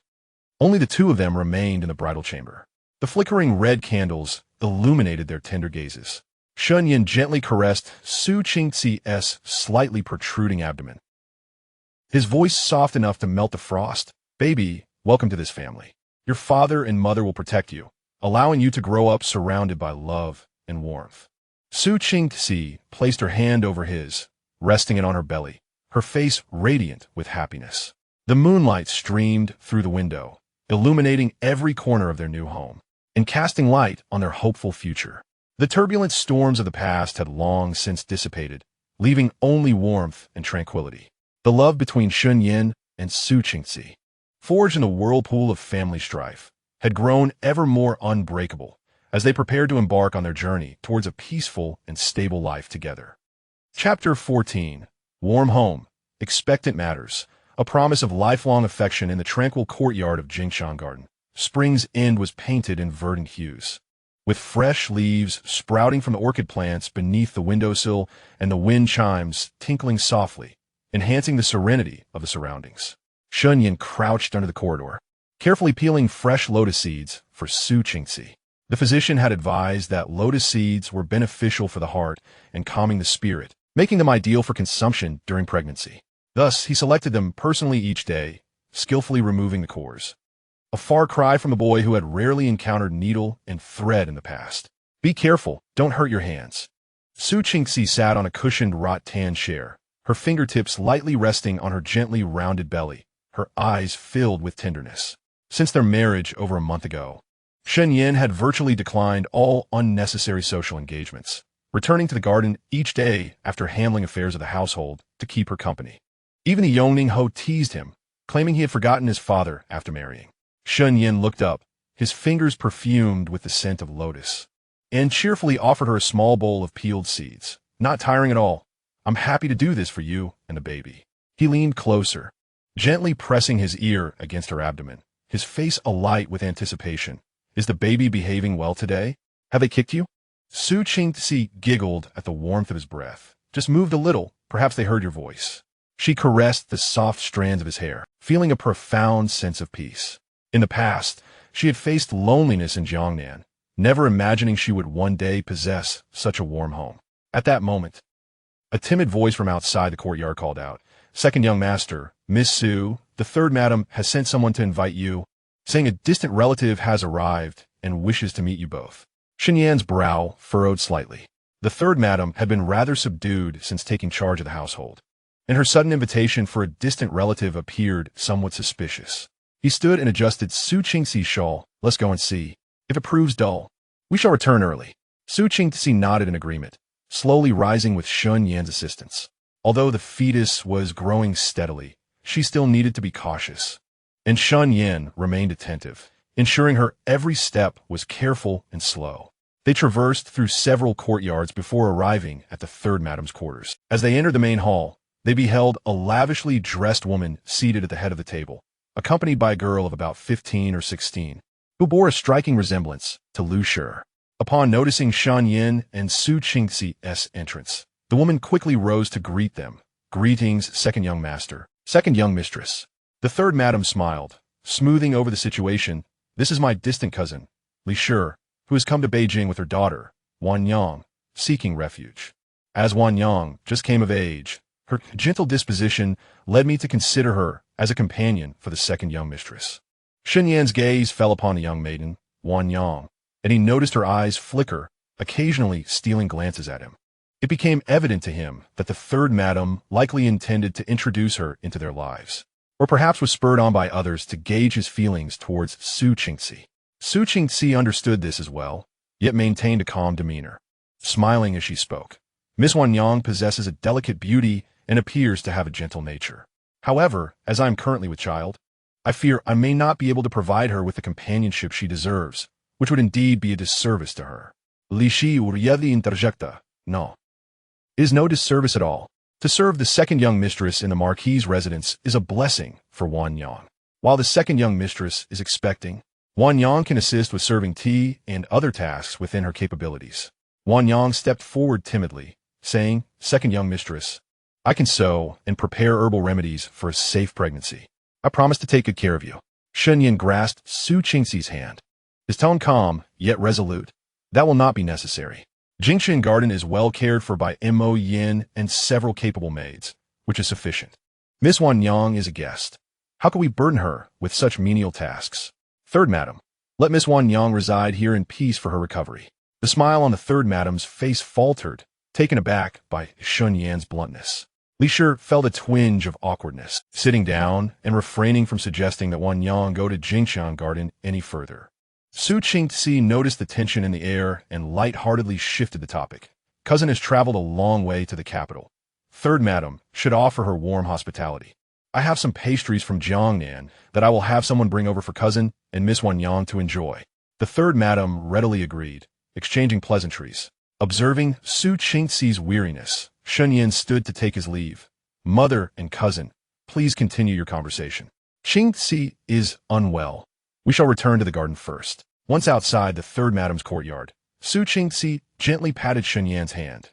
only the two of them remained in the bridal chamber. The flickering red candles illuminated their tender gazes. Shun Yin gently caressed Su Qingxi's slightly protruding abdomen. His voice soft enough to melt the frost. "Baby, welcome to this family. Your father and mother will protect you, allowing you to grow up surrounded by love and warmth." Su Qingxi placed her hand over his, resting it on her belly, her face radiant with happiness. The moonlight streamed through the window, illuminating every corner of their new home and casting light on their hopeful future. The turbulent storms of the past had long since dissipated, leaving only warmth and tranquility. The love between Shun Yin and Su Qingxi, forged in the whirlpool of family strife, had grown ever more unbreakable as they prepared to embark on their journey towards a peaceful and stable life together. Chapter 14. Warm Home, Expectant Matters, a promise of lifelong affection in the tranquil courtyard of Jingshan Garden. Spring's end was painted in verdant hues, with fresh leaves sprouting from the orchid plants beneath the windowsill and the wind chimes tinkling softly, enhancing the serenity of the surroundings. Shun Yin crouched under the corridor, carefully peeling fresh lotus seeds for Su Qingxi. The physician had advised that lotus seeds were beneficial for the heart and calming the spirit, making them ideal for consumption during pregnancy. Thus, he selected them personally each day, skillfully removing the cores. A far cry from a boy who had rarely encountered needle and thread in the past. "Be careful, don't hurt your hands." Su Qingxi sat on a cushioned rattan chair, her fingertips lightly resting on her gently rounded belly, her eyes filled with tenderness. Since their marriage over a month ago, Shen Yin had virtually declined all unnecessary social engagements, returning to the garden each day after handling affairs of the household to keep her company. Even the Yongning Ho teased him, claiming he had forgotten his father after marrying. Shun Yin looked up, his fingers perfumed with the scent of lotus, and cheerfully offered her a small bowl of peeled seeds. "Not tiring at all. I'm happy to do this for you and the baby." He leaned closer, gently pressing his ear against her abdomen, his face alight with anticipation. "Is the baby behaving well today? Have they kicked you?" Su Qingxi giggled at the warmth of his breath. "Just moved a little. Perhaps they heard your voice." She caressed the soft strands of his hair, feeling a profound sense of peace. In the past, she had faced loneliness in Jiangnan, never imagining she would one day possess such a warm home. At that moment, a timid voice from outside the courtyard called out, "Second young master, Miss Su, the third madam has sent someone to invite you, saying a distant relative has arrived and wishes to meet you both." Shen Yan's brow furrowed slightly. The third madam had been rather subdued since taking charge of the household, and her sudden invitation for a distant relative appeared somewhat suspicious. He stood and adjusted Su Qingxi's shawl. "Let's go and see. If it proves dull, We shall return early. Su Qingxi nodded in agreement, slowly rising with Shun Yan's assistance. Although the fetus was growing steadily, she still needed to be cautious. And Shun Yan remained attentive, ensuring her every step was careful and slow. They traversed through several courtyards before arriving at the third madam's quarters. As they entered the main hall, they beheld a lavishly dressed woman seated at the head of the table, accompanied by a girl of about 15 or 16, who bore a striking resemblance to Lu Shi. Upon noticing Shan Yin and Su Qingxi's entrance, the woman quickly rose to greet them. Greetings, second young master, second young mistress. The third madam smiled, smoothing over the situation. This is my distant cousin, Li Shi, who has come to Beijing with her daughter, Wan Yang, seeking refuge. As Wan Yang just came of age, her gentle disposition led me to consider her as a companion for the second young mistress. Shen Yan's gaze fell upon the young maiden, Wan Yang, and he noticed her eyes flicker, occasionally stealing glances at him. It became evident to him that the third madam likely intended to introduce her into their lives, or perhaps was spurred on by others to gauge his feelings towards Su Qingxi. Su Qingxi understood this as well, yet maintained a calm demeanor, smiling as she spoke. Miss Wan Yang possesses a delicate beauty and appears to have a gentle nature. However, as I am currently with child, I fear I may not be able to provide her with the companionship she deserves, which would indeed be a disservice to her. Li Shi uryevi interjecta. No. It is no disservice at all. To serve the second young mistress in the marquis' residence is a blessing for Wan Yang. While the second young mistress is expecting, Wan Yang can assist with serving tea and other tasks within her capabilities. Wan Yang stepped forward timidly, saying, Second young mistress, I can sew and prepare herbal remedies for a safe pregnancy. I promise to take good care of you. Shen Yin grasped Su Qingxi's hand, his tone calm, yet resolute. That will not be necessary. Jingshan Garden is well cared for by Mo Yin and several capable maids, which is sufficient. Miss Wan Yang is a guest. How can we burden her with such menial tasks? Third madam, let Miss Wan Yang reside here in peace for her recovery. The smile on the third madam's face faltered, taken aback by Shun Yan's bluntness. Li Shi felt a twinge of awkwardness, sitting down and refraining from suggesting that Wan Yang go to Jingshan Garden any further. Su Qingxi noticed the tension in the air and light-heartedly shifted the topic. Cousin has traveled a long way to the capital. Third madam should offer her warm hospitality. I have some pastries from Jiangnan that I will have someone bring over for cousin and Miss Wan Yang to enjoy. The third madam readily agreed, exchanging pleasantries. Observing Su Qingxi's weariness, Shen Yin stood to take his leave. Mother and cousin, please continue your conversation. Qingxi is unwell. We shall return to the garden first. Once outside the third madam's courtyard, Su Qingxi gently patted Shen Yan's hand.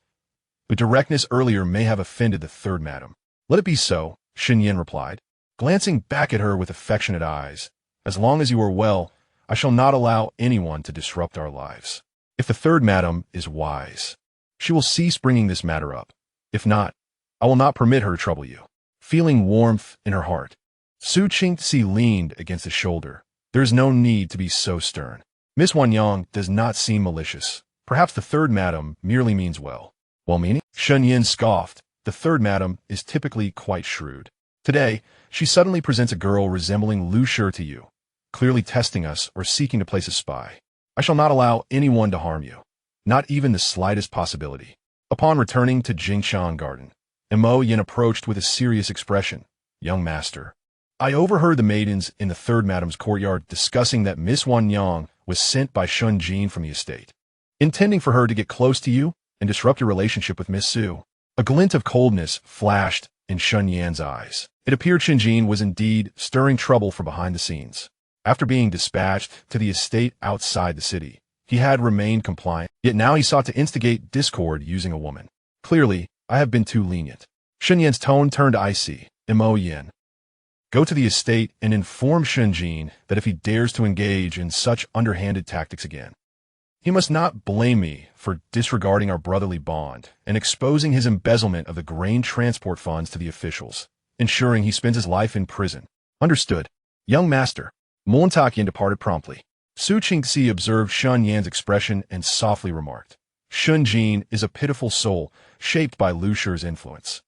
The directness earlier may have offended the third madam. Let it be so, Shen Yan replied, glancing back at her with affectionate eyes. As long as you are well, I shall not allow anyone to disrupt our lives. If the third madam is wise, she will cease bringing this matter up. If not, I will not permit her to trouble you. Feeling warmth in her heart, Su Qingxi leaned against his shoulder. There is no need to be so stern. Miss Wan Yang does not seem malicious. Perhaps the third madam merely means well. Well-meaning? Shen Yin scoffed. The third madam is typically quite shrewd. Today, she suddenly presents a girl resembling Lu Shi to you, clearly testing us or seeking to place a spy. I shall not allow anyone to harm you, not even the slightest possibility. Upon returning to Jingshan Garden, Mo Yin approached with a serious expression. Young master, I overheard the maidens in the third madam's courtyard discussing that Miss Wan Yang was sent by Shun Jin from the estate, intending for her to get close to you and disrupt your relationship with Miss Su. A glint of coldness flashed in Shun Yan's eyes. It appeared Shen Jin was indeed stirring trouble from behind the scenes. After being dispatched to the estate outside the city, he had remained compliant, yet now he sought to instigate discord using a woman. Clearly, I have been too lenient. Shen Yan's tone turned icy. Mo Yin, go to the estate and inform Shen Jin that if he dares to engage in such underhanded tactics again, he must not blame me for disregarding our brotherly bond and exposing his embezzlement of the grain transport funds to the officials, ensuring he spends his life in prison. Understood. Young master. Montakian departed promptly. Su Qingxi observed Shun Yan's expression and softly remarked, Shun Jin is a pitiful soul shaped by Lu Shi's influence.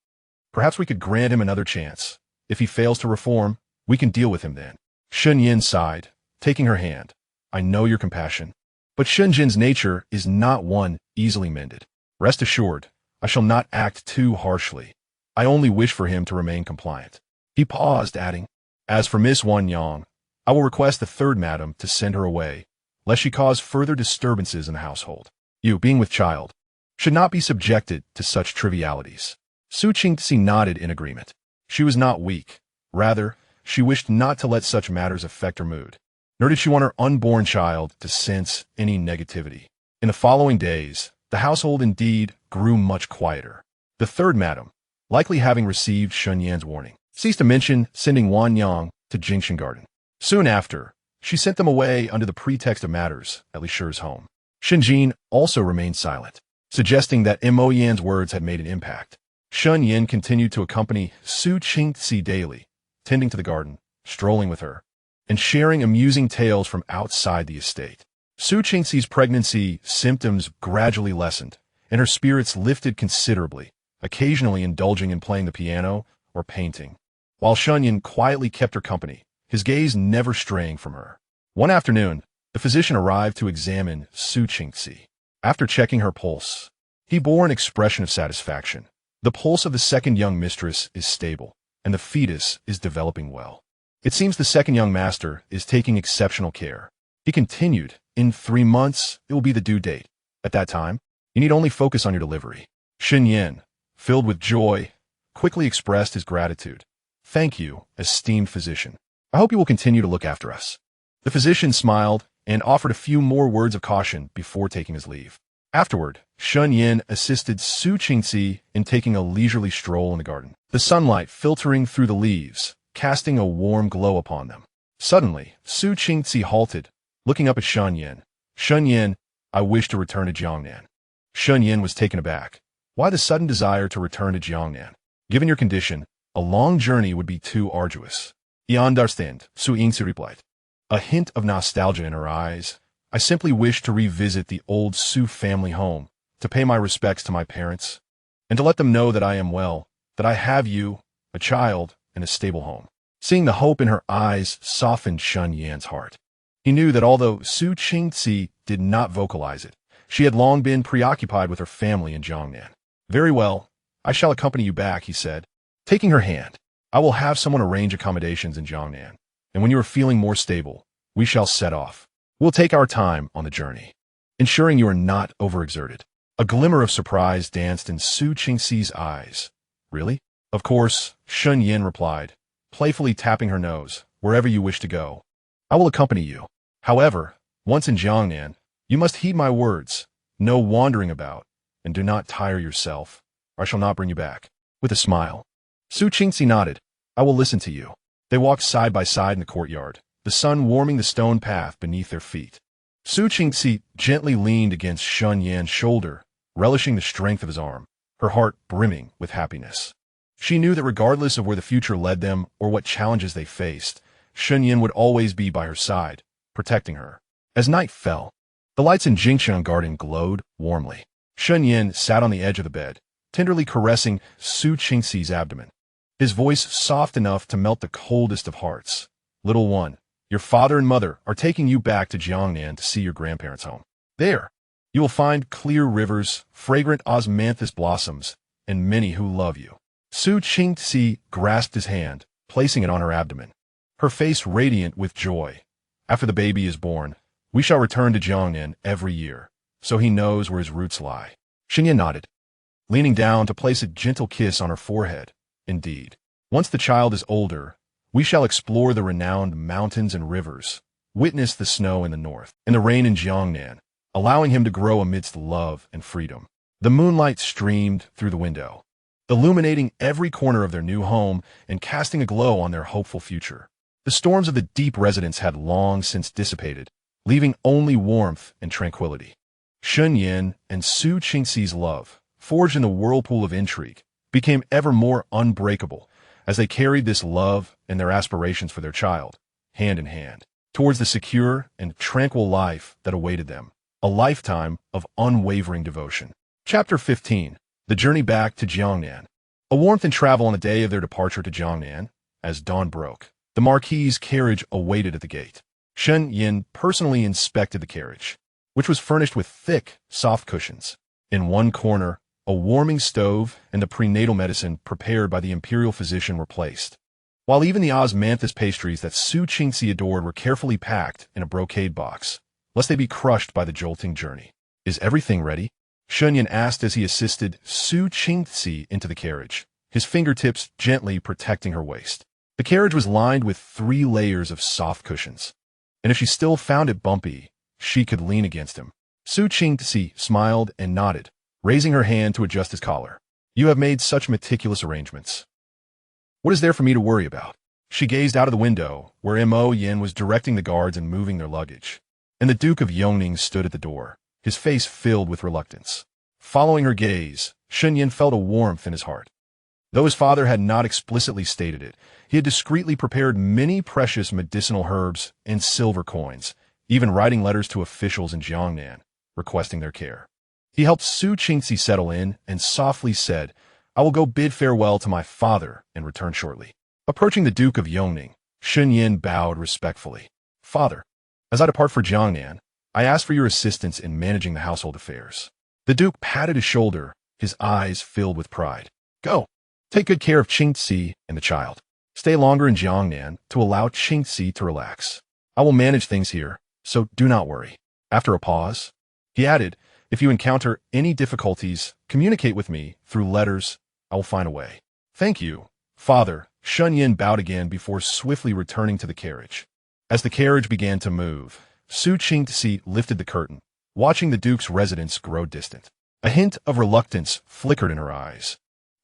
Perhaps we could grant him another chance. If he fails to reform, we can deal with him then. Shun Yin sighed, taking her hand. I know your compassion. But Shun Jin's nature is not one easily mended. Rest assured, I shall not act too harshly. I only wish for him to remain compliant. He paused, adding, As for Miss Wan Yang, I will request the third madam to send her away, lest she cause further disturbances in the household. You, being with child, should not be subjected to such trivialities. Su Qingxi nodded in agreement. She was not weak. Rather, she wished not to let such matters affect her mood, nor did she want her unborn child to sense any negativity. In the following days, the household indeed grew much quieter. The third madam, likely having received Shun Yan's warning, ceased to mention sending Wan Yang to Jingshan Garden. Soon after, she sent them away under the pretext of matters at Li Shi's home. Shen Jin also remained silent, suggesting that Mo Yan's words had made an impact. Shun Yin continued to accompany Su Qingxi daily, tending to the garden, strolling with her, and sharing amusing tales from outside the estate. Su Qingxi's pregnancy symptoms gradually lessened, and her spirits lifted considerably, occasionally indulging in playing the piano or painting, while Shun Yin quietly kept her company, his gaze never straying from her. One afternoon, the physician arrived to examine Su Qingxi. After checking her pulse, he bore an expression of satisfaction. The pulse of the second young mistress is stable, and the fetus is developing well. It seems the second young master is taking exceptional care. He continued, In 3 months, it will be the due date. At that time, you need only focus on your delivery. Shen Yin, filled with joy, quickly expressed his gratitude. Thank you, esteemed physician. I hope you will continue to look after us. The physician smiled and offered a few more words of caution before taking his leave. Afterward, Shun Yin assisted Su Qingxi in taking a leisurely stroll in the garden, the sunlight filtering through the leaves, casting a warm glow upon them. Suddenly, Su Qingxi halted, looking up at Shun Yin. Shun Yin, I wish to return to Jiangnan. Shun Yin was taken aback. Why the sudden desire to return to Jiangnan? Given your condition, a long journey would be too arduous. I understand, Su Yingxi replied, a hint of nostalgia in her eyes. I simply wish to revisit the old Su family home, to pay my respects to my parents, and to let them know that I am well, that I have you, a child, and a stable home. Seeing the hope in her eyes softened Shun Yan's heart. He knew that although Su Qingxi did not vocalize it, she had long been preoccupied with her family in Jiangnan. Very well, I shall accompany you back, he said. Taking her hand, I will have someone arrange accommodations in Jiangnan, and when you are feeling more stable, we shall set off. We'll take our time on the journey, ensuring you are not overexerted. A glimmer of surprise danced in Su Qingxi's eyes. Really? Of course, Shun Yin replied, playfully tapping her nose. Wherever you wish to go, I will accompany you. However, once in Jiangnan, you must heed my words. No wandering about, and do not tire yourself, or I shall not bring you back. With a smile, Su Qingxi nodded. I will listen to you. They walked side by side in the courtyard, the sun warming the stone path beneath their feet. Su Qingxi gently leaned against Shun Yan's shoulder, relishing the strength of his arm, her heart brimming with happiness. She knew that regardless of where the future led them or what challenges they faced, Shun Yin would always be by her side, protecting her. As night fell, the lights in Jingshan Garden glowed warmly. Shun Yin sat on the edge of the bed, tenderly caressing Su Qingxi's abdomen, his voice soft enough to melt the coldest of hearts. Little one, your father and mother are taking you back to Jiangnan to see your grandparents' home. There, you will find clear rivers, fragrant osmanthus blossoms, and many who love you. Su Qingxi grasped his hand, placing it on her abdomen, her face radiant with joy. After the baby is born, we shall return to Jiangnan every year, so he knows where his roots lie. Xingyan nodded, leaning down to place a gentle kiss on her forehead. Indeed, once the child is older, we shall explore the renowned mountains and rivers, witness the snow in the north, and the rain in Jiangnan, allowing him to grow amidst love and freedom. The moonlight streamed through the window, illuminating every corner of their new home and casting a glow on their hopeful future. The storms of the deep residence had long since dissipated, leaving only warmth and tranquility. Shun Yin and Su Qingxi's love, forged in the whirlpool of intrigue, became ever more unbreakable as they carried this love and their aspirations for their child, hand in hand, towards the secure and tranquil life that awaited them, a lifetime of unwavering devotion. Chapter 15. The Journey Back to Jiangnan. A warmth in travel on the day of their departure to Jiangnan. As dawn broke, the marquis's carriage awaited at the gate. Shen Yin personally inspected the carriage. which was furnished with thick, soft cushions. In one corner, a warming stove and the prenatal medicine prepared by the imperial physician were placed, while even the osmanthus pastries that Su Qingxi adored were carefully packed in a brocade box, lest they be crushed by the jolting journey. "Is everything ready?" Shunyan asked as he assisted Su Qingxi into the carriage, his fingertips gently protecting her waist. The carriage was lined with 3 layers of soft cushions, and if she still found it bumpy, she could lean against him. Su Qingxi smiled and nodded, raising her hand to adjust his collar. "You have made such meticulous arrangements. What is there for me to worry about?" She gazed out of the window, where Mo Yin was directing the guards and moving their luggage, and the Duke of Yongning stood at the door, his face filled with reluctance. Following her gaze, Shunyan felt a warmth in his heart. Though his father had not explicitly stated it, he had discreetly prepared many precious medicinal herbs and silver coins, even writing letters to officials in Jiangnan, requesting their care. He helped Su Qingxi settle in and softly said, "I will go bid farewell to my father and return shortly." Approaching the Duke of Yongning, Shunyan bowed respectfully. "Father, as I depart for Jiangnan, I ask for your assistance in managing the household affairs." The Duke patted his shoulder, his eyes filled with pride. "Go. Take good care of Qingxi and the child. Stay longer in Jiangnan to allow Qingxi to relax. I will manage things here, so do not worry." After a pause, he added, "If you encounter any difficulties, communicate with me through letters. I will find a way." "Thank you, Father." Shunyan bowed again before swiftly returning to the carriage. As the carriage began to move, Su Qingxi lifted the curtain, watching the Duke's residence grow distant. A hint of reluctance flickered in her eyes,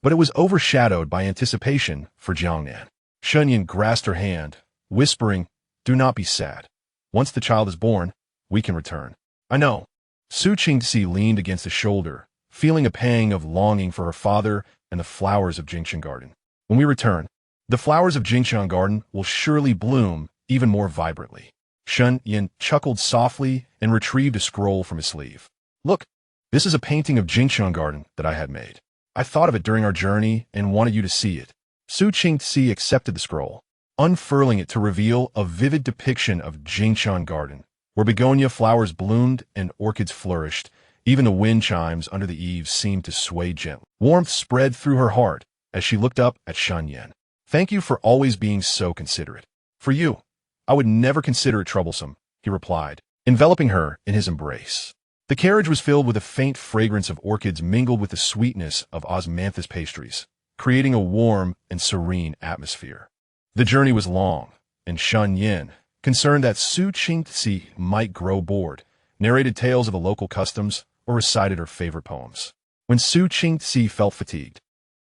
but it was overshadowed by anticipation for Jiangnan. Shunyan grasped her hand, whispering, "Do not be sad. Once the child is born, we can return." "I know." Su Qingxi leaned against his shoulder, feeling a pang of longing for her father and the flowers of Jingshan Garden. "When we return, the flowers of Jingshan Garden will surely bloom even more vibrantly." Shunyan chuckled softly and retrieved a scroll from his sleeve. "Look, this is a painting of Jingshan Garden that I had made. I thought of it during our journey and wanted you to see it." Su Qingxi accepted the scroll, unfurling it to reveal a vivid depiction of Jingshan Garden, where begonia flowers bloomed and orchids flourished. Even the wind chimes under the eaves seemed to sway gently. Warmth spread through her heart as she looked up at Shunyan. "Thank you for always being so considerate. For you, I would never consider it troublesome," he replied, enveloping her in his embrace. The carriage was filled with a faint fragrance of orchids mingled with the sweetness of osmanthus pastries, creating a warm and serene atmosphere. The journey was long, and Shunyan, concerned that Su Qingxi might grow bored, narrated tales of the local customs or recited her favorite poems. When Su Qingxi felt fatigued,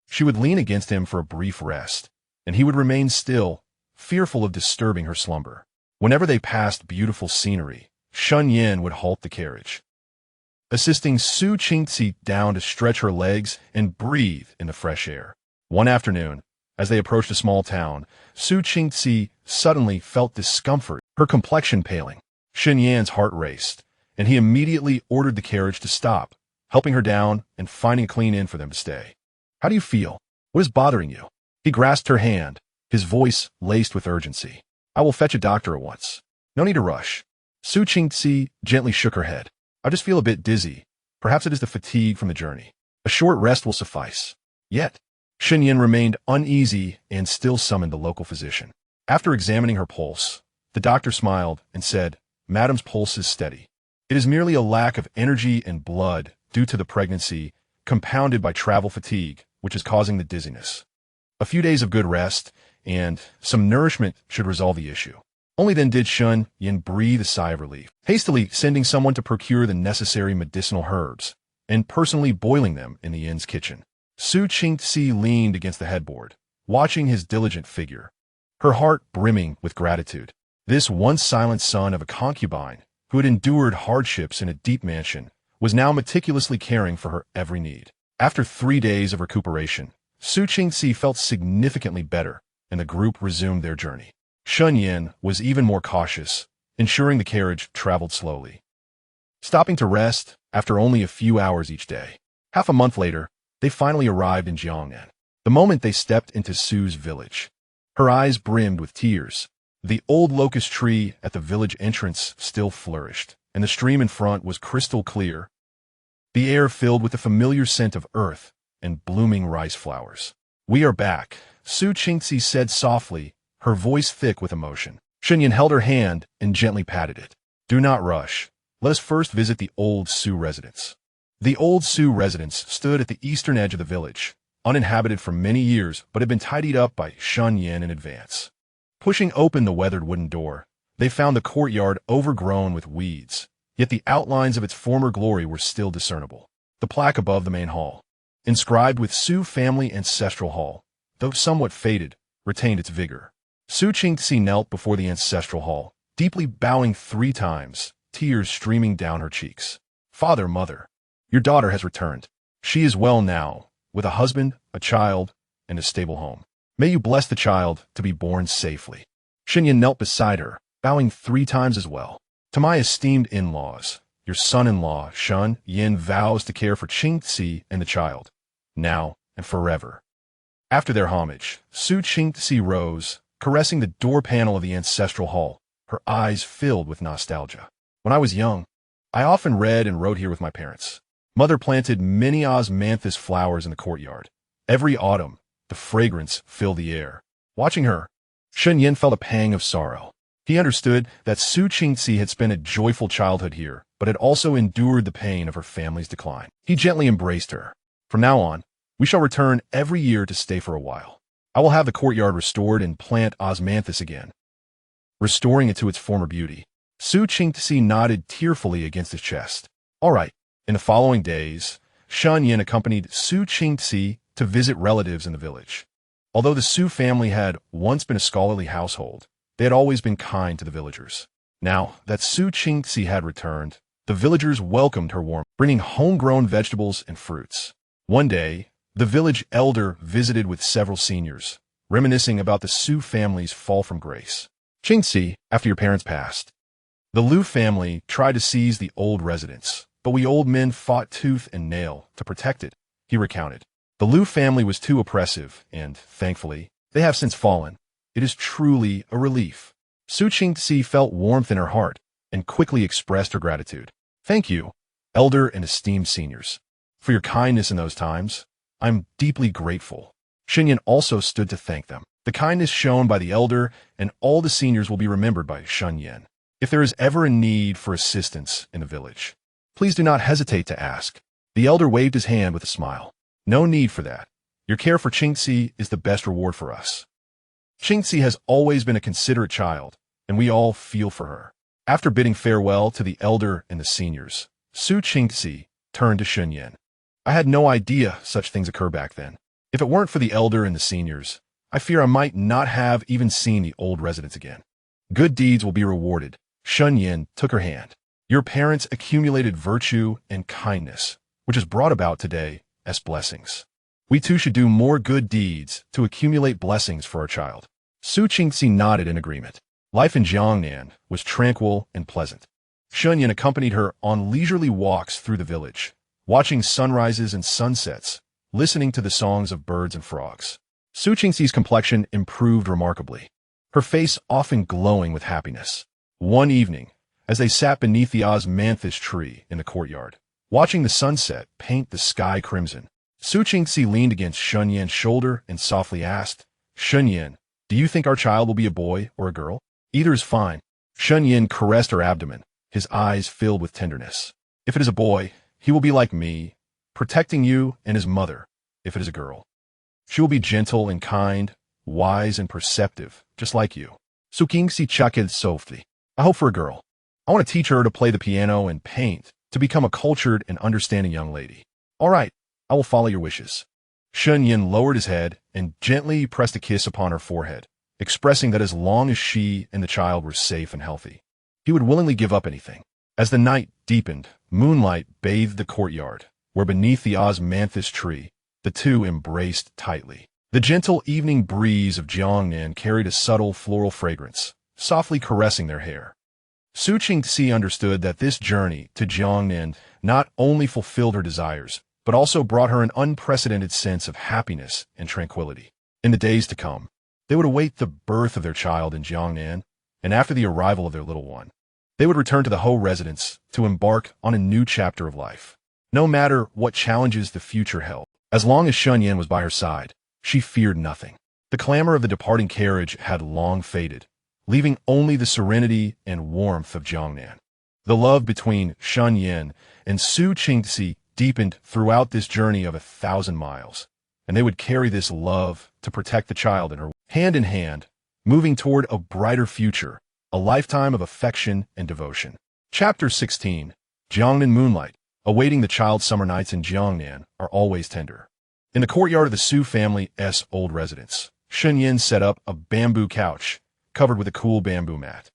she would lean against him for a brief rest, and he would remain still, fearful of disturbing her slumber. Whenever they passed beautiful scenery, Shunyan would halt the carriage, assisting Su Qingxi down to stretch her legs and breathe in the fresh air. One afternoon, as they approached a small town, Su Qingxi suddenly felt discomfort, her complexion paling. Shunyan's heart raced, and he immediately ordered the carriage to stop, helping her down and finding a clean inn for them to stay. "How do you feel? What is bothering you?" He grasped her hand, his voice laced with urgency. "I will fetch a doctor at once. No need to rush." Su Qingxi gently shook her head. "I just feel a bit dizzy. Perhaps it is the fatigue from the journey. A short rest will suffice." Yet, Shunyan remained uneasy and still summoned the local physician. After examining her pulse, the doctor smiled and said, "Madam's pulse is steady. It is merely a lack of energy and blood due to the pregnancy, compounded by travel fatigue, which is causing the dizziness. A few days of good rest and some nourishment should resolve the issue." Only then did Shunyan breathe a sigh of relief, hastily sending someone to procure the necessary medicinal herbs and personally boiling them in the inn's kitchen. Su Qingxi leaned against the headboard, watching his diligent figure, her heart brimming with gratitude. This once silent son of a concubine, who had endured hardships in a deep mansion, was now meticulously caring for her every need. After 3 days of recuperation, Su Qingxi felt significantly better, and the group resumed their journey. Shunyan was even more cautious, ensuring the carriage traveled slowly, stopping to rest after only a few hours each day. Half a month later, they finally arrived in Jiangnan. The moment they stepped into Su's village, her eyes brimmed with tears. The old locust tree at the village entrance still flourished, and the stream in front was crystal clear, the air filled with the familiar scent of earth and blooming rice flowers. "We are back," Su Qingxi said softly, her voice thick with emotion. Shunyan held her hand and gently patted it. "Do not rush. Let us first visit the old Su residence." The old Su residence stood at the eastern edge of the village, uninhabited for many years but had been tidied up by Shunyan in advance. Pushing open the weathered wooden door, they found the courtyard overgrown with weeds, yet the outlines of its former glory were still discernible. The plaque above the main hall, inscribed with Su family ancestral hall, though somewhat faded, retained its vigor. Su Qingxi knelt before the ancestral hall, deeply bowing 3 times, tears streaming down her cheeks. "Father, mother, your daughter has returned. She is well now, with a husband, a child, and a stable home. May you bless the child to be born safely." Shunyan knelt beside her, bowing 3 times as well. "To my esteemed in-laws, your son-in-law, Shun Yin, vows to care for Qingxi and the child, now and forever." After their homage, Su Qingxi rose, caressing the door panel of the ancestral hall, her eyes filled with nostalgia. "When I was young, I often read and wrote here with my parents. Mother planted many osmanthus flowers in the courtyard. Every autumn, the fragrance filled the air. Watching her, Shun Yin felt a pang of sorrow. He understood that Su Qingxi had spent a joyful childhood here, but had also endured the pain of her family's decline. He gently embraced her. "From now on, we shall return every year to stay for a while. I will have the courtyard restored and plant osmanthus again, restoring it to its former beauty." Su Qingxi nodded tearfully against his chest. "All right." In the following days, Shun Yin accompanied Su Qingxi to visit relatives in the village. Although the Su family had once been a scholarly household, they had always been kind to the villagers. Now that Su Qingxi had returned, the villagers welcomed her warmly, bringing homegrown vegetables and fruits. One day, the village elder visited with several seniors, reminiscing about the Su family's fall from grace. "Qingxi, after your parents passed, the Liu family tried to seize the old residence, but we old men fought tooth and nail to protect it," he recounted. "The Liu family was too oppressive, and, thankfully, they have since fallen. It is truly a relief." Su Qingxi felt warmth in her heart and quickly expressed her gratitude. "Thank you, elder and esteemed seniors, for your kindness in those times. I'm deeply grateful." Shunyan also stood to thank them. The kindness shown by the elder and all the seniors will be remembered by Shun Yin. "If there is ever a need for assistance in the village, please do not hesitate to ask." The elder waved his hand with a smile. "No need for that. Your care for Qingxi is the best reward for us. Qingxi has always been a considerate child, and we all feel for her." After bidding farewell to the elder and the seniors, Su Qingxi turned to Shun Yin. "I had no idea such things occur back then. If it weren't for the elder and the seniors, I fear I might not have even seen the old residence again. Good deeds will be rewarded." Shun Yin took her hand. "Your parents accumulated virtue and kindness, which has brought about today as blessings. We too should do more good deeds to accumulate blessings for our child." Su Qingxi nodded in agreement. Life in Yongning was tranquil and pleasant. Shun Yin accompanied her on leisurely walks through the village, watching sunrises and sunsets, listening to the songs of birds and frogs. Su Qingxi's complexion improved remarkably, her face often glowing with happiness. One evening, as they sat beneath the osmanthus tree in the courtyard, watching the sunset paint the sky crimson, Su Qingxi leaned against Shun Yin's shoulder and softly asked, "Shun Yin, do you think our child will be a boy or a girl?" "Either is fine." Shun Yin caressed her abdomen, his eyes filled with tenderness. "If it is a boy, he will be like me, protecting you and his mother. If it is a girl, she will be gentle and kind, wise and perceptive, just like you." Su Qingxi chuckled softly. "I hope for a girl. I want to teach her to play the piano and paint, to become a cultured and understanding young lady." "All right, I will follow your wishes." Shun Yin lowered his head and gently pressed a kiss upon her forehead, expressing that as long as she and the child were safe and healthy, he would willingly give up anything. As the night deepened, moonlight bathed the courtyard, where beneath the osmanthus tree, the two embraced tightly. The gentle evening breeze of Yongning carried a subtle floral fragrance, softly caressing their hair. Su Qingxi understood that this journey to Yongning not only fulfilled her desires, but also brought her an unprecedented sense of happiness and tranquility. In the days to come, they would await the birth of their child in Yongning, and after the arrival of their little one, They would return to the Ho residence to embark on a new chapter of life. No matter what challenges the future held, as long as Shun Yan was by her side, she feared nothing. The clamor of the departing carriage had long faded, leaving only the serenity and warmth of Jiangnan. The love between Shun Yan and Su Qingxi deepened throughout this journey of 1,000 miles, and they would carry this love to protect the child in her hand in hand, moving toward a brighter future, a lifetime of affection and devotion. Chapter 16. Jiangnan Moonlight. Awaiting the child summer nights in Jiangnan are always tender. In the courtyard of the Su family's old residence, Shun Yan set up a bamboo couch covered with a cool bamboo mat,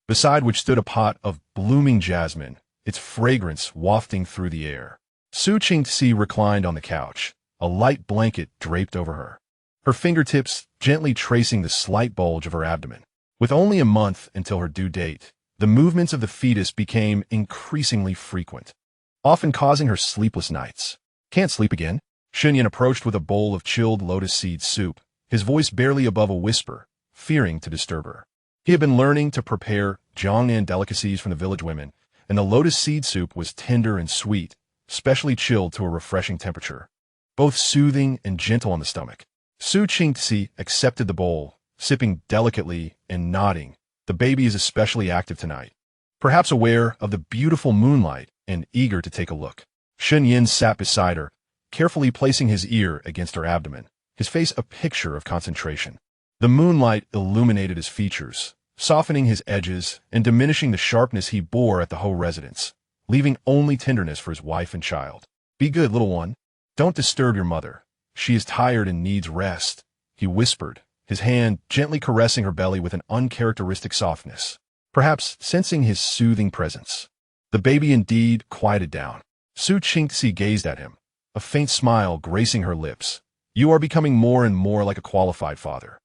beside which stood a pot of blooming jasmine, its fragrance wafting through the air. Su Qingxi reclined on the couch, a light blanket draped over her, her fingertips gently tracing the slight bulge of her abdomen. With only a month until her due date, the movements of the fetus became increasingly frequent, often causing her sleepless nights. Can't sleep again? Shun Yan approached with a bowl of chilled lotus seed soup, his voice barely above a whisper, fearing to disturb her. He had been learning to prepare Jiangnan delicacies from the village women, and the lotus seed soup was tender and sweet, specially chilled to a refreshing temperature, both soothing and gentle on the stomach. Su Qingxi accepted the bowl, sipping delicately and nodding. The baby is especially active tonight, perhaps aware of the beautiful moonlight and eager to take a look. Shun Yan sat beside her, carefully placing his ear against her abdomen, his face a picture of concentration. The moonlight illuminated his features, softening his edges and diminishing the sharpness he bore at the Ho residence, leaving only tenderness for his wife and child. Be good, little one. Don't disturb your mother. She is tired and needs rest, he whispered, his hand gently caressing her belly with an uncharacteristic softness, perhaps sensing his soothing presence. The baby indeed quieted down. Su Qingxi gazed at him, a faint smile gracing her lips. You are becoming more and more like a qualified father.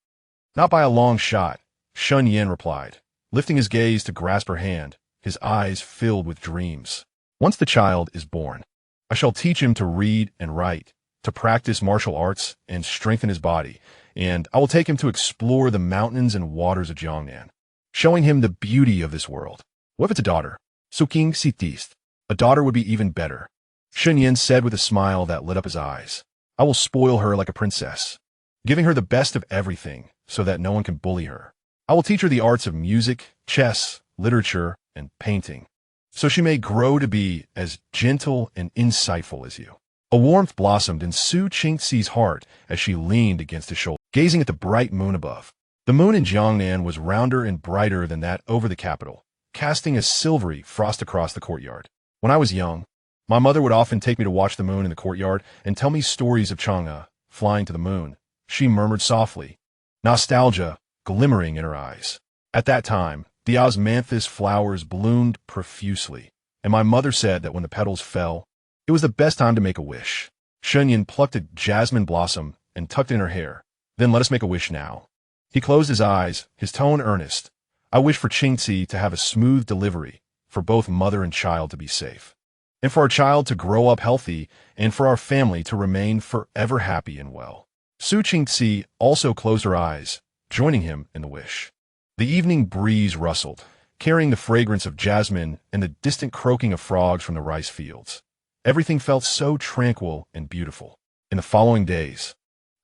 Not by a long shot, Shun Yan replied, lifting his gaze to grasp her hand, his eyes filled with dreams. Once the child is born, I shall teach him to read and write, to practice martial arts and strengthen his body, and I will take him to explore the mountains and waters of Jiangnan, showing him the beauty of this world. What if it's a daughter? Su Qingxi teased. A daughter would be even better, Shun Yan said with a smile that lit up his eyes. I will spoil her like a princess, giving her the best of everything so that no one can bully her. I will teach her the arts of music, chess, literature, and painting, so she may grow to be as gentle and insightful as you. A warmth blossomed in Su Qingxi's heart as she leaned against his shoulder, gazing at the bright moon above. The moon in Jiangnan was rounder and brighter than that over the capital, casting a silvery frost across the courtyard. When I was young, my mother would often take me to watch the moon in the courtyard and tell me stories of Chang'e flying to the moon. She murmured softly, nostalgia glimmering in her eyes. At that time, the osmanthus flowers bloomed profusely, and my mother said that when the petals fell, it was the best time to make a wish. Shun Yan plucked a jasmine blossom and tucked it in her hair. Then let us make a wish now. He closed his eyes, his tone earnest. I wish for Qingxi to have a smooth delivery, for both mother and child to be safe, and for our child to grow up healthy, and for our family to remain forever happy and well. Su Qingxi also closed her eyes, joining him in the wish. The evening breeze rustled, carrying the fragrance of jasmine and the distant croaking of frogs from the rice fields. Everything felt so tranquil and beautiful. In the following days,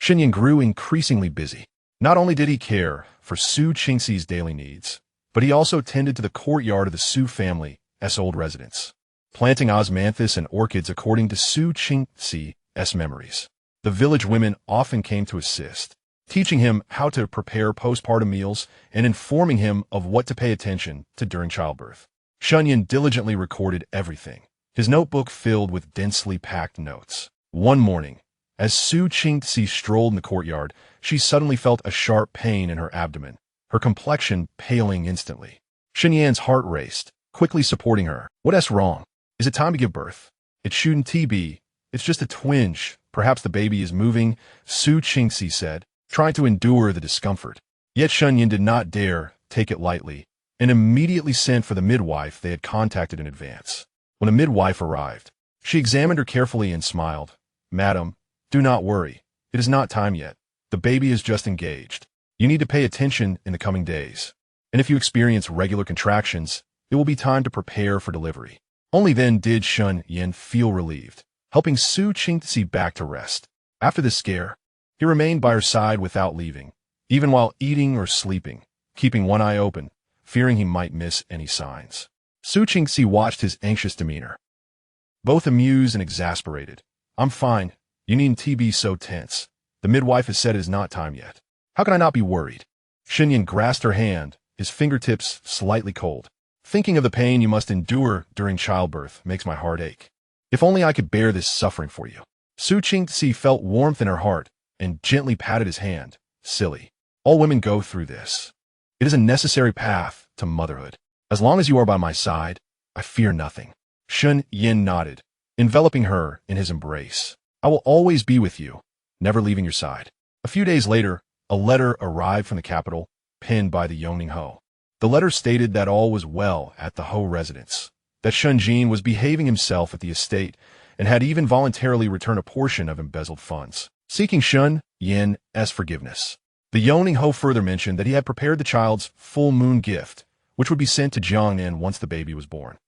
Shun Yan grew increasingly busy. Not only did he care for Su Qingxi's daily needs, but he also tended to the courtyard of the Su family's old residence, planting osmanthus and orchids according to Su Qingxi's memories. The village women often came to assist, teaching him how to prepare postpartum meals and informing him of what to pay attention to during childbirth. Shun Yan diligently recorded everything, his notebook filled with densely packed notes. One morning, as Su Qingxi strolled in the courtyard, she suddenly felt a sharp pain in her abdomen, her complexion paling instantly. Shun Yan's heart raced, quickly supporting her. What's wrong? Is it time to give birth? It shouldn't be. It's just a twinge. Perhaps the baby is moving, Su Qingxi said, trying to endure the discomfort. Yet Shun Yan did not dare take it lightly, and immediately sent for the midwife they had contacted in advance. When a midwife arrived, she examined her carefully and smiled. Madam, do not worry. It is not time yet. The baby is just engaged. You need to pay attention in the coming days. And if you experience regular contractions, It will be time to prepare for delivery. Only then did Shun Yin feel relieved, helping Su Qingzi back to rest. After this scare, he remained by her side without leaving, even while eating or sleeping, keeping one eye open, fearing he might miss any signs. Su Qingzi watched his anxious demeanor, both amused and exasperated. "I'm fine. You needn't be so tense. The midwife has said it is not time yet. How can I not be worried?" Xinyan grasped her hand, his fingertips slightly cold. "Thinking of the pain you must endure during childbirth makes my heart ache. If only I could bear this suffering for you." Su Qingzi felt warmth in her heart and gently patted his hand. "Silly. All women go through this. It is a necessary path to motherhood. As long as you are by my side, I fear nothing." Shun Yin nodded, enveloping her in his embrace. "I will always be with you, never leaving your side." A few days later, a letter arrived from the capital, penned by the Yongning Ho. The letter stated that all was well at the Ho residence, that Shun Jin was behaving himself at the estate, and had even voluntarily returned a portion of embezzled funds, seeking Shun Yin's forgiveness. The Yongning Ho further mentioned that he had prepared the child's full moon gift, which would be sent to Jiangnan once the baby was born.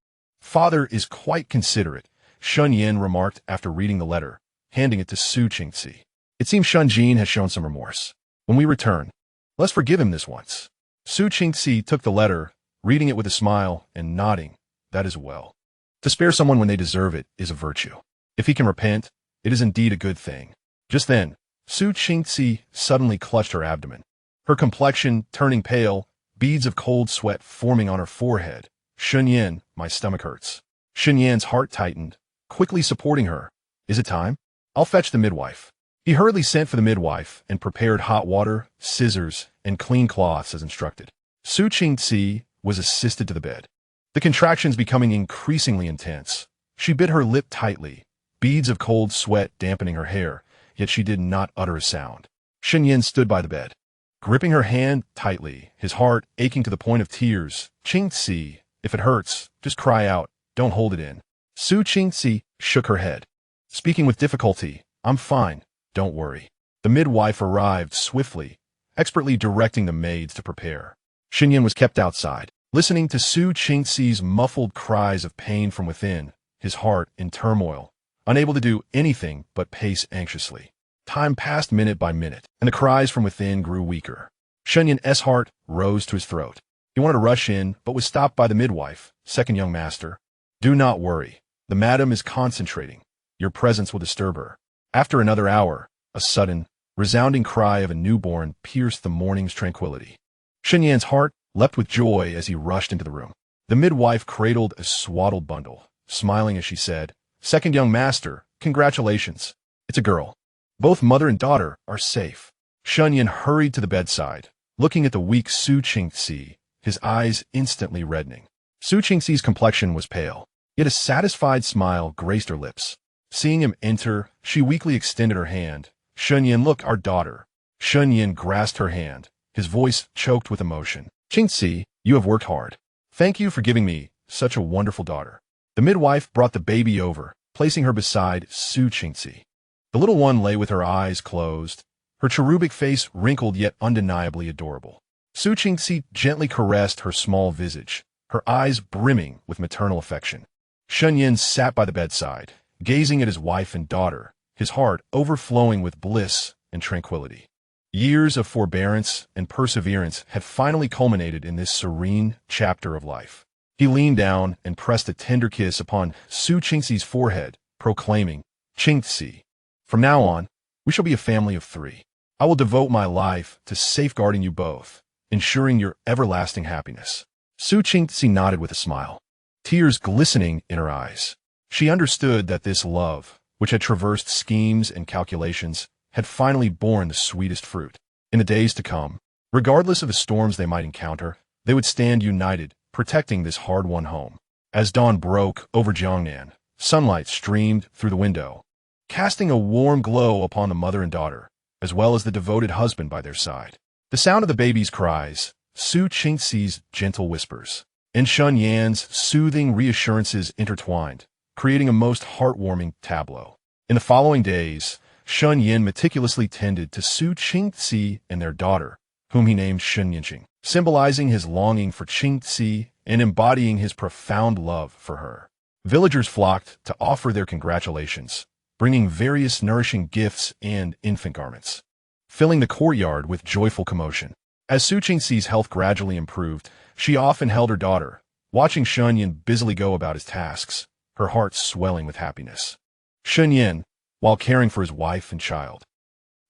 "Father is quite considerate," Shun Yin remarked after reading the letter, handing it to Su Qingzi. "It seems Shun Jin has shown some remorse. When we return, let's forgive him this once." Su Qingzi took the letter, reading it with a smile and nodding. "That is well. To spare someone when they deserve it is a virtue. If he can repent, it is indeed a good thing." Just then, Su Qingzi suddenly clutched her abdomen, her complexion turning pale, beads of cold sweat forming on her forehead. "Shun Yin, my stomach hurts." Shun Yan's heart tightened, quickly supporting her. "Is it time? I'll fetch the midwife." He hurriedly sent for the midwife and prepared hot water, scissors, and clean cloths as instructed. Su Qingzi was assisted to the bed, the contractions becoming increasingly intense. She bit her lip tightly, beads of cold sweat dampening her hair, yet she did not utter a sound. Shun Yin stood by the bed, gripping her hand tightly, his heart aching to the point of tears. "Qingzi, if it hurts, just cry out. Don't hold it in." Su Qingzi shook her head, speaking with difficulty. "I'm fine. Don't worry." The midwife arrived swiftly, expertly directing the maids to prepare. Xinyan was kept outside, listening to Su Qingzi's muffled cries of pain from within, his heart in turmoil, unable to do anything but pace anxiously. Time passed minute by minute, and the cries from within grew weaker. Xinyan's heart rose to his throat. He wanted to rush in, but was stopped by the midwife. "Second young master, do not worry. The madam is concentrating. Your presence will disturb her." After another hour, a sudden, resounding cry of a newborn pierced the morning's tranquility. Xinyan's heart leapt with joy as he rushed into the room. The midwife cradled a swaddled bundle, smiling as she said, "Second young master, congratulations. It's a girl. Both mother and daughter are safe." Xinyan hurried to the bedside, looking at the weak Su Qingzi, his eyes instantly reddening. Su Qingzi's complexion was pale, yet a satisfied smile graced her lips. Seeing him enter, she weakly extended her hand. "Xinyan, look, our daughter." Xinyan grasped her hand, his voice choked with emotion. "Qingzi, you have worked hard. Thank you for giving me such a wonderful daughter." The midwife brought the baby over, placing her beside Su Qingzi. The little one lay with her eyes closed, her cherubic face wrinkled yet undeniably adorable. Su Qingzi gently caressed her small visage, her eyes brimming with maternal affection. Xinyan sat by the bedside, gazing at his wife and daughter, his heart overflowing with bliss and tranquility. Years of forbearance and perseverance had finally culminated in this serene chapter of life. He leaned down and pressed a tender kiss upon Su Qingzi's forehead, proclaiming, "Qingzi, from now on, we shall be a family of 3. I will devote my life to safeguarding you both, ensuring your everlasting happiness." Su Qingzi nodded with a smile, tears glistening in her eyes. She understood that this love, which had traversed schemes and calculations, had finally borne the sweetest fruit. In the days to come, regardless of the storms they might encounter, they would stand united, protecting this hard-won home. As dawn broke over Jiangnan, sunlight streamed through the window, casting a warm glow upon the mother and daughter, as well as the devoted husband by their side. The sound of the baby's cries, Su Qingzi's gentle whispers, and Shun Yan's soothing reassurances intertwined, creating a most heartwarming tableau. In the following days, Shun Yin meticulously tended to Su Qingzi and their daughter, whom he named Shun Yinqing, symbolizing his longing for Qingzi and embodying his profound love for her. Villagers flocked to offer their congratulations, bringing various nourishing gifts and infant garments, filling the courtyard with joyful commotion. As Su Qingxi's health gradually improved, she often held her daughter, watching Shen Yin busily go about his tasks, her heart swelling with happiness. Shen Yin, while caring for his wife and child,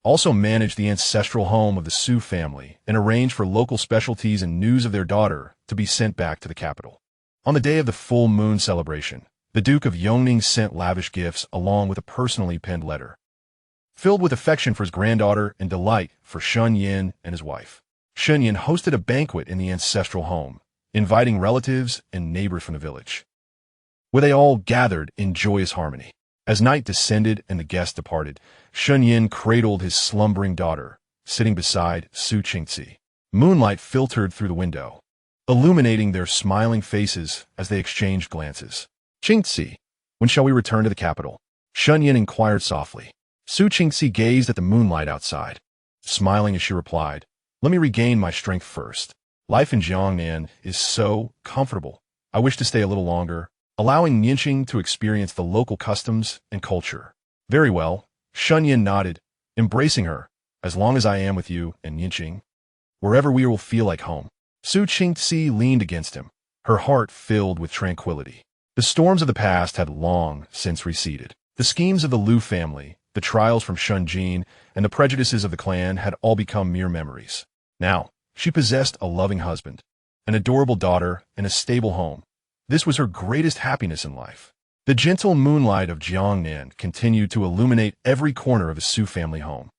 also managed the ancestral home of the Su family and arranged for local specialties and news of their daughter to be sent back to the capital. On the day of the full moon celebration, the Duke of Yongning sent lavish gifts along with a personally penned letter, filled with affection for his granddaughter and delight for Shen Yin and his wife. Shen Yin hosted a banquet in the ancestral home, inviting relatives and neighbors from the village, where they all gathered in joyous harmony. As night descended and the guests departed, Shen Yin cradled his slumbering daughter, sitting beside Su Qingxi. Moonlight filtered through the window, illuminating their smiling faces as they exchanged glances. "Qingxi, when shall we return to the capital?" Shen Yin inquired softly. Su Qingxi gazed at the moonlight outside, smiling as she replied, "Let me regain my strength first. Life in Jiangnan is so comfortable. I wish to stay a little longer, allowing Nianqing to experience the local customs and culture." "Very well," Shen Yin nodded, embracing her. "As long as I am with you and Nianqing, wherever we will feel like home." Su Qingxi leaned against him, her heart filled with tranquility. The storms of the past had long since receded. The schemes of the Liu family, the trials from Shunjin, and the prejudices of the clan had all become mere memories. Now, she possessed a loving husband, an adorable daughter, and a stable home. This was her greatest happiness in life. The gentle moonlight of Jiangnan continued to illuminate every corner of the Su family home,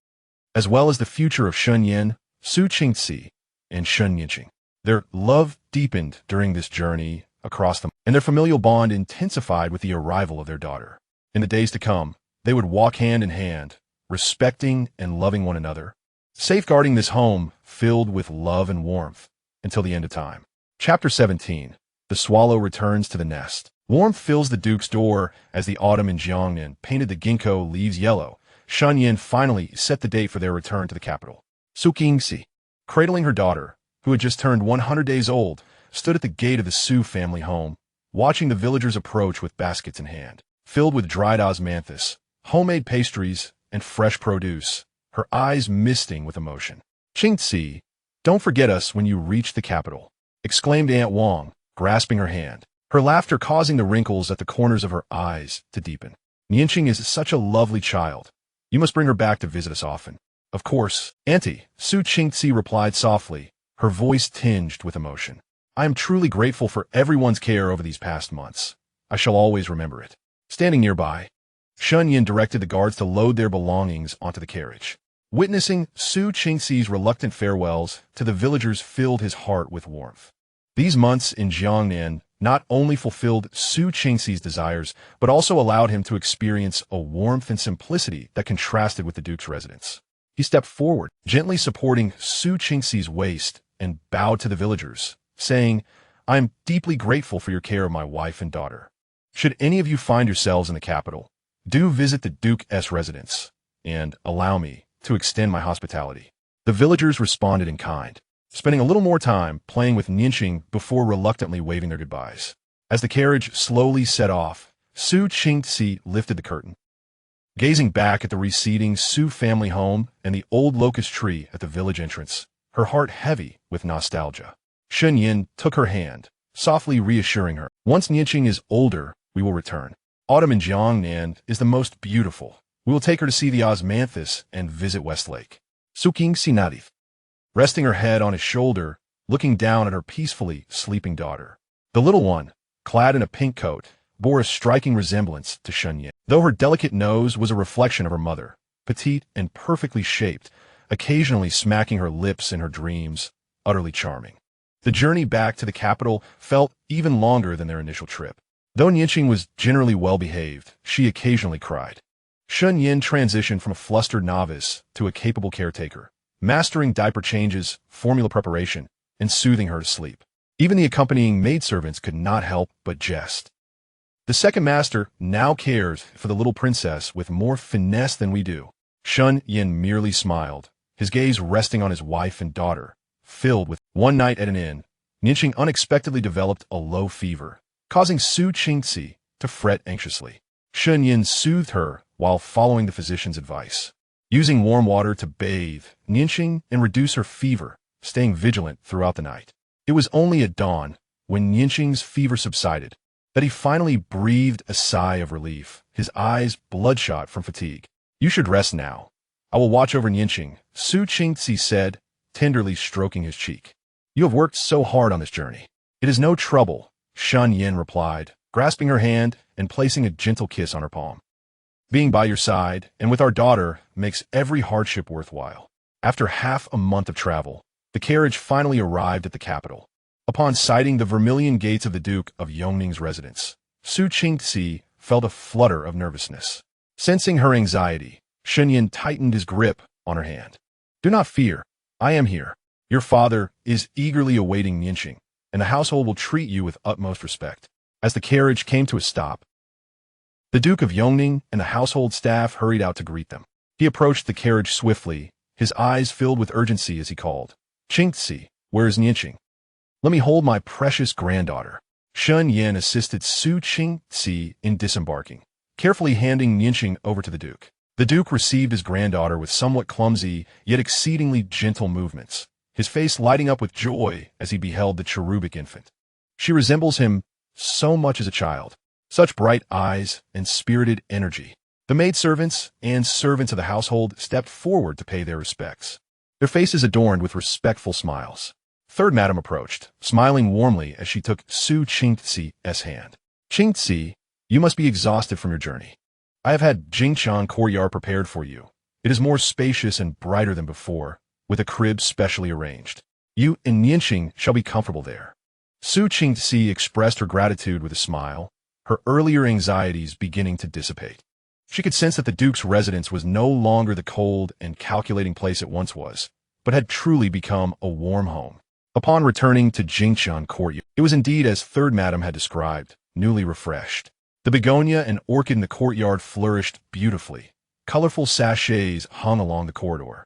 as well as the future of Shen Yin, Su Qingxi, and Shen Nianqing. Their love deepened during this journey across them, and their familial bond intensified with the arrival of their daughter. In the days to come, they would walk hand in hand, respecting and loving one another, safeguarding this home filled with love and warmth until the end of time. Chapter 17. The swallow returns to the nest. Warmth fills the Duke's door as the autumn in Jiangnan painted the ginkgo leaves yellow. Shen Yin finally set the date for their return to the capital. Su Qingxi, cradling her daughter, who had just turned 100 days old, stood at the gate of the Su family home, watching the villagers approach with baskets in hand, filled with dried osmanthus, homemade pastries, and fresh produce, her eyes misting with emotion. "Qingxi, don't forget us when you reach the capital," exclaimed Aunt Wang, grasping her hand, her laughter causing the wrinkles at the corners of her eyes to deepen. "Nianqing is such a lovely child. You must bring her back to visit us often." "Of course, Auntie," Su Qingxi replied softly, her voice tinged with emotion. "I am truly grateful for everyone's care over these past months. I shall always remember it." Standing nearby, Shen Yin directed the guards to load their belongings onto the carriage. Witnessing Su Qingxi's reluctant farewells to the villagers filled his heart with warmth. These months in Jiangnan not only fulfilled Su Qingxi's desires, but also allowed him to experience a warmth and simplicity that contrasted with the Duke's residence. He stepped forward, gently supporting Su Qingxi's waist, and bowed to the villagers, saying, "I am deeply grateful for your care of my wife and daughter. Should any of you find yourselves in the capital, do visit the Duke's residence, and allow me to extend my hospitality." The villagers responded in kind, spending a little more time playing with Nianqing before reluctantly waving their goodbyes. As the carriage slowly set off, Su Qingxi lifted the curtain, gazing back at the receding Su family home and the old locust tree at the village entrance, her heart heavy with nostalgia. Shen Yin took her hand, softly reassuring her, "Once Nianqing is older, we will return. Autumn in Jiangnan is the most beautiful. We will take her to see the osmanthus and visit Westlake." Su Qingxi nodded, resting her head on his shoulder, looking down at her peacefully sleeping daughter. The little one, clad in a pink coat, bore a striking resemblance to Shen Yin, though her delicate nose was a reflection of her mother, petite and perfectly shaped, occasionally smacking her lips in her dreams, utterly charming. The journey back to the capital felt even longer than their initial trip. Though Nianqing was generally well-behaved, she occasionally cried. Shen Yin transitioned from a flustered novice to a capable caretaker, mastering diaper changes, formula preparation, and soothing her to sleep. Even the accompanying maidservants could not help but jest. "The second master now cares for the little princess with more finesse than we do." Shen Yin merely smiled, his gaze resting on his wife and daughter, filled with one night at an inn. Nianqing unexpectedly developed a low fever, causing Su Qingzi to fret anxiously. Shen Yin soothed her while following the physician's advice. Using warm water to bathe Nianqing and reduce her fever, staying vigilant throughout the night. It was only at dawn, when Nianqing's fever subsided, that he finally breathed a sigh of relief, his eyes bloodshot from fatigue. You should rest now. I will watch over Nianqing, Su Qingzi said, tenderly stroking his cheek. You have worked so hard on this journey. It is no trouble, Shen Yin replied, grasping her hand and placing a gentle kiss on her palm. Being by your side and with our daughter makes every hardship worthwhile. After half a month of travel, the carriage finally arrived at the capital. Upon sighting the vermilion gates of the Duke of Yongning's residence, Su Qingzi felt a flutter of nervousness. Sensing her anxiety, Shen Yin tightened his grip on her hand. Do not fear, I am here. Your father is eagerly awaiting Nianqing, and the household will treat you with utmost respect. As the carriage came to a stop, the Duke of Yongning and the household staff hurried out to greet them. He approached the carriage swiftly, his eyes filled with urgency as he called, Qingzi, where is Nianqing? Let me hold my precious granddaughter. Shen Yin assisted Su Qingzi in disembarking, carefully handing Nianqing over to the Duke. The Duke received his granddaughter with somewhat clumsy, yet exceedingly gentle movements, his face lighting up with joy as he beheld the cherubic infant. She resembles him so much as a child. Such bright eyes and spirited energy. The maidservants and servants of the household stepped forward to pay their respects, their faces adorned with respectful smiles. Third Madam approached, smiling warmly as she took Su Qingzi's hand. Qingzi, you must be exhausted from your journey. I have had Jingqiang courtyard prepared for you. It is more spacious and brighter than before, with a crib specially arranged. You and Nianqing shall be comfortable there. Su Qingzi expressed her gratitude with a smile, her earlier anxieties beginning to dissipate. She could sense that the Duke's residence was no longer the cold and calculating place it once was, but had truly become a warm home. Upon returning to Jingqiang courtyard, it was indeed as Third Madam had described, newly refreshed. The begonia and orchid in the courtyard flourished beautifully. Colorful sachets hung along the corridor.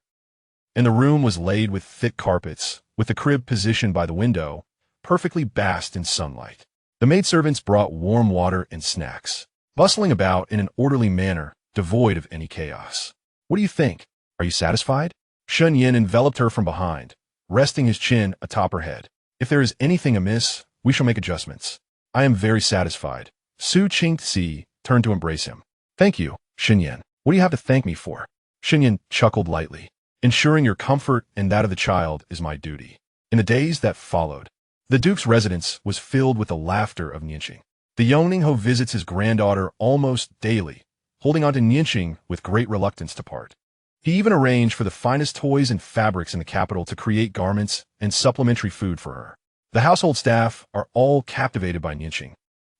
And the room was laid with thick carpets, with the crib positioned by the window, perfectly basked in sunlight. The maidservants brought warm water and snacks, bustling about in an orderly manner, devoid of any chaos. What do you think? Are you satisfied? Shen Yin enveloped her from behind, resting his chin atop her head. If there is anything amiss, we shall make adjustments. I am very satisfied. Su Qingzi turned to embrace him. Thank you, Shen Yin. What do you have to thank me for? Shen Yin chuckled lightly. Ensuring your comfort and that of the child is my duty. In the days that followed, the Duke's residence was filled with the laughter of Nianqing. The Yongning Ho visits his granddaughter almost daily, holding on to Nianqing with great reluctance to part. He even arranged for the finest toys and fabrics in the capital to create garments and supplementary food for her. The household staff are all captivated by Nianqing,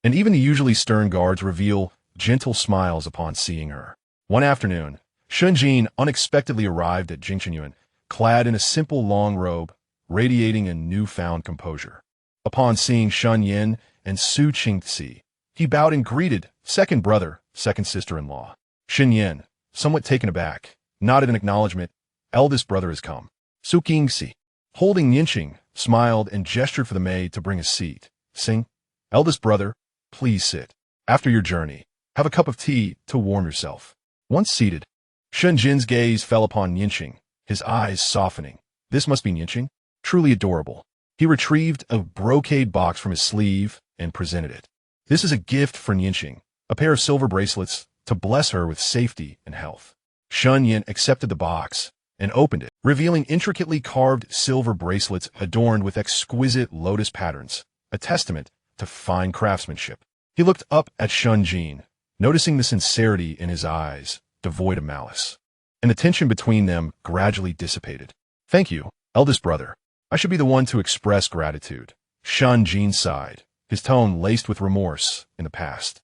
and even the usually stern guards reveal gentle smiles upon seeing her. One afternoon, Shen Jin unexpectedly arrived at Jingqinyuan, clad in a simple long robe, radiating a newfound composure. Upon seeing Shen Yin and Su Qingzi, he bowed and greeted second brother, second sister-in-law. Shen Yin, somewhat taken aback, nodded in acknowledgement. Eldest brother has come. Su Qingzi, holding Nianqing, smiled and gestured for the maid to bring a seat. Sing, eldest brother, please sit. After your journey, have a cup of tea to warm yourself. Once seated, Shen Jin's gaze fell upon Nianqing, his eyes softening. This must be Nianqing? Truly adorable. He retrieved a brocade box from his sleeve and presented it. This is a gift for Nianqing, a pair of silver bracelets to bless her with safety and health. Shen Yin accepted the box and opened it, revealing intricately carved silver bracelets adorned with exquisite lotus patterns, a testament to fine craftsmanship. He looked up at Shen Jin, noticing the sincerity in his eyes, devoid of malice, and the tension between them gradually dissipated. Thank you, eldest brother. I should be the one to express gratitude. Shen Jin sighed, his tone laced with remorse in the past.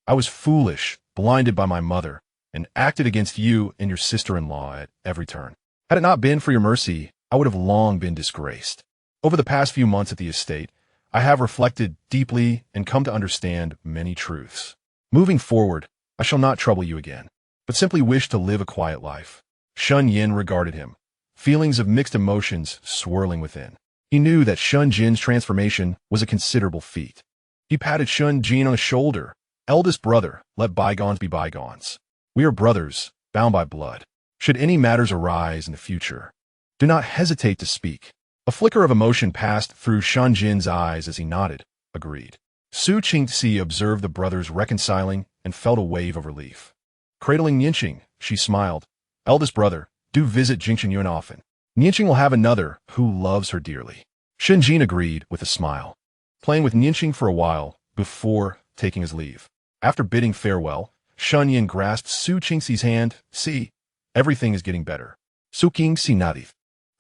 I was foolish, blinded by my mother, and acted against you and your sister-in-law at every turn. Had it not been for your mercy, I would have long been disgraced. Over the past few months at the estate, I have reflected deeply and come to understand many truths. Moving forward, I shall not trouble you again, but simply wish to live a quiet life. Shen Yin regarded him, feelings of mixed emotions swirling within. He knew that Shun Jin's transformation was a considerable feat. He patted Shun Jin on the shoulder. Eldest brother, let bygones be bygones. We are brothers, bound by blood. Should any matters arise in the future, do not hesitate to speak. A flicker of emotion passed through Shun Jin's eyes as he nodded, agreed. Su Qingxi observed the brothers reconciling and felt a wave of relief. Cradling Nianqing, she smiled. Eldest brother, do visit Jingqinyuan often. Nianqing will have another who loves her dearly. Shun Jin agreed with a smile, playing with Nianqing for a while before taking his leave. After bidding farewell, Shun Yin grasped Su Qingxi's hand. See, everything is getting better. Su Qingxi nodded,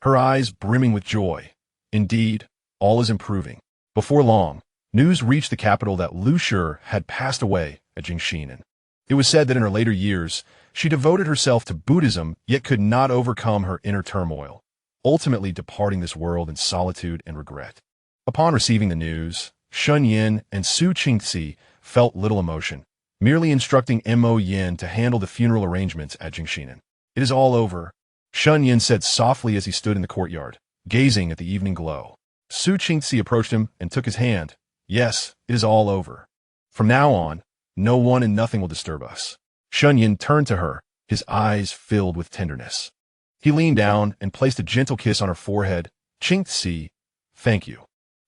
her eyes brimming with joy. Indeed, all is improving. Before long, news reached the capital that Lu Shi had passed away at Jingxinan. It was said that in her later years, she devoted herself to Buddhism yet could not overcome her inner turmoil, ultimately departing this world in solitude and regret. Upon receiving the news, Shun Yin and Su Qingxi felt little emotion, merely instructing Mo Yin to handle the funeral arrangements at Jingxinan. It is all over, Shun Yin said softly as he stood in the courtyard, gazing at the evening glow. Su Qingxi approached him and took his hand. Yes, it is all over. From now on, no one and nothing will disturb us. Shun Yin turned to her, his eyes filled with tenderness. He leaned down and placed a gentle kiss on her forehead. Qingxi, thank you.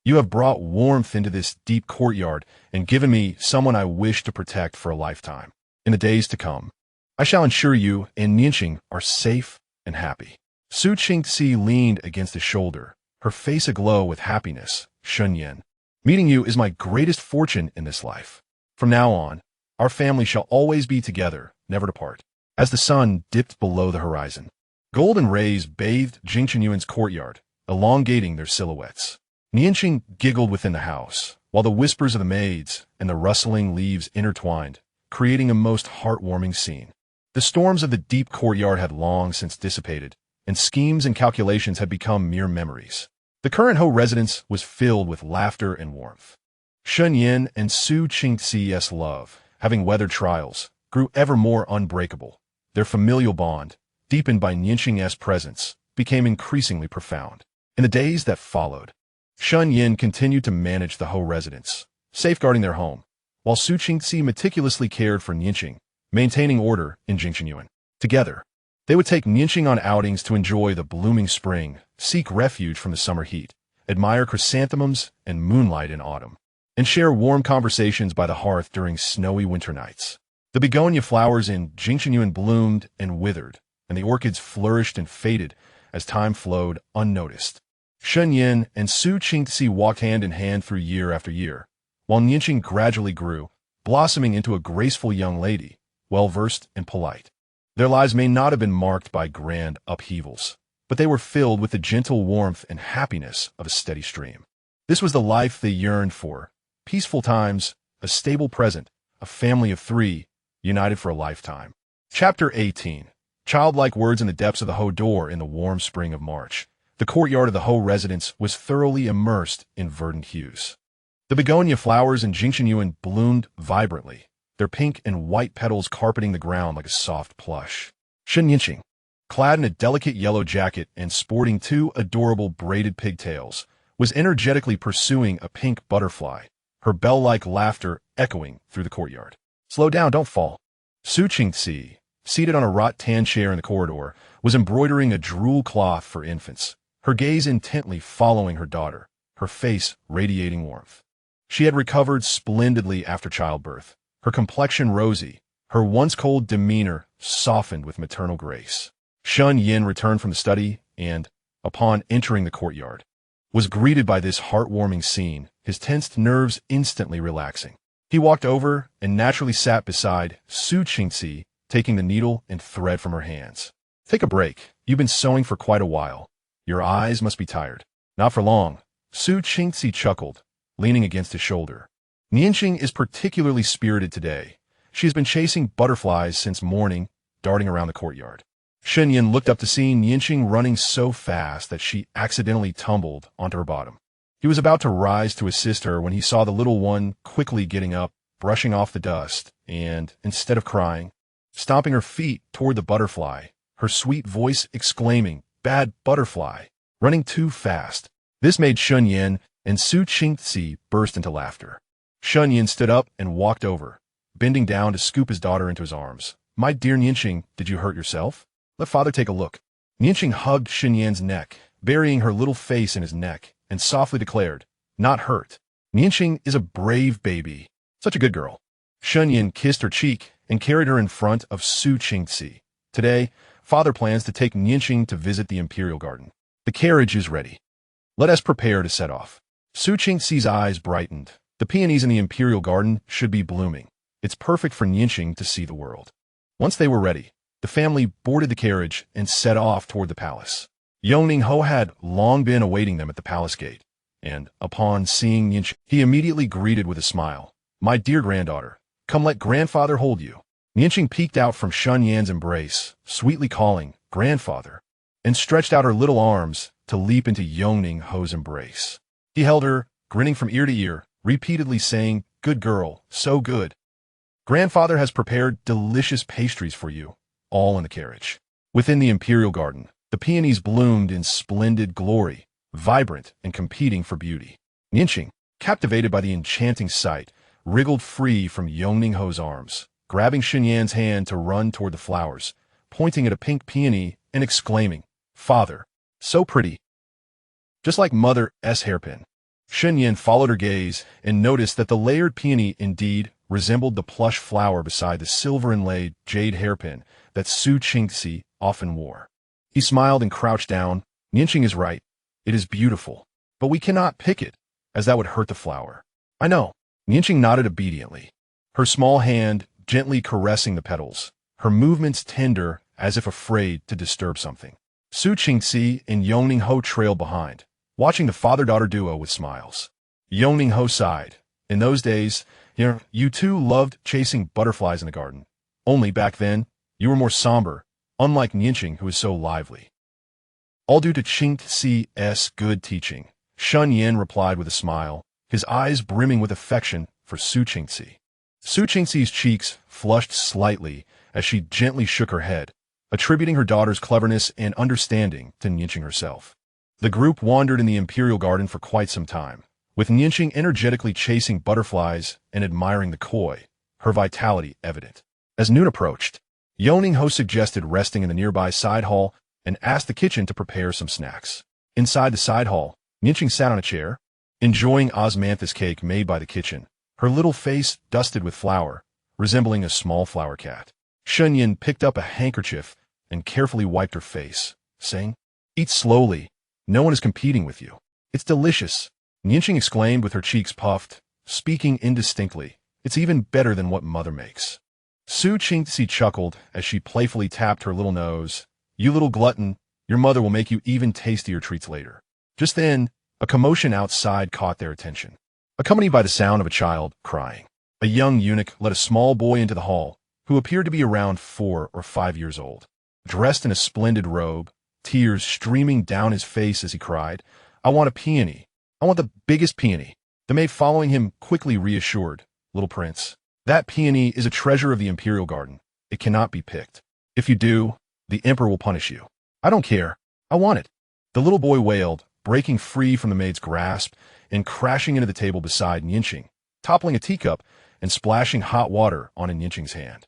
You have brought warmth into this deep courtyard and given me someone I wish to protect for a lifetime. In the days to come, I shall ensure you and Nianqing are safe and happy. Su Qingxi leaned against his shoulder, her face aglow with happiness. Shun Yin, meeting you is my greatest fortune in this life. From now on, our family shall always be together, never to part. As the sun dipped below the horizon, golden rays bathed Jingqinyuan's courtyard, elongating their silhouettes. Nianqing giggled within the house, while the whispers of the maids and the rustling leaves intertwined, creating a most heartwarming scene. The storms of the deep courtyard had long since dissipated, and schemes and calculations had become mere memories. The current Ho residence was filled with laughter and warmth. Shun Yin and Su Qingxi's love, having weathered trials, grew ever more unbreakable. Their familial bond, deepened by Nianqing's presence, became increasingly profound. In the days that followed, Shun Yin continued to manage the Ho residence, safeguarding their home, while Su Qingxi meticulously cared for Nianqing, maintaining order in Jingqinyuan. Together, they would take Nianqing on outings to enjoy the blooming spring, seek refuge from the summer heat, admire chrysanthemums and moonlight in autumn, and share warm conversations by the hearth during snowy winter nights. The begonia flowers in Jingqinyuan bloomed and withered, and the orchids flourished and faded as time flowed unnoticed. Shun Yin and Su Qingxi walked hand in hand through year after year, while Nianqing gradually grew, blossoming into a graceful young lady, well-versed and polite. Their lives may not have been marked by grand upheavals, but they were filled with the gentle warmth and happiness of a steady stream. This was the life they yearned for: peaceful times, a stable present, a family of three, united for a lifetime. Chapter 18. Childlike words in the depths of the Ho door in the warm spring of March. The courtyard of the Ho residence was thoroughly immersed in verdant hues. The begonia flowers in Jingqinyuan bloomed vibrantly, their pink and white petals carpeting the ground like a soft plush. Shun Nianqing, clad in a delicate yellow jacket and sporting two adorable braided pigtails, was energetically pursuing a pink butterfly, her bell-like laughter echoing through the courtyard. Slow down, don't fall. Su Qingxi, seated on a rattan chair in the corridor, was embroidering a drool cloth for infants, her gaze intently following her daughter, her face radiating warmth. She had recovered splendidly after childbirth, her complexion rosy, her once cold demeanor softened with maternal grace. Shun Yin returned from the study and, upon entering the courtyard, was greeted by this heartwarming scene, his tensed nerves instantly relaxing. He walked over and naturally sat beside Su Qingxi, taking the needle and thread from her hands. Take a break. You've been sewing for quite a while. Your eyes must be tired. Not for long. Su Qingxi chuckled, leaning against his shoulder. Nianqing is particularly spirited today. She has been chasing butterflies since morning, darting around the courtyard. Shun Yin looked up to see Nianqing running so fast that she accidentally tumbled onto her bottom. He was about to rise to assist her when he saw the little one quickly getting up, brushing off the dust, and, instead of crying, stomping her feet toward the butterfly, her sweet voice exclaiming, "Bad butterfly, running too fast." This made Shun Yan and Su Qingzi burst into laughter. Shun Yan stood up and walked over, bending down to scoop his daughter into his arms. My dear Nianqing, did you hurt yourself? Let father take a look. Nianqing hugged Shun Yan's neck, burying her little face in his neck, and softly declared, not hurt. Nianqing is a brave baby. Such a good girl. Shun Yan kissed her cheek and carried her in front of Su Qingzi. Today, father plans to take Nianqing to visit the Imperial Garden. The carriage is ready. Let us prepare to set off. Su Qingzi's eyes brightened. The peonies in the Imperial Garden should be blooming. It's perfect for Nianqing to see the world. Once they were ready, the family boarded the carriage and set off toward the palace. Yongning Ho had long been awaiting them at the palace gate, and upon seeing Nianqing, he immediately greeted with a smile. My dear granddaughter, come let grandfather hold you. Nianqing peeked out from Shun Yan's embrace, sweetly calling, grandfather, and stretched out her little arms to leap into Yongning Ho's embrace. He held her, grinning from ear to ear, repeatedly saying, good girl, so good. Grandfather has prepared delicious pastries for you, all in the carriage. Within the Imperial Garden, the peonies bloomed in splendid glory, vibrant and competing for beauty. Nianqing, captivated by the enchanting sight, wriggled free from Yongning Ho's arms, grabbing Shun Yan's hand to run toward the flowers, pointing at a pink peony and exclaiming, Father, so pretty. Just like Mother's hairpin. Shun Yan followed her gaze and noticed that the layered peony indeed resembled the plush flower beside the silver-inlaid jade hairpin that Su Qingzi often wore. He smiled and crouched down. Nianqing is right. It is beautiful. But we cannot pick it, as that would hurt the flower. I know. Nianqing nodded obediently, her small hand gently caressing the petals, her movements tender as if afraid to disturb something. Su Qingzi and Yongning Ho trailed behind, watching the father-daughter duo with smiles. Yongning Ho sighed. In those days, you two loved chasing butterflies in the garden. Only back then, you were more somber, unlike Nianqing, who is so lively. All due to Qingzi's good teaching, Shun Yan replied with a smile, his eyes brimming with affection for Su Qingzi. Su Qingzi's cheeks flushed slightly as she gently shook her head, attributing her daughter's cleverness and understanding to Nianqing herself. The group wandered in the Imperial Garden for quite some time, with Nianqing energetically chasing butterflies and admiring the koi, her vitality evident. As noon approached, Yongning Ho suggested resting in the nearby side hall and asked the kitchen to prepare some snacks. Inside the side hall, Nianqing sat on a chair, enjoying osmanthus cake made by the kitchen, her little face dusted with flour, resembling a small flower cat. Shun Yan picked up a handkerchief and carefully wiped her face, saying, Eat slowly. No one is competing with you. It's delicious. Nianqing exclaimed with her cheeks puffed, speaking indistinctly. It's even better than what mother makes. Su Qingzi chuckled as she playfully tapped her little nose. You little glutton, your mother will make you even tastier treats later. Just then, a commotion outside caught their attention, accompanied by the sound of a child crying. A young eunuch led a small boy into the hall, who appeared to be around 4 or 5 years old. Dressed in a splendid robe, tears streaming down his face as he cried, I want a peony. I want the biggest peony. The maid following him quickly reassured, Little prince, that peony is a treasure of the Imperial Garden. It cannot be picked. If you do, the emperor will punish you. I don't care. I want it. The little boy wailed, breaking free from the maid's grasp and crashing into the table beside Nianqing, toppling a teacup and splashing hot water on Nianqing's hand.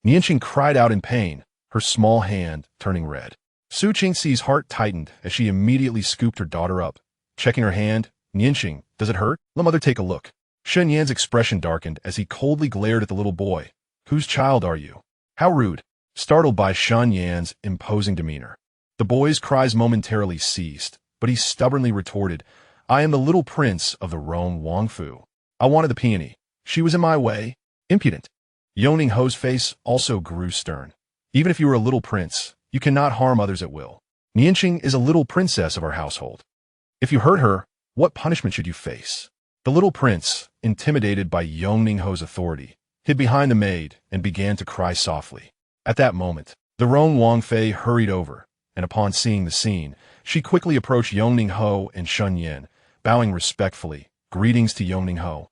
Nianqing cried out in pain, her small hand turning red. Su Qingxi's heart tightened as she immediately scooped her daughter up. Checking her hand, Nianqing, does it hurt? Let mother take a look. Shun Yan's expression darkened as he coldly glared at the little boy. Whose child are you? How rude. Startled by Shun Yan's imposing demeanor, the boy's cries momentarily ceased, but he stubbornly retorted, I am the little prince of the Roan Wangfu. I wanted the peony. She was in my way. Impudent. Yongning Ho's face also grew stern. Even if you are a little prince, you cannot harm others at will. Nianqing is a little princess of our household. If you hurt her, what punishment should you face? The little prince, intimidated by Yongning Ho's authority, hid behind the maid and began to cry softly. At that moment, the Roan Wangfei hurried over, and upon seeing the scene, she quickly approached Yongning Ho and Shun Yan, bowing respectfully. Greetings to Yongning Ho.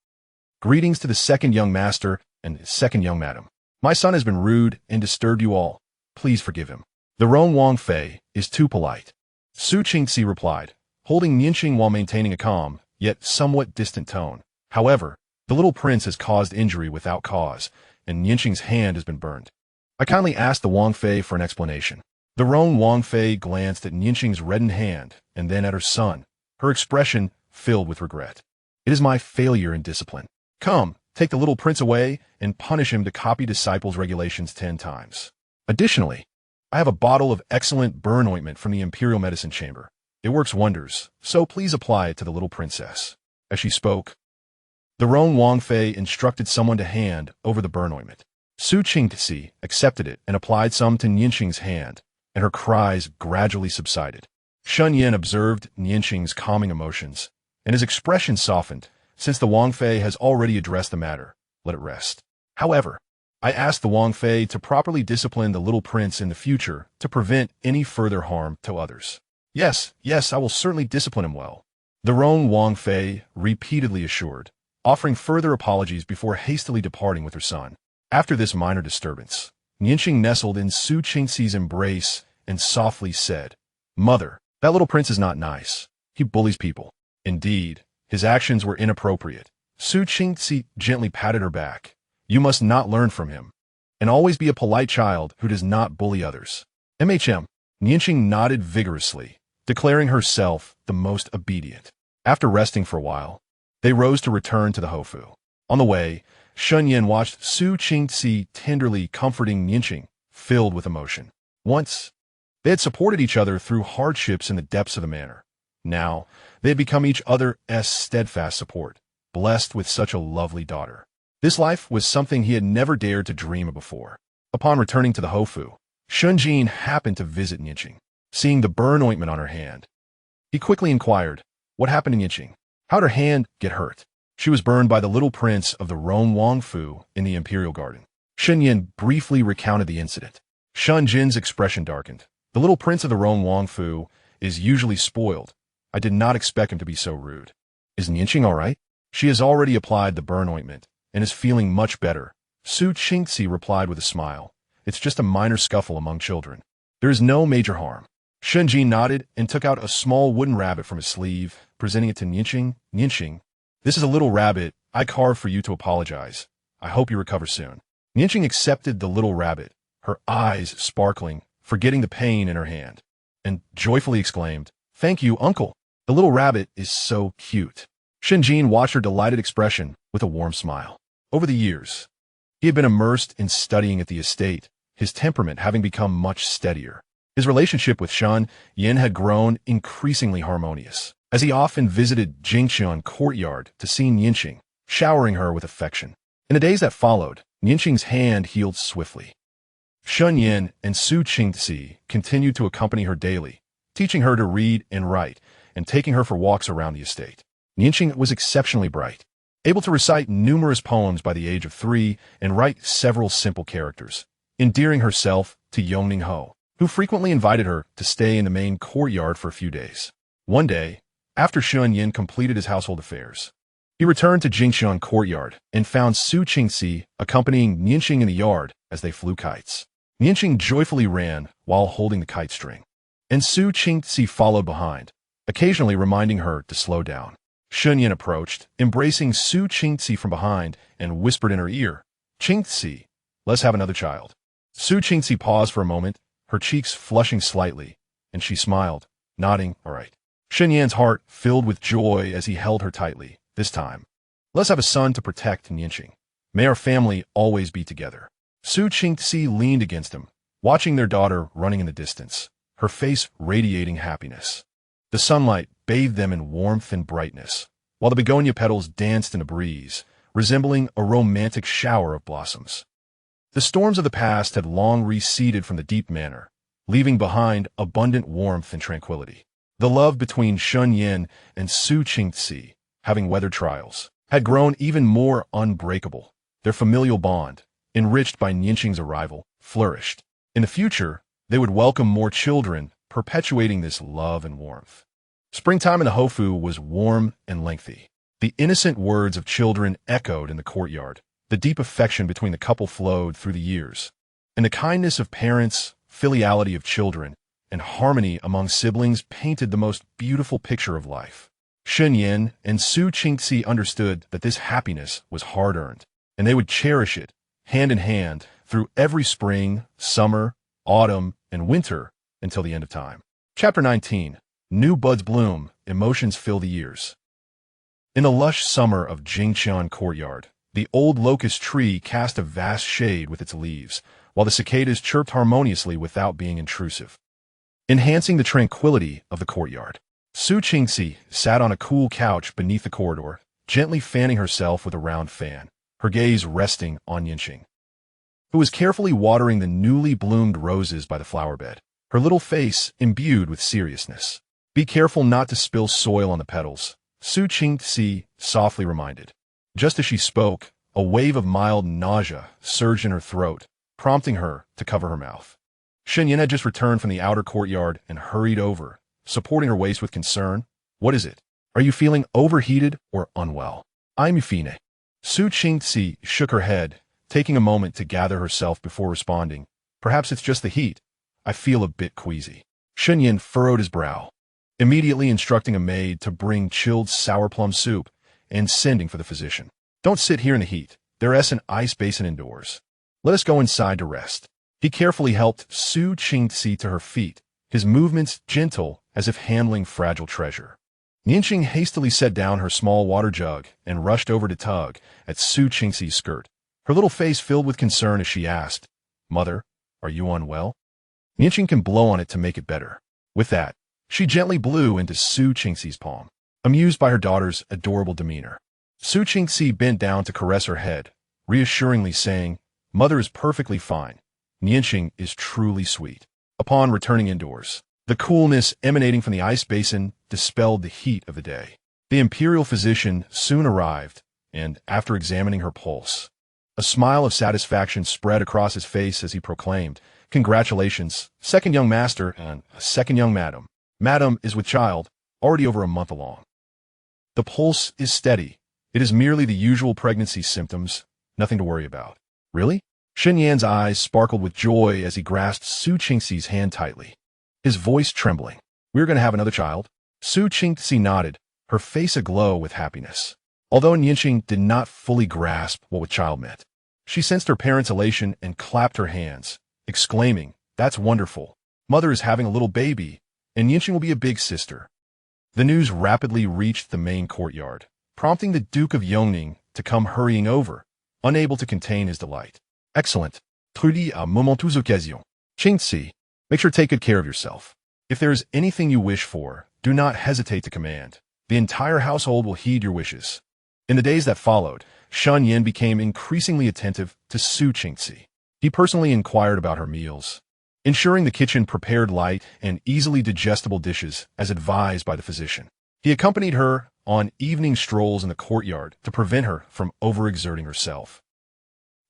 Greetings to the second young master and second young madam. My son has been rude and disturbed you all. Please forgive him. The Roan Wangfei is too polite. Su Qingzi replied, holding Nianqing while maintaining a calm, yet somewhat distant tone. However, the little prince has caused injury without cause, and Nianqing's hand has been burned. I kindly asked the Wang Fei for an explanation. The roan Wang Fei glanced at Nianqing's reddened hand and then at her son, her expression filled with regret. It is my failure in discipline. Come, take the little prince away and punish him to copy disciples' regulations 10 times. Additionally, I have a bottle of excellent burn ointment from the Imperial Medicine Chamber. It works wonders, so please apply it to the little princess. As she spoke, the roan Wang Fei instructed someone to hand over the burn ointment. Su Qingzi accepted it and applied some to Nianqing's hand, and her cries gradually subsided. Shun Yin observed Nianqing's calming emotions, and his expression softened. Since the Wang Fei has already addressed the matter, let it rest. However, I asked the Wang Fei to properly discipline the little prince in the future to prevent any further harm to others. Yes, I will certainly discipline him well, the roan Wang Fei repeatedly assured, offering further apologies before hastily departing with her son. After this minor disturbance, Nianqing nestled in Su Qingzi's embrace and softly said, "Mother, that little prince is not nice. He bullies people. Indeed, his actions were inappropriate." Su Qingzi gently patted her back. "You must not learn from him, and always be a polite child who does not bully others." Nianqing nodded vigorously, declaring herself the most obedient. After resting for a while, they rose to return to the Hofu. On the way, Shun Yin watched Su Qingzi tenderly comforting Nianqing, filled with emotion. Once, they had supported each other through hardships in the depths of the manor. Now, they had become each other's steadfast support, blessed with such a lovely daughter. This life was something he had never dared to dream of before. Upon returning to the Hofu, Shun Jin happened to visit Nianqing. Seeing the burn ointment on her hand, he quickly inquired, "What happened to Nianqing? How'd her hand get hurt?" "She was burned by the little prince of the Roan Wang Fu in the Imperial Garden." Shun Yin briefly recounted the incident. Shun Jin's expression darkened. "The little prince of the Roan Wang Fu is usually spoiled. I did not expect him to be so rude." "Is Nianqing all right?" "She has already applied the burn ointment and is feeling much better." Su Qingzi replied with a smile. "It's just a minor scuffle among children. There is no major harm." Shun Jin nodded and took out a small wooden rabbit from his sleeve, presenting it to Nianqing. "Nianqing, this is a little rabbit I carved for you to apologize. I hope you recover soon." Nianqing accepted the little rabbit, her eyes sparkling, forgetting the pain in her hand, and joyfully exclaimed, "Thank you, uncle. The little rabbit is so cute." Shun Jin watched her delighted expression with a warm smile. Over the years, he had been immersed in studying at the estate, his temperament having become much steadier. His relationship with Shun Yin had grown increasingly harmonious, as he often visited Jingqian courtyard to see Nianqing, showering her with affection. In the days that followed, Nianqing's hand healed swiftly. Shun Yin and Su Qingzi continued to accompany her daily, teaching her to read and write, and taking her for walks around the estate. Nianqing was exceptionally bright, able to recite numerous poems by the age of 3 and write several simple characters, endearing herself to Yongning Ho, who frequently invited her to stay in the main courtyard for a few days. One day, after Shun Yin completed his household affairs, he returned to Jingqian courtyard and found Su Qingzi accompanying Nianqing in the yard as they flew kites. Nianqing joyfully ran while holding the kite string, and Su Qingzi followed behind, occasionally reminding her to slow down. Shun Yin approached, embracing Su Qingzi from behind, and whispered in her ear, "Qingzi, let's have another child." Su Qingzi paused for a moment, her cheeks flushing slightly, and she smiled, nodding, "All right." Shun Yan's heart filled with joy as he held her tightly. "This time, let's have a son to protect Nianqing. May our family always be together." Su Qingzi leaned against him, watching their daughter running in the distance, her face radiating happiness. The sunlight bathed them in warmth and brightness, while the begonia petals danced in a breeze, resembling a romantic shower of blossoms. The storms of the past had long receded from the deep manor, leaving behind abundant warmth and tranquility. The love between Shun Yin and Su Qingzi, having weathered trials, had grown even more unbreakable. Their familial bond, enriched by Nianqing's arrival, flourished. In the future, they would welcome more children, perpetuating this love and warmth. Springtime in the Hofu was warm and lengthy. The innocent words of children echoed in the courtyard. The deep affection between the couple flowed through the years, and the kindness of parents, filiality of children, and harmony among siblings painted the most beautiful picture of life. Shen Yan and Su Qingxi understood that this happiness was hard-earned, and they would cherish it, hand in hand, through every spring, summer, autumn, and winter until the end of time. Chapter 19. New buds bloom, emotions fill the years. In the lush summer of Jingqian courtyard, the old locust tree cast a vast shade with its leaves, while the cicadas chirped harmoniously without being intrusive, enhancing the tranquility of the courtyard. Su Qingxi sat on a cool couch beneath the corridor, gently fanning herself with a round fan, her gaze resting on Yingqing, who was carefully watering the newly bloomed roses by the flower bed, her little face imbued with seriousness. "Be careful not to spill soil on the petals," Su Qingxi softly reminded. Just as she spoke, a wave of mild nausea surged in her throat, prompting her to cover her mouth. Shen Yan had just returned from the outer courtyard and hurried over, supporting her waist with concern. "What is it? Are you feeling overheated or unwell?" "I'm fine." Su Qingxi shook her head, taking a moment to gather herself before responding. "Perhaps it's just the heat. I feel a bit queasy." Shen Yan furrowed his brow, immediately instructing a maid to bring chilled sour plum soup and sending for the physician. "Don't sit here in the heat. There's an ice basin indoors. Let us go inside to rest." He carefully helped Su Qingxi to her feet, his movements gentle as if handling fragile treasure. Yingqing hastily set down her small water jug and rushed over to tug at Su Qingxi's skirt, her little face filled with concern as she asked, "Mother, are you unwell?" Yingqing can blow on it to make it better. With that, she gently blew into Su Qingxi's palm, amused by her daughter's adorable demeanor. Su Qingxi bent down to caress her head, reassuringly saying, "Mother is perfectly fine. Yingqing is truly sweet." Upon returning indoors, the coolness emanating from the ice basin dispelled the heat of the day. The imperial physician soon arrived, and after examining her pulse, a smile of satisfaction spread across his face as he proclaimed, "Congratulations, second young master and second young madam. Madam is with child, already over a month along. The pulse is steady. It is merely the usual pregnancy symptoms, nothing to worry about." "Really?" Shen Yan's eyes sparkled with joy as he grasped Su Qingxi's hand tightly, his voice trembling. "We're going to have another child?" Su Qingxi nodded, her face aglow with happiness. Although Yingqing did not fully grasp what with child meant, she sensed her parents' elation and clapped her hands, exclaiming, "That's wonderful. Mother is having a little baby, and Yingqing will be a big sister." The news rapidly reached the main courtyard, prompting the Duke of Yongning to come hurrying over, unable to contain his delight. "Excellent. Truly à momentous occasion. Qingxi, make sure to take good care of yourself. If there is anything you wish for, do not hesitate to command. The entire household will heed your wishes." In the days that followed, Shen Yan became increasingly attentive to Su Qingxi. He personally inquired about her meals, ensuring the kitchen prepared light and easily digestible dishes as advised by the physician. He accompanied her on evening strolls in the courtyard to prevent her from overexerting herself.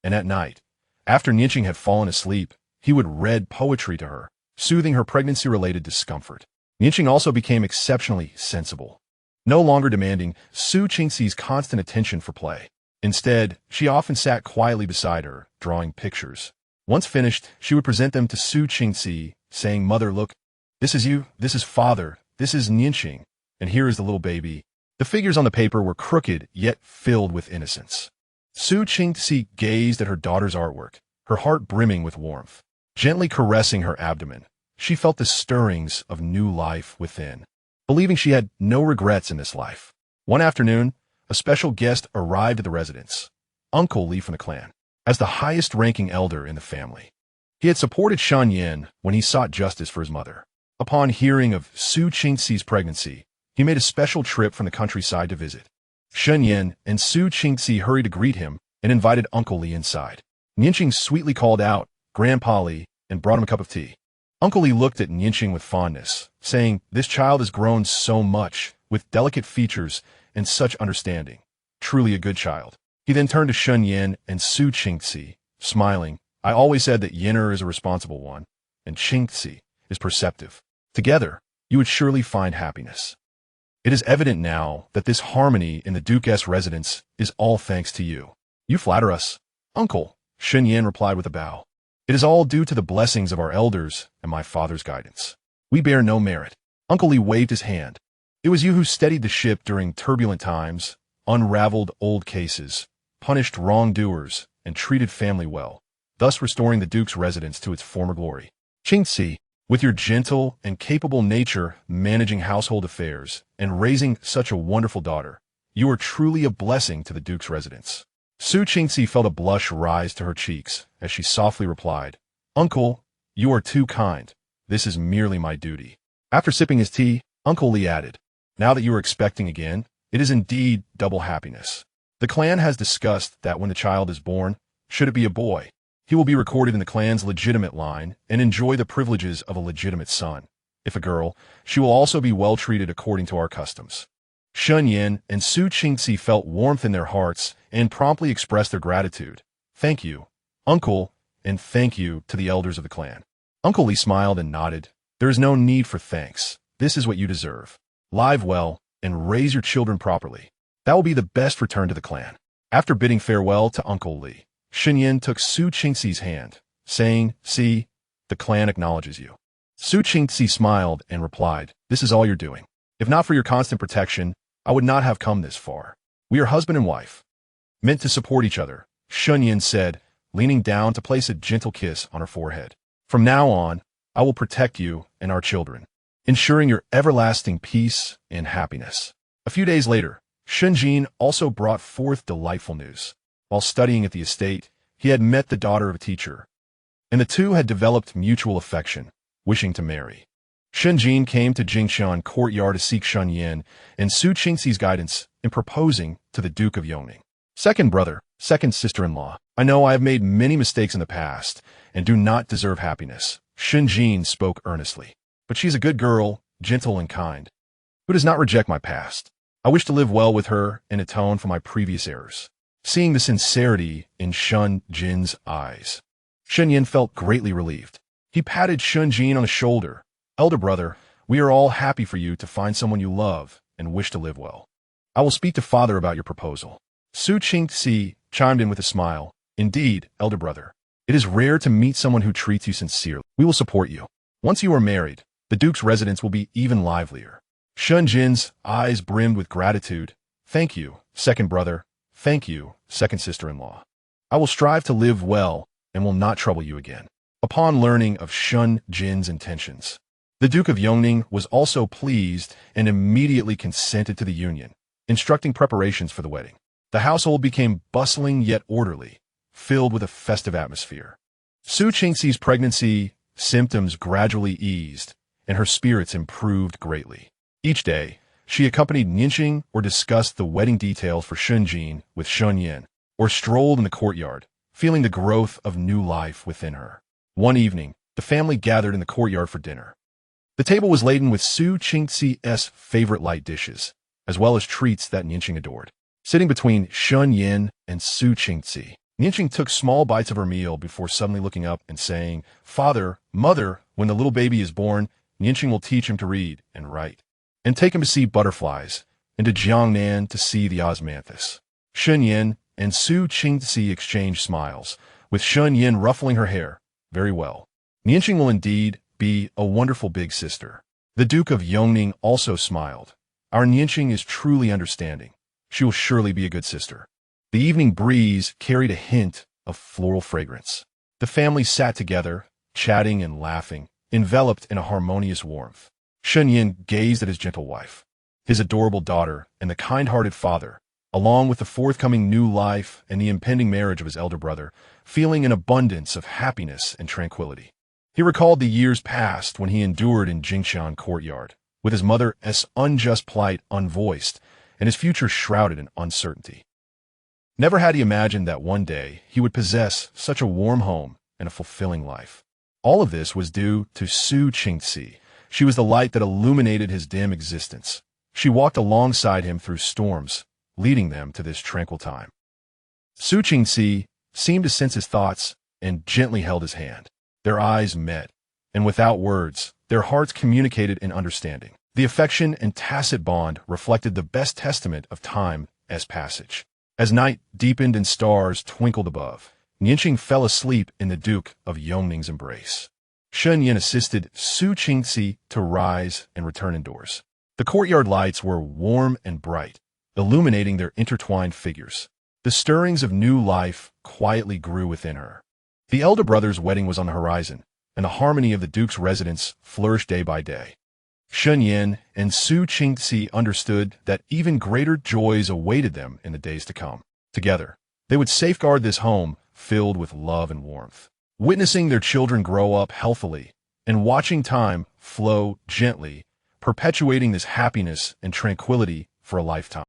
And at night, after Yingqing had fallen asleep, he would read poetry to her, soothing her pregnancy-related discomfort. Yingqing also became exceptionally sensible, no longer demanding Su Qingxi's constant attention for play. Instead, she often sat quietly beside her, drawing pictures. Once finished, she would present them to Su Qingxi, saying, "Mother, look, this is you, this is father, this is Yingqing, and here is the little baby." The figures on the paper were crooked, yet filled with innocence. Su Qingxi gazed at her daughter's artwork, her heart brimming with warmth. Gently caressing her abdomen, she felt the stirrings of new life within, believing she had no regrets in this life. One afternoon, a special guest arrived at the residence, Uncle Li from the clan, as the highest-ranking elder in the family. He had supported Shen Yan when he sought justice for his mother. Upon hearing of Su Qingxi's pregnancy, he made a special trip from the countryside to visit. Shen Yan and Su Qingxi hurried to greet him and invited Uncle Li inside. Yingqing sweetly called out, "Grandpa Li," and brought him a cup of tea. Uncle Li looked at Yingqing with fondness, saying, "This child has grown so much, with delicate features and such understanding. Truly a good child." He then turned to Shen Yan and Su Qingxi, smiling, "I always said that Yinner is a responsible one, and Qingxi is perceptive. Together, you would surely find happiness. It is evident now that this harmony in the Duke's residence is all thanks to you." "You flatter us, Uncle," Shen Yan replied with a bow. "It is all due to the blessings of our elders and my father's guidance." We bear no merit. Uncle Li waved his hand. It was you who steadied the ship during turbulent times, unraveled old cases, punished wrongdoers, and treated family well, thus restoring the Duke's residence to its former glory. Qingci, with your gentle and capable nature managing household affairs and raising such a wonderful daughter, you are truly a blessing to the Duke's residence. Su Qingci felt a blush rise to her cheeks as she softly replied, Uncle, you are too kind. This is merely my duty. After sipping his tea, Uncle Li added, Now that you are expecting again, it is indeed double happiness. The clan has discussed that when the child is born, should it be a boy, he will be recorded in the clan's legitimate line and enjoy the privileges of a legitimate son. If a girl, she will also be well treated according to our customs. Shun Yin and Su Qingci felt warmth in their hearts and promptly expressed their gratitude. Thank you, Uncle, and thank you to the elders of the clan. Uncle Li smiled and nodded. There is no need for thanks. This is what you deserve. Live well and raise your children properly. That will be the best return to the clan. After bidding farewell to Uncle Li, Shun Yin took Su Qingci's hand, saying, See, the clan acknowledges you. Su Qingci smiled and replied, This is all you're doing. If not for your constant protection, I would not have come this far. We are husband and wife, meant to support each other, Shun Yin said, leaning down to place a gentle kiss on her forehead. From now on, I will protect you and our children, ensuring your everlasting peace and happiness. A few days later, Shun Jin also brought forth delightful news. While studying at the estate, he had met the daughter of a teacher, and the two had developed mutual affection, wishing to marry. Shun Jin came to Jingshan courtyard to seek Shun Yin and Su Qingci's guidance in proposing to the Duke of Yongning. Second brother, second sister-in-law, I know I have made many mistakes in the past and do not deserve happiness. Shun Jin spoke earnestly. But she's a good girl, gentle and kind, who does not reject my past. I wish to live well with her and atone for my previous errors. Seeing the sincerity in Shun Jin's eyes, Shun Yin felt greatly relieved. He patted Shun Jin on the shoulder. Elder brother, we are all happy for you to find someone you love and wish to live well. I will speak to father about your proposal. Su Qingci chimed in with a smile. Indeed, elder brother, it is rare to meet someone who treats you sincerely. We will support you. Once you are married, the Duke's residence will be even livelier. Shun Jin's eyes brimmed with gratitude. Thank you, second brother. Thank you, second sister-in-law. I will strive to live well and will not trouble you again. Upon learning of Shun Jin's intentions, the Duke of Yongning was also pleased and immediately consented to the union, instructing preparations for the wedding. The household became bustling yet orderly, filled with a festive atmosphere. Su Qingci's pregnancy symptoms gradually eased, and her spirits improved greatly. Each day, she accompanied Nianqing or discussed the wedding details for Shun Jin with Shun Yin, or strolled in the courtyard, feeling the growth of new life within her. One evening, the family gathered in the courtyard for dinner. The table was laden with Su Qingci's favorite light dishes, as well as treats that Nianqing adored. Sitting between Shun Yin and Su Qingci, Nianqing took small bites of her meal before suddenly looking up and saying, Father, Mother, when the little baby is born, Nianqing will teach him to read and write, and take him to see butterflies, and to Jiangnan to see the osmanthus. Shun Yin and Su Qingci exchanged smiles, with Shun Yin ruffling her hair. Very well. Nianqing will indeed be a wonderful big sister. The Duke of Yongning also smiled. Our Nianqing is truly understanding. She will surely be a good sister. The evening breeze carried a hint of floral fragrance. The family sat together, chatting and laughing, enveloped in a harmonious warmth. Shun Yin gazed at his gentle wife, his adorable daughter, and the kind-hearted father, along with the forthcoming new life and the impending marriage of his elder brother, feeling an abundance of happiness and tranquility. He recalled the years past when he endured in Jingshan courtyard, with his mother's unjust plight unvoiced, and his future shrouded in uncertainty. Never had he imagined that one day he would possess such a warm home and a fulfilling life. All of this was due to Su Qingci. She was the light that illuminated his dim existence. She walked alongside him through storms, leading them to this tranquil time. Su Qingci seemed to sense his thoughts and gently held his hand. Their eyes met, and without words, their hearts communicated in understanding. The affection and tacit bond reflected the best testament of time as passage. As night deepened and stars twinkled above, Nianqing fell asleep in the Duke of Yongning's embrace. Shen Yin assisted Su Qingxi to rise and return indoors. The courtyard lights were warm and bright, illuminating their intertwined figures. The stirrings of new life quietly grew within her. The elder brother's wedding was on the horizon, and the harmony of the duke's residence flourished day by day. Shen Yin and Su Qingxi understood that even greater joys awaited them in the days to come. Together, they would safeguard this home filled with love and warmth. Witnessing their children grow up healthily and watching time flow gently, perpetuating this happiness and tranquility for a lifetime.